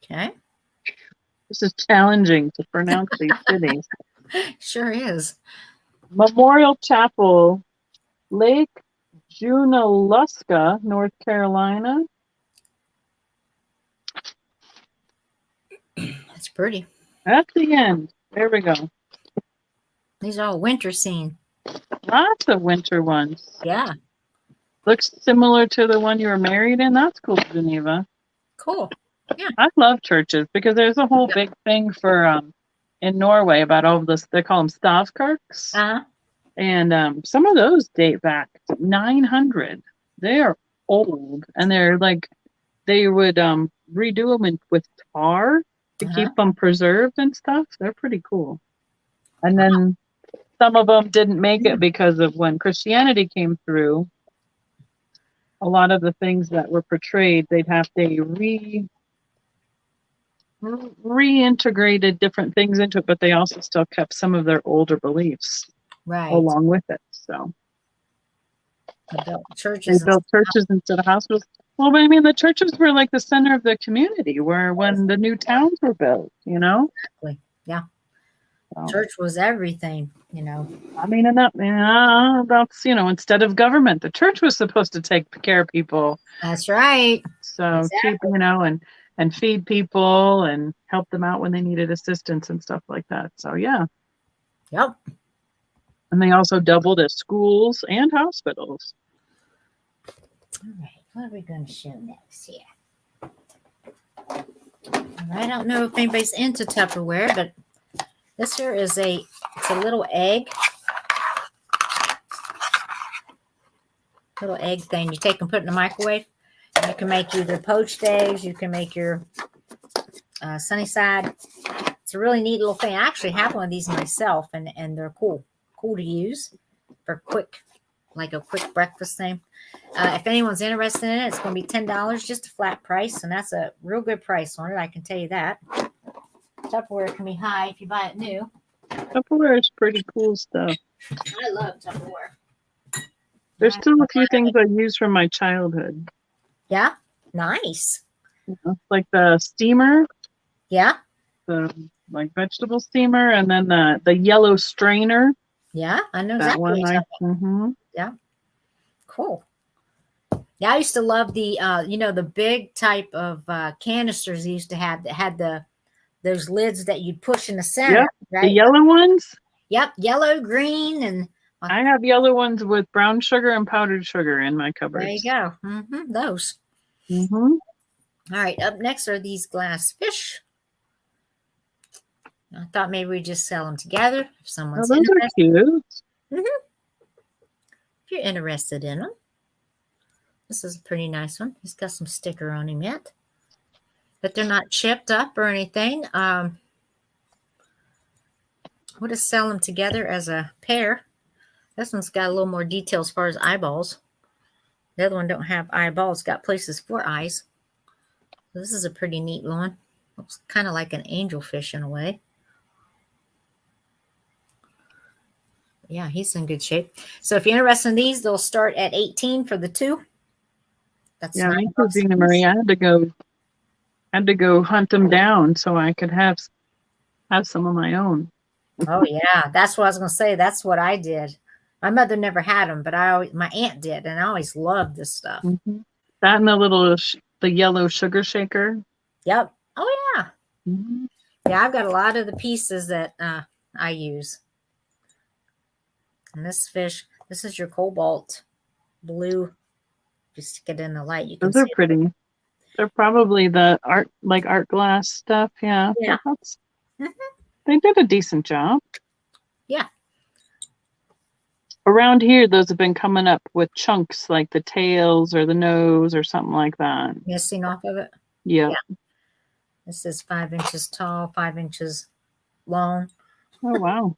Okay. This is challenging to pronounce these cities. Sure is. Memorial Chapel, Lake Junaluska, North Carolina. That's pretty. At the end. There we go. These are all winter scene. Lots of winter ones. Yeah. Looks similar to the one you were married in. That's cool, Geneva. Cool. Yeah. I love churches because there's a whole big thing for in Norway about all of this. They call them stavkirks. Uh-huh. And some of those date back to 900. They are old, and they're like, they would redo them with tar to keep them preserved and stuff. They're pretty cool. And then some of them didn't make it because of when Christianity came through. A lot of the things that were portrayed, they'd have to reintegrated different things into it, but they also still kept some of their older beliefs along with it. So they built churches instead of hospitals. Well, I mean, the churches were like the center of the community when the new towns were built, you know? Exactly. Yeah. So, church was everything, you know. I mean, and that's, you know, instead of government, the church was supposed to take care of people. That's right. So keep, you know, and feed people and help them out when they needed assistance and stuff like that. So, yeah. Yep. And they also doubled as schools and hospitals. All right. What are we going to show next here? I don't know if anybody's into Tupperware, but this here is it's a little egg. Little egg thing. You take and put it in the microwave. You can make either poached eggs. You can make your sunny side. It's a really neat little thing. I actually have one of these myself, and they're cool to use for like a quick breakfast thing. If anyone's interested in it, it's going to be $10, just a flat price, and that's a real good price on it. I can tell you that. Tupperware can be high if you buy it new. Tupperware is pretty cool stuff. I love Tupperware. There's still a few things I use from my childhood. Yeah, nice. Like the steamer. Yeah. The like vegetable steamer, and then the yellow strainer. Yeah, I know that exactly. one. Yeah, cool. Yeah, I used to love the the big type of canisters they used to have that had those lids that you'd push in the center. Yep, right? the yellow ones. Yep, yellow, green, and I have yellow ones with brown sugar and powdered sugar in my cupboard. There you go. Those. All right, up next are these glass fish. I thought maybe we'd just sell them together if someone's those interested. are cute. If you're interested in them. This is a pretty nice one. He's got some sticker on him yet. But they're not chipped up or anything. We'll just sell them together as a pair. This one's got a little more detail as far as eyeballs. The other one don't have eyeballs, got places for eyes. This is a pretty neat one. Looks kind of like an angelfish in a way. Yeah, he's in good shape. So if you're interested in these, they'll start at 18 for the two. That's Yeah, me too, $9 Gina a Marie. piece. I had to go hunt them down so I could have some of my own. Oh yeah, that's what I was gonna say. That's what I did. My mother never had them, but my aunt did, and I always loved this stuff. Mm-hmm. That and the little the yellow sugar shaker. Yep. Oh yeah. Mm-hmm. Yeah, I've got a lot of the pieces that I use. And this fish, this is your cobalt blue. Just stick it in the light, you can Those are see pretty. They're probably the art glass stuff. Yeah. Yeah. They did a decent job. Yeah. Around here, those have been coming up with chunks like the tails or the nose or something like that. Missing off of it. Yeah. This is 5 inches tall, 5 inches long. Oh, wow.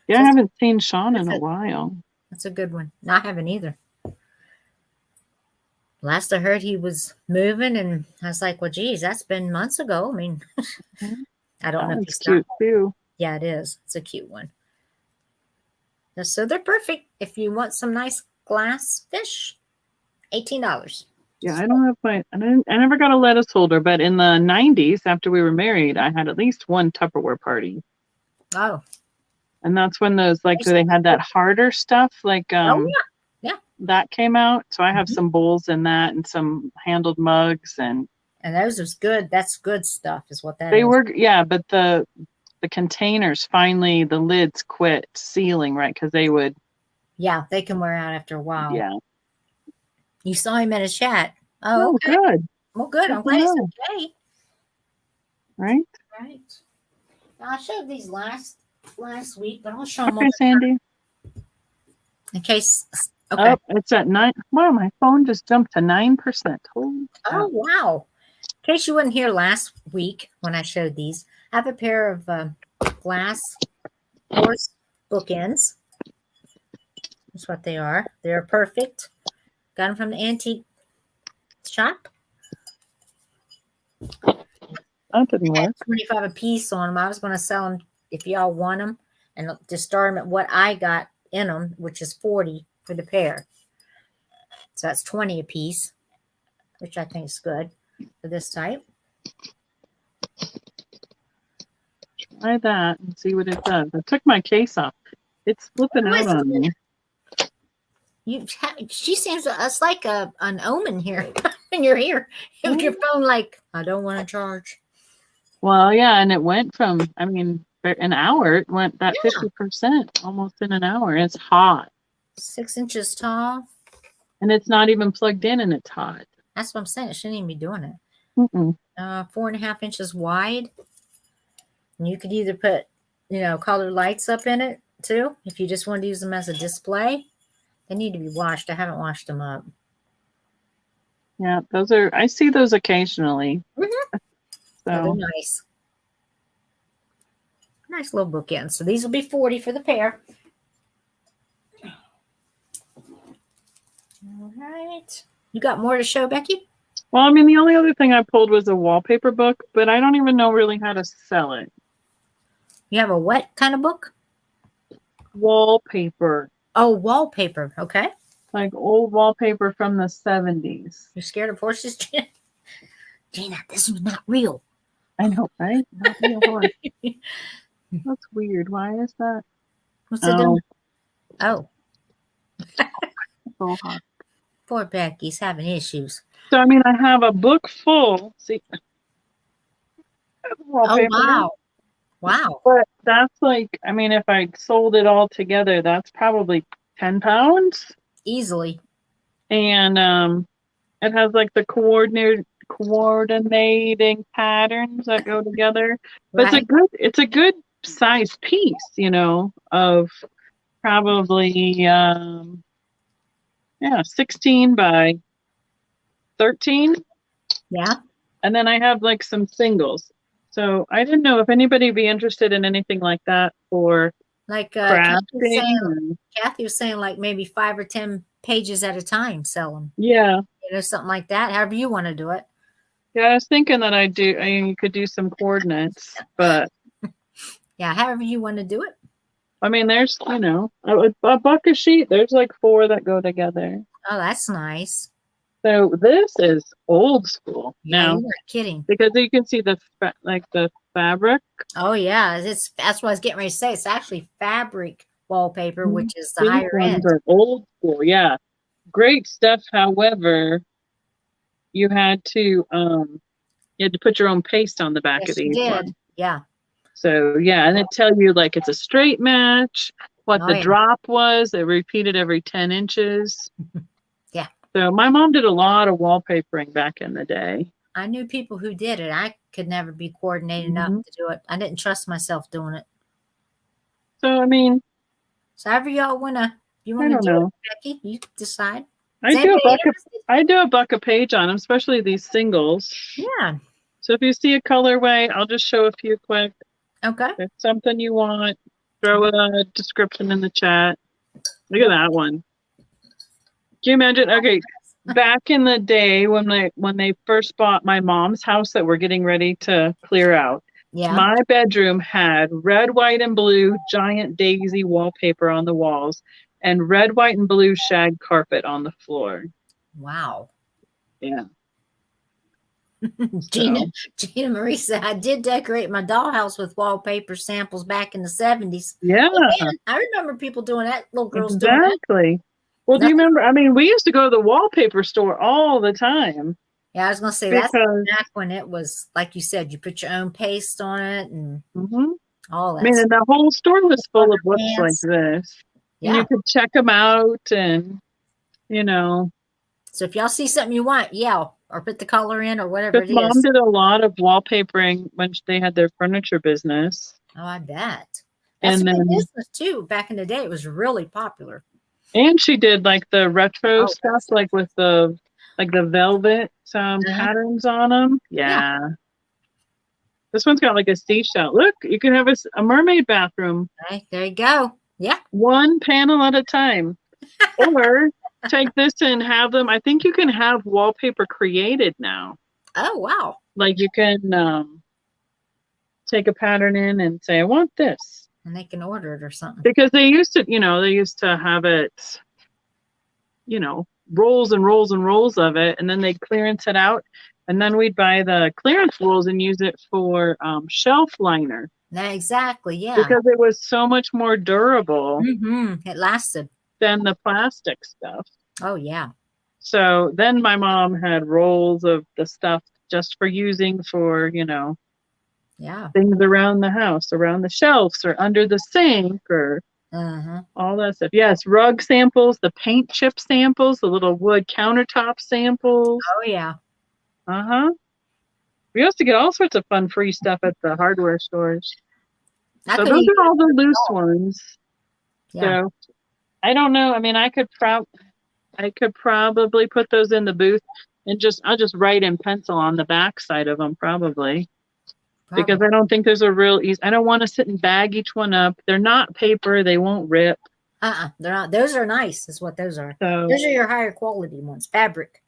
Yeah, I haven't seen Sean in a while. That's a good one. No, I haven't either. Last I heard, he was moving, and I was like, well, geez, that's been months ago. I mean, I don't know if he's cute too. Yeah, it is. It's a cute one. So they're perfect if you want some nice glass fish. $18. Yeah, I don't have I never got a lettuce holder, but in the 90s, after we were married, I had at least one Tupperware party. Oh. And that's when those, like, they had that harder stuff, like, yeah. that came out. So I have some bowls in that and some handled mugs and those was good. That's good stuff is what that is. They were, yeah, but the containers, finally, the lids quit sealing, right? Because they would. Yeah, they can wear out after a while. Yeah. You saw him in a chat. Oh, okay. Good. Well, good. I'm glad he's okay. Right? Right. I showed these last week, but I'll show them Okay, Sandy. In case. Okay. Oh, it's at 9. Wow, my phone just jumped to 9%. Holy cow. Wow. In case you weren't here last week when I showed these, I have a pair of glass horse bookends. That's what they are. They're perfect. Got them from the antique shop. That didn't work. 25 a piece on them. I was going to sell them if y'all want them, and just start them at what I got in them, which is 40 for the pair. So that's 20 a piece, which I think is good for this type. Try that and see what it does. I took my case off. It's flipping out on me. She seems it's like an omen here in your ear. Your phone, like, I don't want to charge. Well, yeah, and it went from, I mean, an hour, it went that 50% almost in an hour. It's hot. 6 inches tall. And it's not even plugged in and it's hot. That's what I'm saying. It shouldn't even be doing it. 4.5 inches wide. And you could either put, colored lights up in it too. If you just want to use them as a display, they need to be washed. I haven't washed them up. Yeah, I see those occasionally. So they're nice. Nice little bookends. So these will be 40 for the pair. All right. You got more to show, Becky? Well, I mean, the only other thing I pulled was a wallpaper book, but I don't even know really how to sell it. You have a what kind of book? Wallpaper. Oh, wallpaper. Okay. Like old wallpaper from the 70s. You're scared of horses, Gina? Gina, this is not real. I know, right? Not real horse. That's weird. Why is that? What's it doing? Oh. So hot. Poor Becky's having issues. So, I mean, I have a book full. See, oh, wow. Wow. But that's like, I mean, if I sold it all together, that's probably 10 pounds. Easily. And it has like the coordinating patterns that go together. But it's a good size piece, of probably 16 by 13. Yeah. And then I have like some singles. So I didn't know if anybody would be interested in anything like that for Like crafting. Kathy was saying, like maybe 5 or 10 pages at a time, sell them. Yeah. You know, something like that. However you want to do it. Yeah, I was thinking that you could do some coordinates, but Yeah, however you want to do it. I mean, there's, a buck a sheet. There's like 4 that go together. Oh, that's nice. So this is old school Yeah, now, you're not kidding. because you can see the fabric. Oh yeah, that's what I was getting ready to say. It's actually fabric wallpaper, which is the These higher ones end. are old school. Yeah, great stuff. However, you had to put your own paste on the back Yes, of you these did. ones. Yeah. So yeah, and it tell you like it's a straight match, what Oh, the yeah. drop was. It repeated every 10 inches. Yeah. So my mom did a lot of wallpapering back in the day. I knew people who did it. I could never be coordinated enough to do it. I didn't trust myself doing it. So I mean, So however y'all I do don't know. it, Becky, you decide. I do a buck a page on them, especially these singles. Yeah. So if you see a colorway, I'll just show a few quick. Okay. If it's something you want, throw a description in the chat. Look at that one. Can you imagine? Okay, back in the day when they first bought my mom's house that we're getting ready to clear out, Yeah. my bedroom had red, white, and blue giant daisy wallpaper on the walls and red, white, and blue shag carpet on the floor. Wow. Yeah. Gina Marie said, I did decorate my dollhouse with wallpaper samples back in the 70s. Yeah. Man, I remember people doing that, little girls doing that. Exactly. Well, do you remember? I mean, we used to go to the wallpaper store all the time. Yeah, I was going to say that's back when it was, like you said, you put your own paste on it and all that. I mean, and the whole store was full of books like this. Yeah. And you could check them out and, So if y'all see something you want, yell or put the color in or whatever it is. Mom did a lot of wallpapering when they had their furniture business. Oh, I bet. That's a good business too. Back in the day, it was really popular. And she did like the retro stuff, like with the velvet patterns on them. Yeah. This one's got like a seashell. Look, you can have a mermaid bathroom. Okay, there you go. Yeah. One panel at a time. Or take this and have them. I think you can have wallpaper created now. Oh, wow. Like you can take a pattern in and say, I want this. And they can order it or something. Because they used to have it, rolls and rolls and rolls of it, and then they'd clearance it out. And then we'd buy the clearance rolls and use it for shelf liner. Exactly, yeah. Because it was so much more durable. It lasted. Than the plastic stuff. Oh, yeah. So then my mom had rolls of the stuff just for using for, things around the house, around the shelves or under the sink or all that stuff. Yes, rug samples, the paint chip samples, the little wood countertop samples. Oh, yeah. We used to get all sorts of fun free stuff at the hardware stores. So those are all the loose ones. Yeah. So I don't know. I mean, I could probably put those in the booth and I'll just write in pencil on the back side of them probably. Because I don't think there's a real easy. I don't want to sit and bag each one up. They're not paper. They won't rip. They're not. Those are nice is what those are. So, those are your higher quality ones. Fabric.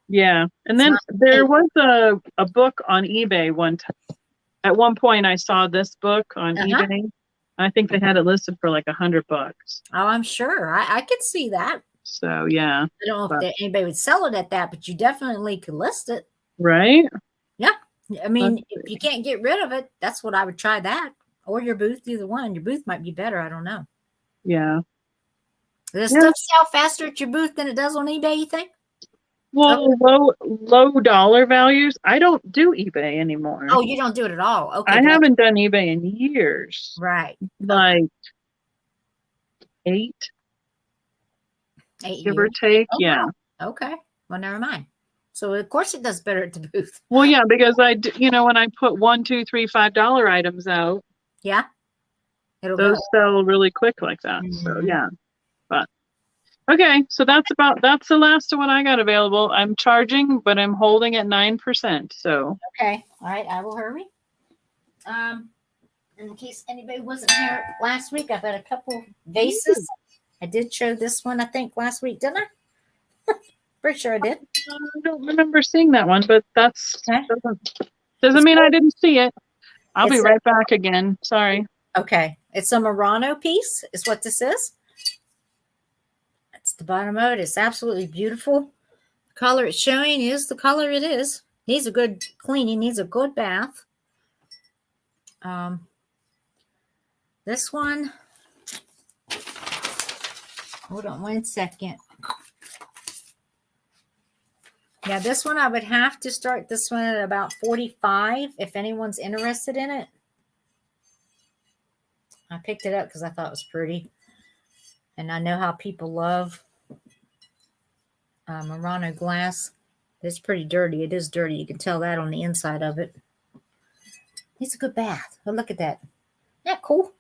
Yeah. And then there was a book on eBay one time. At one point I saw this book on eBay. I think they had it listed for like $100. Oh, I'm sure. I could see that. So yeah. I don't know if anybody would sell it at that, but you definitely could list it. Right? Yeah. I mean, if you can't get rid of it, that's what I would try that. Or your booth, either one. Your booth might be better. I don't know. Yeah. Does stuff sell faster at your booth than it does on eBay, you think? Well, low dollar values. I don't do eBay anymore. Oh, you don't do it at all. Okay. I haven't done eBay in years. Right. Like 8 give or take. Oh, yeah. Wow. Okay. Well, never mind. So of course it does better at the booth. Well, yeah, because when I put $1, $2, $3, $5 items out, yeah, those sell really quick like that. So yeah, but okay, so that's the last of what I got available. I'm charging, but I'm holding at 9%. So okay, all right, I will hurry. In case anybody wasn't here last week, I've got a couple vases. I did show this one, I think, last week, didn't I? Pretty sure I did. I don't remember seeing that one, but that's Okay. doesn't mean I didn't see it. I'll be It's right back again. Sorry. Okay. It's a Murano piece, is what this is. That's the bottom of it. It's absolutely beautiful. The color it's showing is the color it is. Needs a good cleaning, needs a good bath. This one, hold on one second. Yeah, this one I would have to start this one at about 45 if anyone's interested in it. I picked it up because I thought it was pretty. And I know how people love Murano glass. It's pretty dirty. It is dirty. You can tell that on the inside of it. It's a good bath. Oh, look at that. Isn't that cool?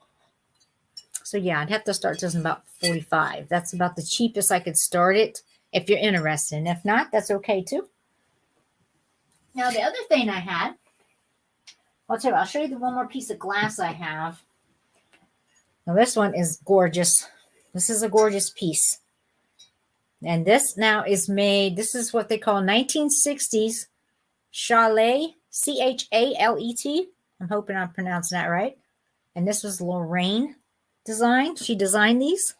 So yeah, I'd have to start this in about 45. That's about the cheapest I could start it if you're interested. And if not, that's okay too. Now the other thing I had, I'll show you the one more piece of glass I have. Now this one is gorgeous. This is a gorgeous piece. And this now is made, this is what they call 1960s Chalet, C-H-A-L-E-T. I'm hoping I'm pronouncing that right. And this was Lorraine design. She designed these.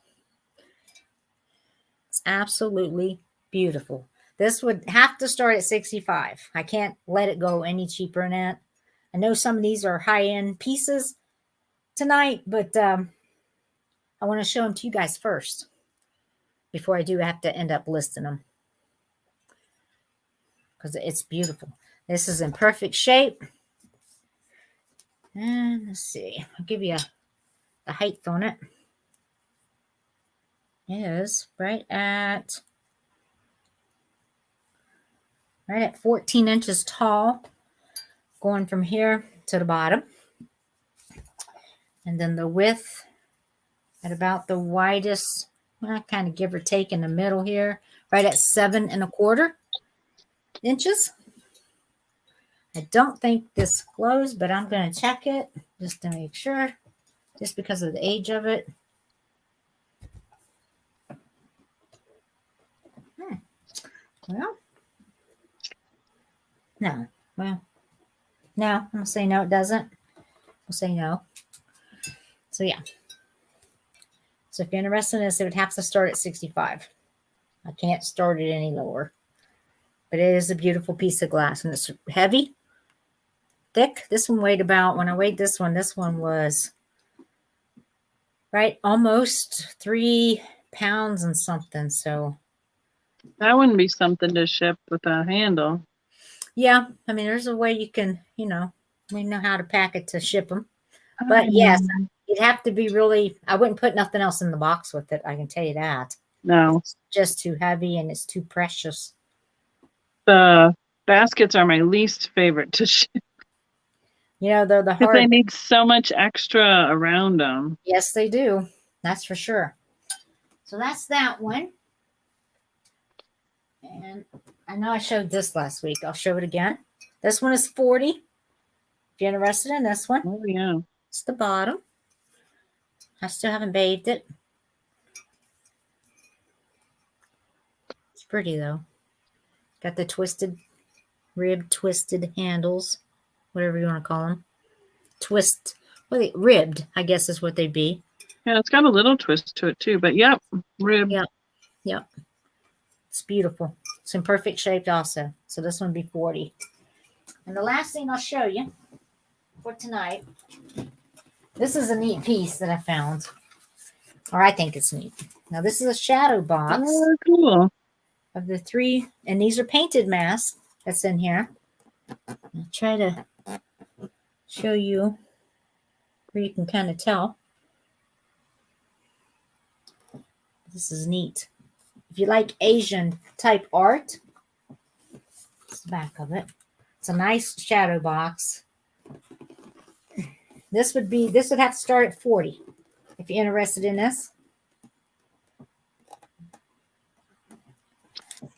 It's absolutely beautiful. This would have to start at 65. I can't let it go any cheaper than that. I know some of these are high-end pieces tonight, but I want to show them to you guys first before I do have to end up listing them because it's beautiful. This is in perfect shape. And let's see. I'll give you the height on it. It is right at 14 inches tall, going from here to the bottom. And then the width at about the widest, kind of give or take in the middle here, right at 7 1/4 inches. I don't think this glows, but I'm going to check it just to make sure, just because of the age of it. Well, no. Well, no. I'm going to say no, it doesn't. We'll say no. So, yeah. So, if you're interested in this, it would have to start at 65. I can't start it any lower. But it is a beautiful piece of glass, and it's heavy, thick. This one weighed about, when I weighed this one was almost 3 pounds and something. So that wouldn't be something to ship with a handle. Yeah, I mean, there's a way you can, we know how to pack it to ship them. But yes, it'd have to be really, I wouldn't put nothing else in the box with it. I can tell you that. No. It's just too heavy and it's too precious. The baskets are my least favorite to ship. They're the hard. Because they need so much extra around them. Yes, they do. That's for sure. So that's that one. And I know I showed this last week. I'll show it again. This one is 40. If you're interested in this one. Oh, yeah. It's the bottom. I still haven't bathed it. It's pretty, though. Got the twisted handles, whatever you want to call them. Ribbed, I guess is what they'd be. Yeah, it's got a little twist to it, too. But, yep, ribbed. Yep. It's beautiful. It's in perfect shape also. So this one would be 40. And the last thing I'll show you for tonight, this is a neat piece that I found. Or I think it's neat. Now this is a shadow box. Oh, cool. Of the 3, and these are painted masks that's in here. I'll try to show you where you can kind of tell. This is neat. If you like Asian type art, it's the back of it. It's a nice shadow box. This would have to start at 40 if you're interested in this.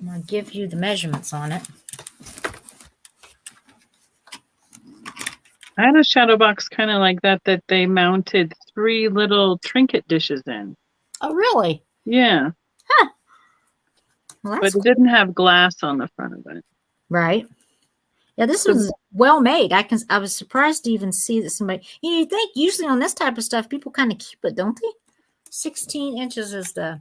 I'm going to give you the measurements on it. I had a shadow box kind of like that they mounted 3 little trinket dishes in. Oh, really? Yeah. Huh. Well, But that's it cool. didn't have glass on the front of it. Right. Yeah, this So was well made. I was surprised to even see that somebody. You think usually on this type of stuff, people kind of keep it, don't they? 16 inches is the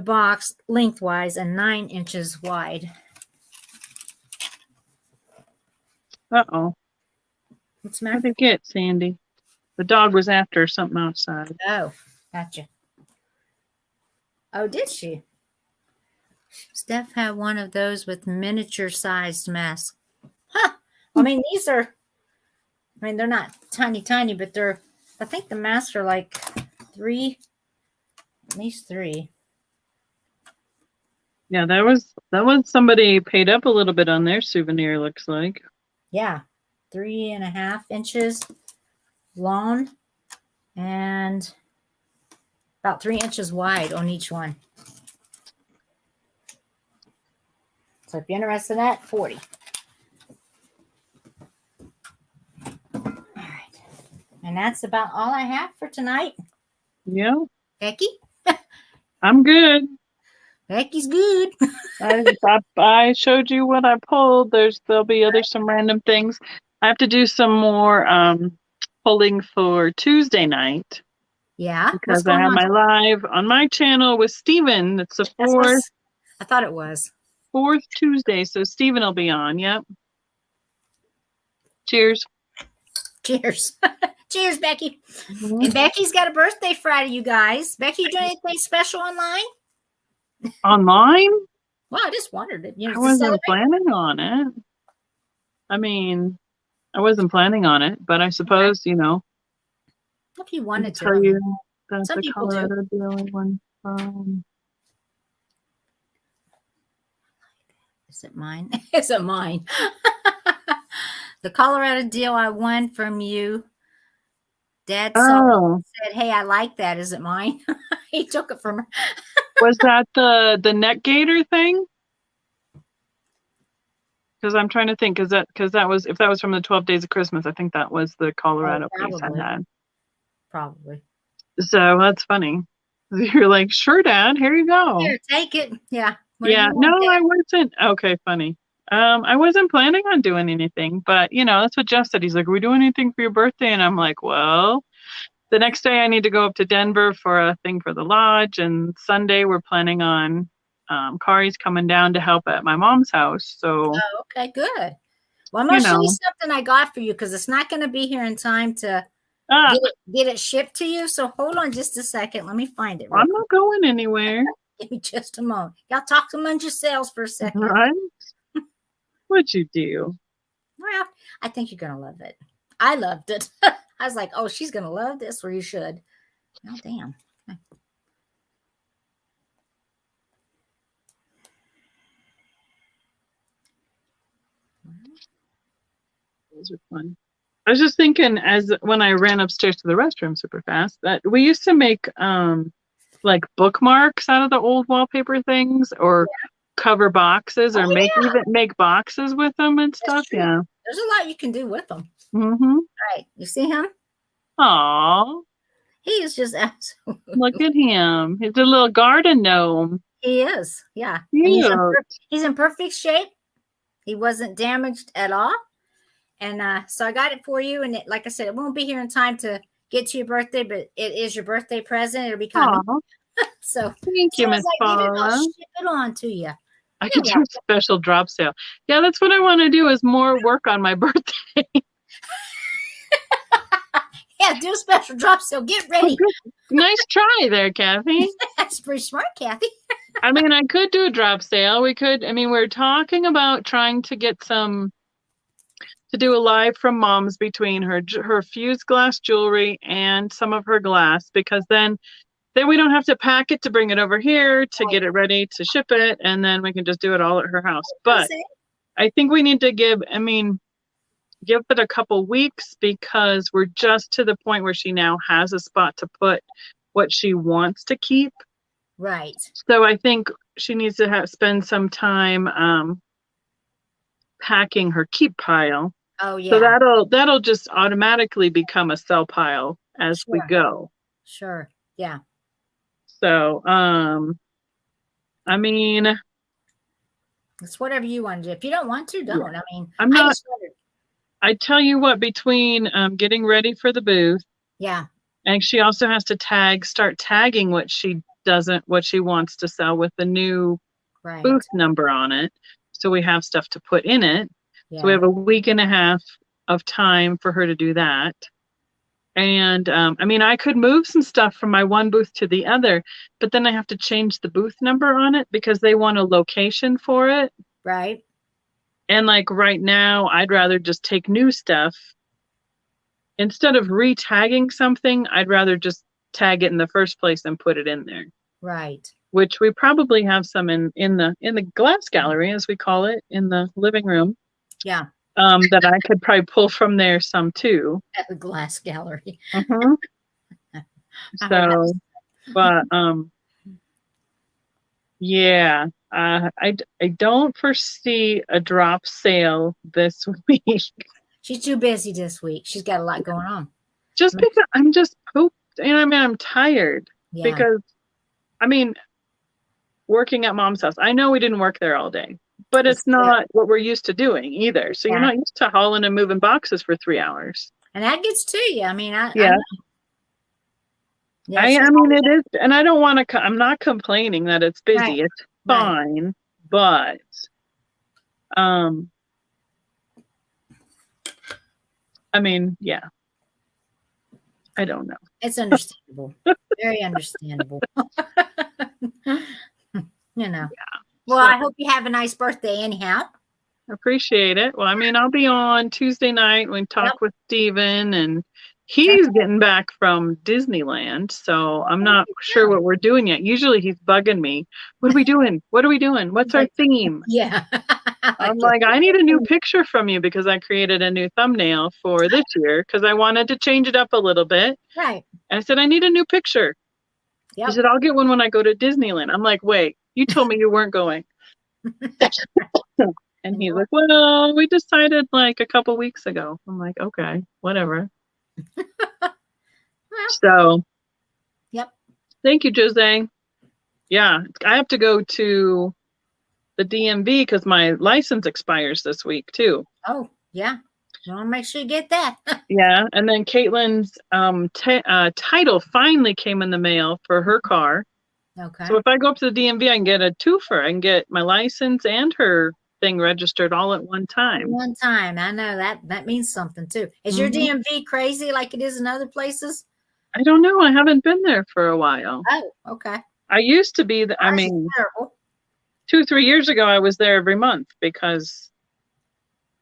box lengthwise and 9 inches wide. uh-oh. What's the What matter? did it get, Sandy? The dog was after something outside. Oh, gotcha. Oh, did she? Steph had one of those with miniature sized masks. Huh. I mean, they're not tiny, tiny, but I think the masks are like at least 3. Yeah, that was somebody paid up a little bit on their souvenir, looks like. Yeah. 3.5 inches long and about 3 inches wide on each one. So if you're interested in that, 40. All right. And that's about all I have for tonight. Yeah. Becky? I'm good. Becky's good. I showed you what I pulled. There'll be some random things. I have to do some more pulling for Tuesday night Yeah. What's because I going have on? my live on my channel with Steven. It's the I thought it was. fourth Tuesday, so Steven will be on. Yep. Cheers. Cheers. Cheers, Becky. Mm-hmm. And Becky's got a birthday Friday, you guys. Becky, you doing anything special online? Online? Well, I just wondered. I wasn't planning on it. I mean, I wasn't planning on it, but I suppose, if you wanted to. tell you that some the people do. Colorado dealer one. Is it mine? Is it mine? The Colorado deal I won from you. Dad said, "Hey, I like that. Is it mine?" He took it from her. Was that the neck gator thing? Because I'm trying to think, because that was, if that was from the 12 Days of Christmas, I think that was the Colorado piece I had. Probably. So that's funny. You're like, sure, Dad, here you go. Here, take it. Yeah. Yeah. No, I wasn't. Okay, funny. I wasn't planning on doing anything, but that's what Jeff said. He's like, "Are we doing anything for your birthday?" And I'm like, well, the next day I need to go up to Denver for a thing for the lodge, and Sunday we're planning on Kari's coming down to help at my mom's house. So okay, good. Well, I'm gonna show you something I got for you because it's not going to be here in time to get it shipped to you. So hold on just a second. Let me find it. I'm not going anywhere. Give me just a moment. Y'all talk among yourselves for a second. Right? What'd you do? Well, I think you're gonna love it. I loved it. I was like, "Oh, she's gonna love this," or you should. Oh, damn. Those are fun. I was just thinking, as when I ran upstairs to the restroom super fast, that we used to make like bookmarks out of the old wallpaper things, or cover boxes, or make boxes with them and stuff. Yeah, there's a lot you can do with them. Mm-hmm. Right, you see him? Aw, he is just absolutely. Look at him. He's a little garden gnome. He is, yeah. He's in perfect shape. He wasn't damaged at all. And so I got it for you. And like I said, it won't be here in time to get to your birthday, but it is your birthday present. It'll be coming. So thank you, Miss Paula. I'll ship it on to you. I could do a special drop sale. Yeah, that's what I want to do, is more work on my birthday. Yeah, do a special drop sale. Get ready. Nice try there, Kathy. That's pretty smart, Kathy. I mean, I could do a drop sale. We're talking about trying to get to do a live from Mom's between her fused glass jewelry and some of her glass, because then we don't have to pack it to bring it over here to get it ready to ship it, and then we can just do it all at her house. But I think we need to give it a couple weeks, because we're just to the point where she now has a spot to put what she wants to keep. Right. So I think she needs to spend some time packing her keep pile. Oh So yeah. that'll just automatically become a cell pile as we Sure. go. Sure. Yeah. So, I mean, It's whatever you want to do. If you don't want to, yeah, don't. I mean, I'm I not, just started. I tell you what, between getting ready for the booth, Yeah. and she also has to start tagging what she wants to sell with the new Right. booth number on it. So we have stuff to put in it. So we Yeah. have a week and a half of time for her to do that. And I mean, I could move some stuff from my one booth to the other, but then I have to change the booth number on it because they want a location for it. Right. And like right now, I'd rather just take new stuff. Instead of re-tagging something, I'd rather just tag it in the first place and put it in there. Right. Which we probably have some in the glass gallery, as we call it, in the living room. Yeah. That I could probably pull from there some too. At the glass gallery. Uh-huh. So, but yeah, I don't foresee a drop sale this week. She's too busy this week. She's got a lot going on. Just because I'm just pooped, and I mean I'm tired Yeah. because I mean working at mom's house. I know we didn't work there all day, but it's not what we're used to doing either. So you're not used to hauling and moving boxes for 3 hours. And that gets to you. I mean, I yeah. know. Yeah, I mean, it is, and I don't want to, I'm not complaining that it's busy. Right. It's fine, but, I mean, yeah, I don't know. It's understandable. Very understandable. You know. Yeah. Well, I hope you have a nice birthday anyhow. Appreciate it. Well, I mean, I'll be on Tuesday night. We talk with Steven, and he's getting back from Disneyland, so I'm not sure what we're doing yet. Usually he's bugging me. What are we doing? What are we doing? What's our theme? Yeah. I'm like, I need a new picture from you because I created a new thumbnail for this year because I wanted to change it up a little bit. Right. And I said, I need a new picture. He said, I'll get one when I go to Disneyland. I'm like, wait, you told me you weren't going. And he's like, well, we decided like a couple weeks ago. I'm like, okay, whatever. So, thank you, Jose. Yeah, I have to go to the DMV because my license expires this week too. Oh, yeah. You want to make sure you get that. Yeah, and then Caitlin's title finally came in the mail for her car. Okay. So if I go up to the DMV, I can get a twofer. I can get my license and her thing registered all at one time. One time. I know that means something too. Is your DMV crazy like it is in other places? I don't know. I haven't been there for a while. Oh, okay. I used to be, I mean, 2-3 years ago, I was there every month because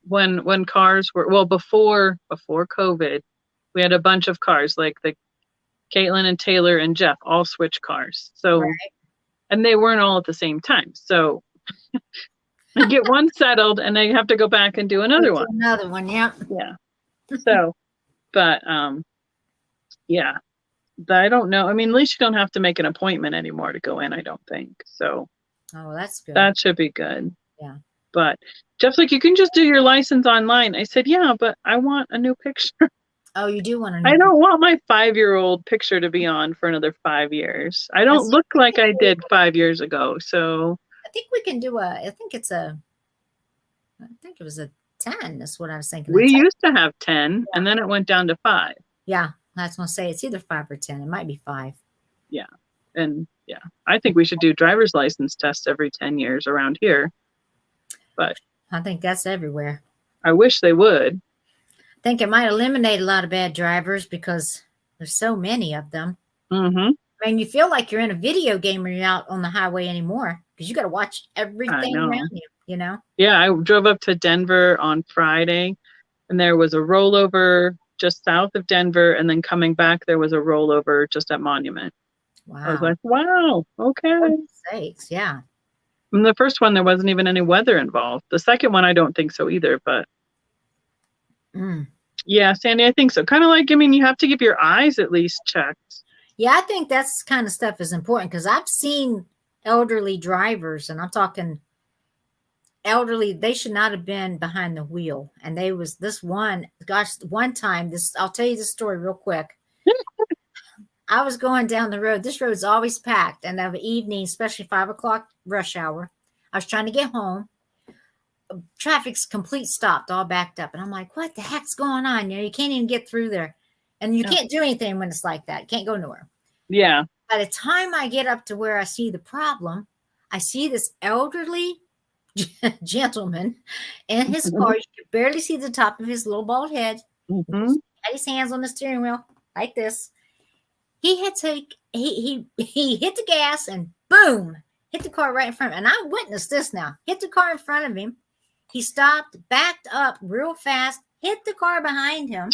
when cars were, well, before COVID, we had a bunch of cars, like the Caitlin and Taylor and Jeff all switch cars. So, and they weren't all at the same time. So I get one settled and then you have to go back and do another one. Another one. Yeah. Yeah. So, but, yeah, I don't know. I mean, at least you don't have to make an appointment anymore to go in, I don't think. So, oh, that's good. that should be good. Yeah. But Jeff's like, you can just do your license online. I said, yeah, but I want a new picture. Oh, you do want a new I don't want my 5-year-old picture to be on for another 5 years. I don't look like I did 5 years ago. So I think we can do I think it was a 10. That's what I was thinking. We used to have 10 and then it went down to 5. Yeah. I was going to say it's either 5 or 10. It might be 5. Yeah. And yeah, I think we should do driver's license tests every 10 years around here. But I think that's everywhere. I wish they would. I think it might eliminate a lot of bad drivers because there's so many of them. Mm-hmm. I mean, you feel like you're in a video game when you're out on the highway anymore because you got to watch everything around you, you know? Yeah, I drove up to Denver on Friday and there was a rollover just south of Denver, and then coming back, there was a rollover just at Monument. Wow. I was like, wow, okay. For sakes, yeah. And the first one, there wasn't even any weather involved. The second one, I don't think so either, but yeah, Sandy, I think so. Kind of like, I mean, you have to give your eyes at least checked. Yeah, I think that's kind of stuff is important because I've seen elderly drivers, and I'm talking elderly, they should not have been behind the wheel. And they was this one, gosh, one time, this, I'll tell you the story real quick. I was going down the road. This road's always packed. And of the evening, especially 5 o'clock rush hour, I was trying to get home. Traffic's complete stopped, all backed up. And I'm like, what the heck's going on? You can't even get through there. And you can't do anything when it's like that. You can't go nowhere. Yeah. By the time I get up to where I see the problem, I see this elderly gentleman in his car. You could barely see the top of his little bald head. Had his hands on the steering wheel like this. He hit the gas and boom, hit the car right in front of him. And I witnessed this now. Hit the car in front of him. He stopped, backed up real fast, hit the car behind him,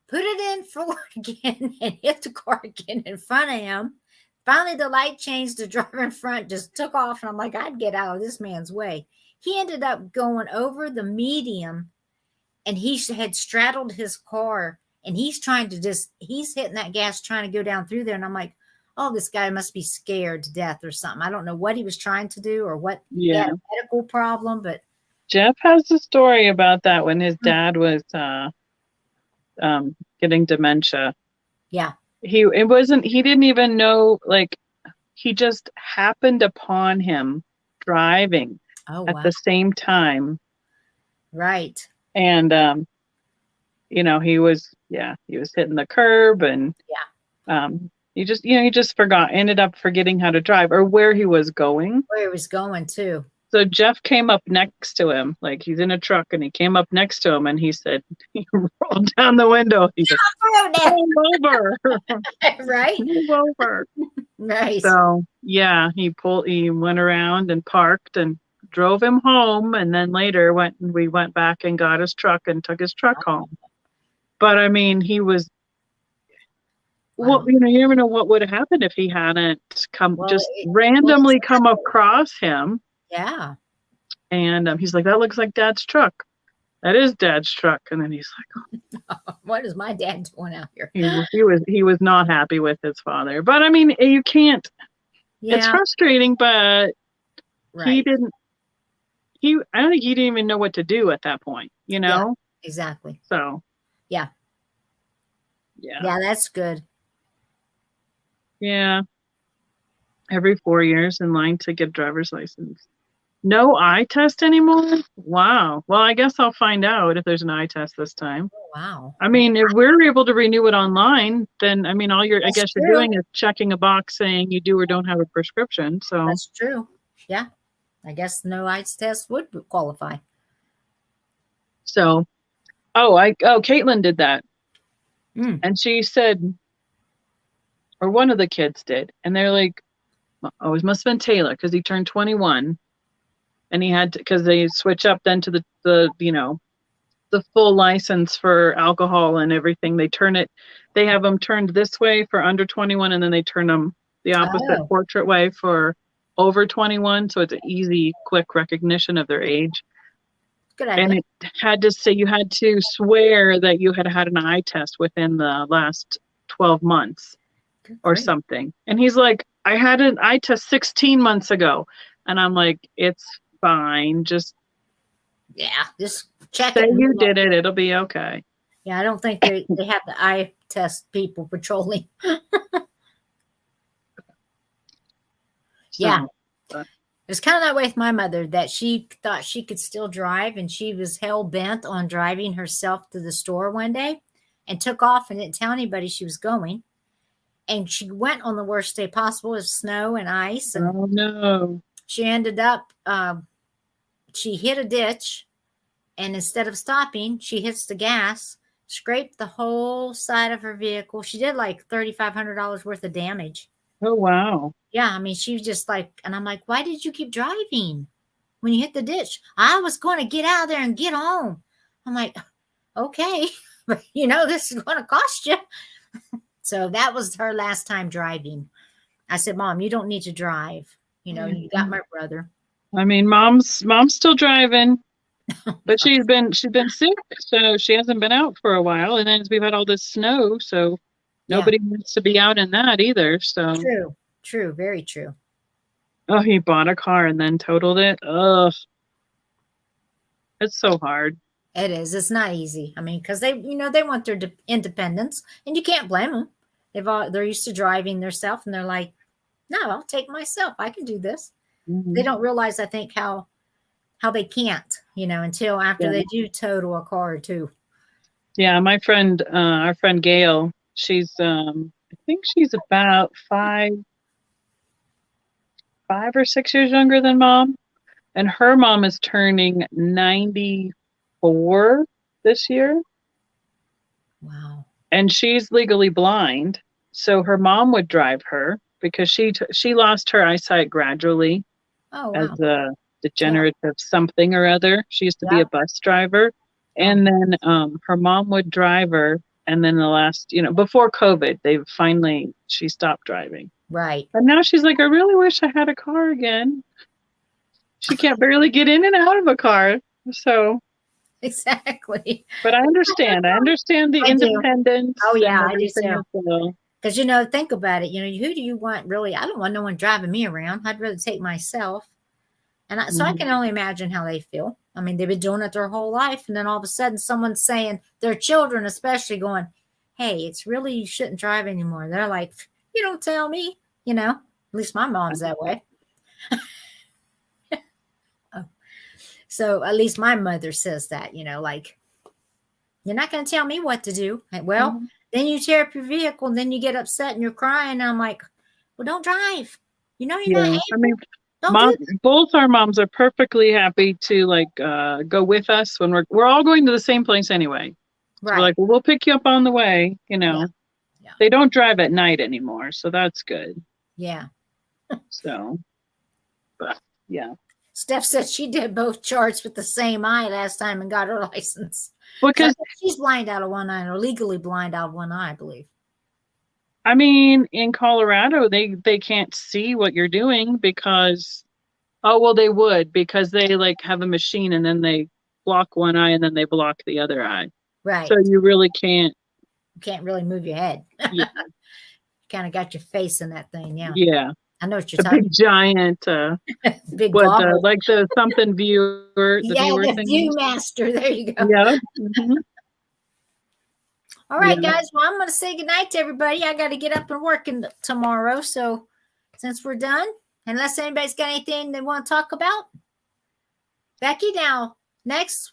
put it in forward again, and hit the car again in front of him. Finally, the light changed. The driver in front just took off, and I'm like, I'd get out of this man's way. He ended up going over the median, and he had straddled his car, and he's hitting that gas trying to go down through there. And I'm like, oh, this guy must be scared to death or something. I don't know what he was trying to do or what. He had a medical problem, but Jeff has a story about that when his dad was getting dementia. Yeah. He didn't even know, like, he just happened upon him driving at the same time. Right. And he was hitting the curb, and he just ended up forgetting how to drive or where he was going. Where he was going too. So Jeff came up next to him, like he's in a truck, and he came up next to him, and he said, he rolled down the window. He said, "Move over." Right. Move over. Right. So he went around and parked and drove him home, and then later we went back and got his truck and took his truck home. But I mean, he was, you never know what would have happened if he hadn't randomly come across him. Yeah. And he's like, that looks like Dad's truck. That is Dad's truck. And then he's like, oh, what is my dad doing out here? He was not happy with his father. But I mean, you can't. Yeah. It's frustrating, but I don't think he didn't even know what to do at that point, Yeah, exactly. So. Yeah. Yeah, that's good. Yeah. Every 4 years in line to get a driver's license. No eye test anymore? Wow. Well, I guess I'll find out if there's an eye test this time. Oh, wow. I mean, if we're able to renew it online, then I mean, you're doing is checking a box saying you do or don't have a prescription. So that's true. Yeah. I guess no eye test would qualify. So, Caitlin did that. And she said, or one of the kids did, and they're like, oh, it must have been Taylor because he turned 21, and he had to, because they switch up then to the full license for alcohol and everything. They have them turned this way for under 21, and then they turn them the opposite portrait way for over 21. So it's an easy, quick recognition of their age. Good idea. And it had to say you had to swear that you had had an eye test within the last 12 months or something. And he's like, I had an eye test 16 months ago. And I'm like, it's fine. Just check say it. You did it. It'll be okay. Yeah, I don't think they have the eye test people patrolling. Yeah. It was kind of that way with my mother, that she thought she could still drive, and she was hell bent on driving herself to the store one day and took off and didn't tell anybody she was going. And she went on the worst day possible with snow and ice. And oh, no. She ended up, she hit a ditch, and instead of stopping, she hits the gas, scraped the whole side of her vehicle. She did like $3,500 worth of damage. Oh, wow. Yeah, I mean, she was just like, and I'm like, why did you keep driving when you hit the ditch? I was going to get out of there and get home. I'm like, okay, but this is going to cost you. So that was her last time driving. I said, Mom, you don't need to drive. You got my brother. I mean, mom's still driving, but she's been sick, so she hasn't been out for a while. And then we've had all this snow, so nobody wants to be out in that either. So True, very true. Oh, he bought a car and then totaled it. Ugh. It's so hard. It is. It's not easy. I mean, because they, they want their independence, and you can't blame them. They're used to driving themselves, and they're like, "No, I'll take myself. I can do this." They don't realize, I think, how they can't, until after they do total a car or two. Yeah, my friend, our friend Gail, she's, I think she's about 5 or 6 years younger than Mom, and her mom is turning 94 this year. Wow. And she's legally blind, so her mom would drive her because she lost her eyesight gradually. Oh, as wow. a degenerative something or other. She used to be a bus driver, and then her mom would drive her. And then the last, before COVID, she stopped driving. Right. And now she's like, I really wish I had a car again. She can't barely get in and out of a car. So exactly. But I understand. I understand the independence. Oh yeah, I do too. Well. Because think about it. Who do you want really? I don't want no one driving me around. I'd rather take myself. And so I can only imagine how they feel. I mean, they've been doing it their whole life, and then all of a sudden, someone's saying, their children especially, going, "Hey, it's really, you shouldn't drive anymore." They're like, "You don't tell me." At least my mom's that way. So at least my mother says that, like, "You're not going to tell me what to do." Well, then you tear up your vehicle, and then you get upset and you're crying. And I'm like, "Well, don't drive. You're not able." I mean, both our moms are perfectly happy to go with us when we're all going to the same place anyway. Right. So we're like, well, we'll pick you up on the way. Yeah. They don't drive at night anymore, so that's good. Yeah. So, but yeah. Steph said she did both charts with the same eye last time and got her license. Because she's blind out of one eye, or legally blind out of one eye, I believe. I mean, in Colorado, they can't see what you're doing because, they would, because they have a machine and then they block one eye and then they block the other eye. Right. So you really can't. You can't really move your head. Yeah. You kind of got your face in that thing. Yeah. Yeah. I know what you're talking big giant, big the something viewer. The Viewmaster. There you go. Yeah. All right, guys. Well, I'm going to say goodnight to everybody. I got to get up and work tomorrow. So since we're done, unless anybody's got anything they want to talk about. Becky, now, next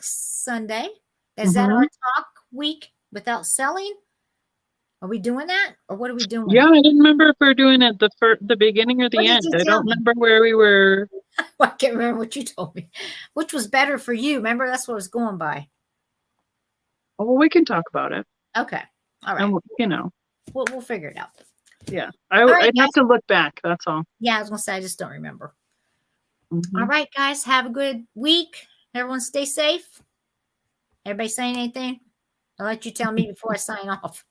Sunday, is that our talk week without selling? Are we doing that? Or what are we doing? Yeah, I didn't remember if we were doing it the beginning or the end. I don't remember where we were. I can't remember what you told me. Which was better for you? Remember, that's what I was going by. Oh, well, we can talk about it. Okay. All right. And, we'll figure it out. Yeah. I'd have to look back. That's all. Yeah, I was going to say, I just don't remember. All right, guys. Have a good week. Everyone stay safe. Everybody saying anything? I'll let you tell me before I sign off.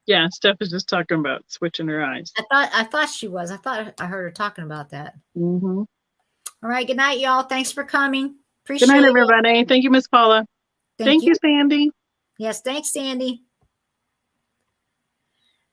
Yeah, Steph is just talking about switching her eyes. I thought she was. I thought I heard her talking about that. All right. Good night, y'all. Thanks for coming. Appreciate it. Good night, everybody. Thank you, Miss Paula. Thank you, Sandy. Yes, thanks, Sandy.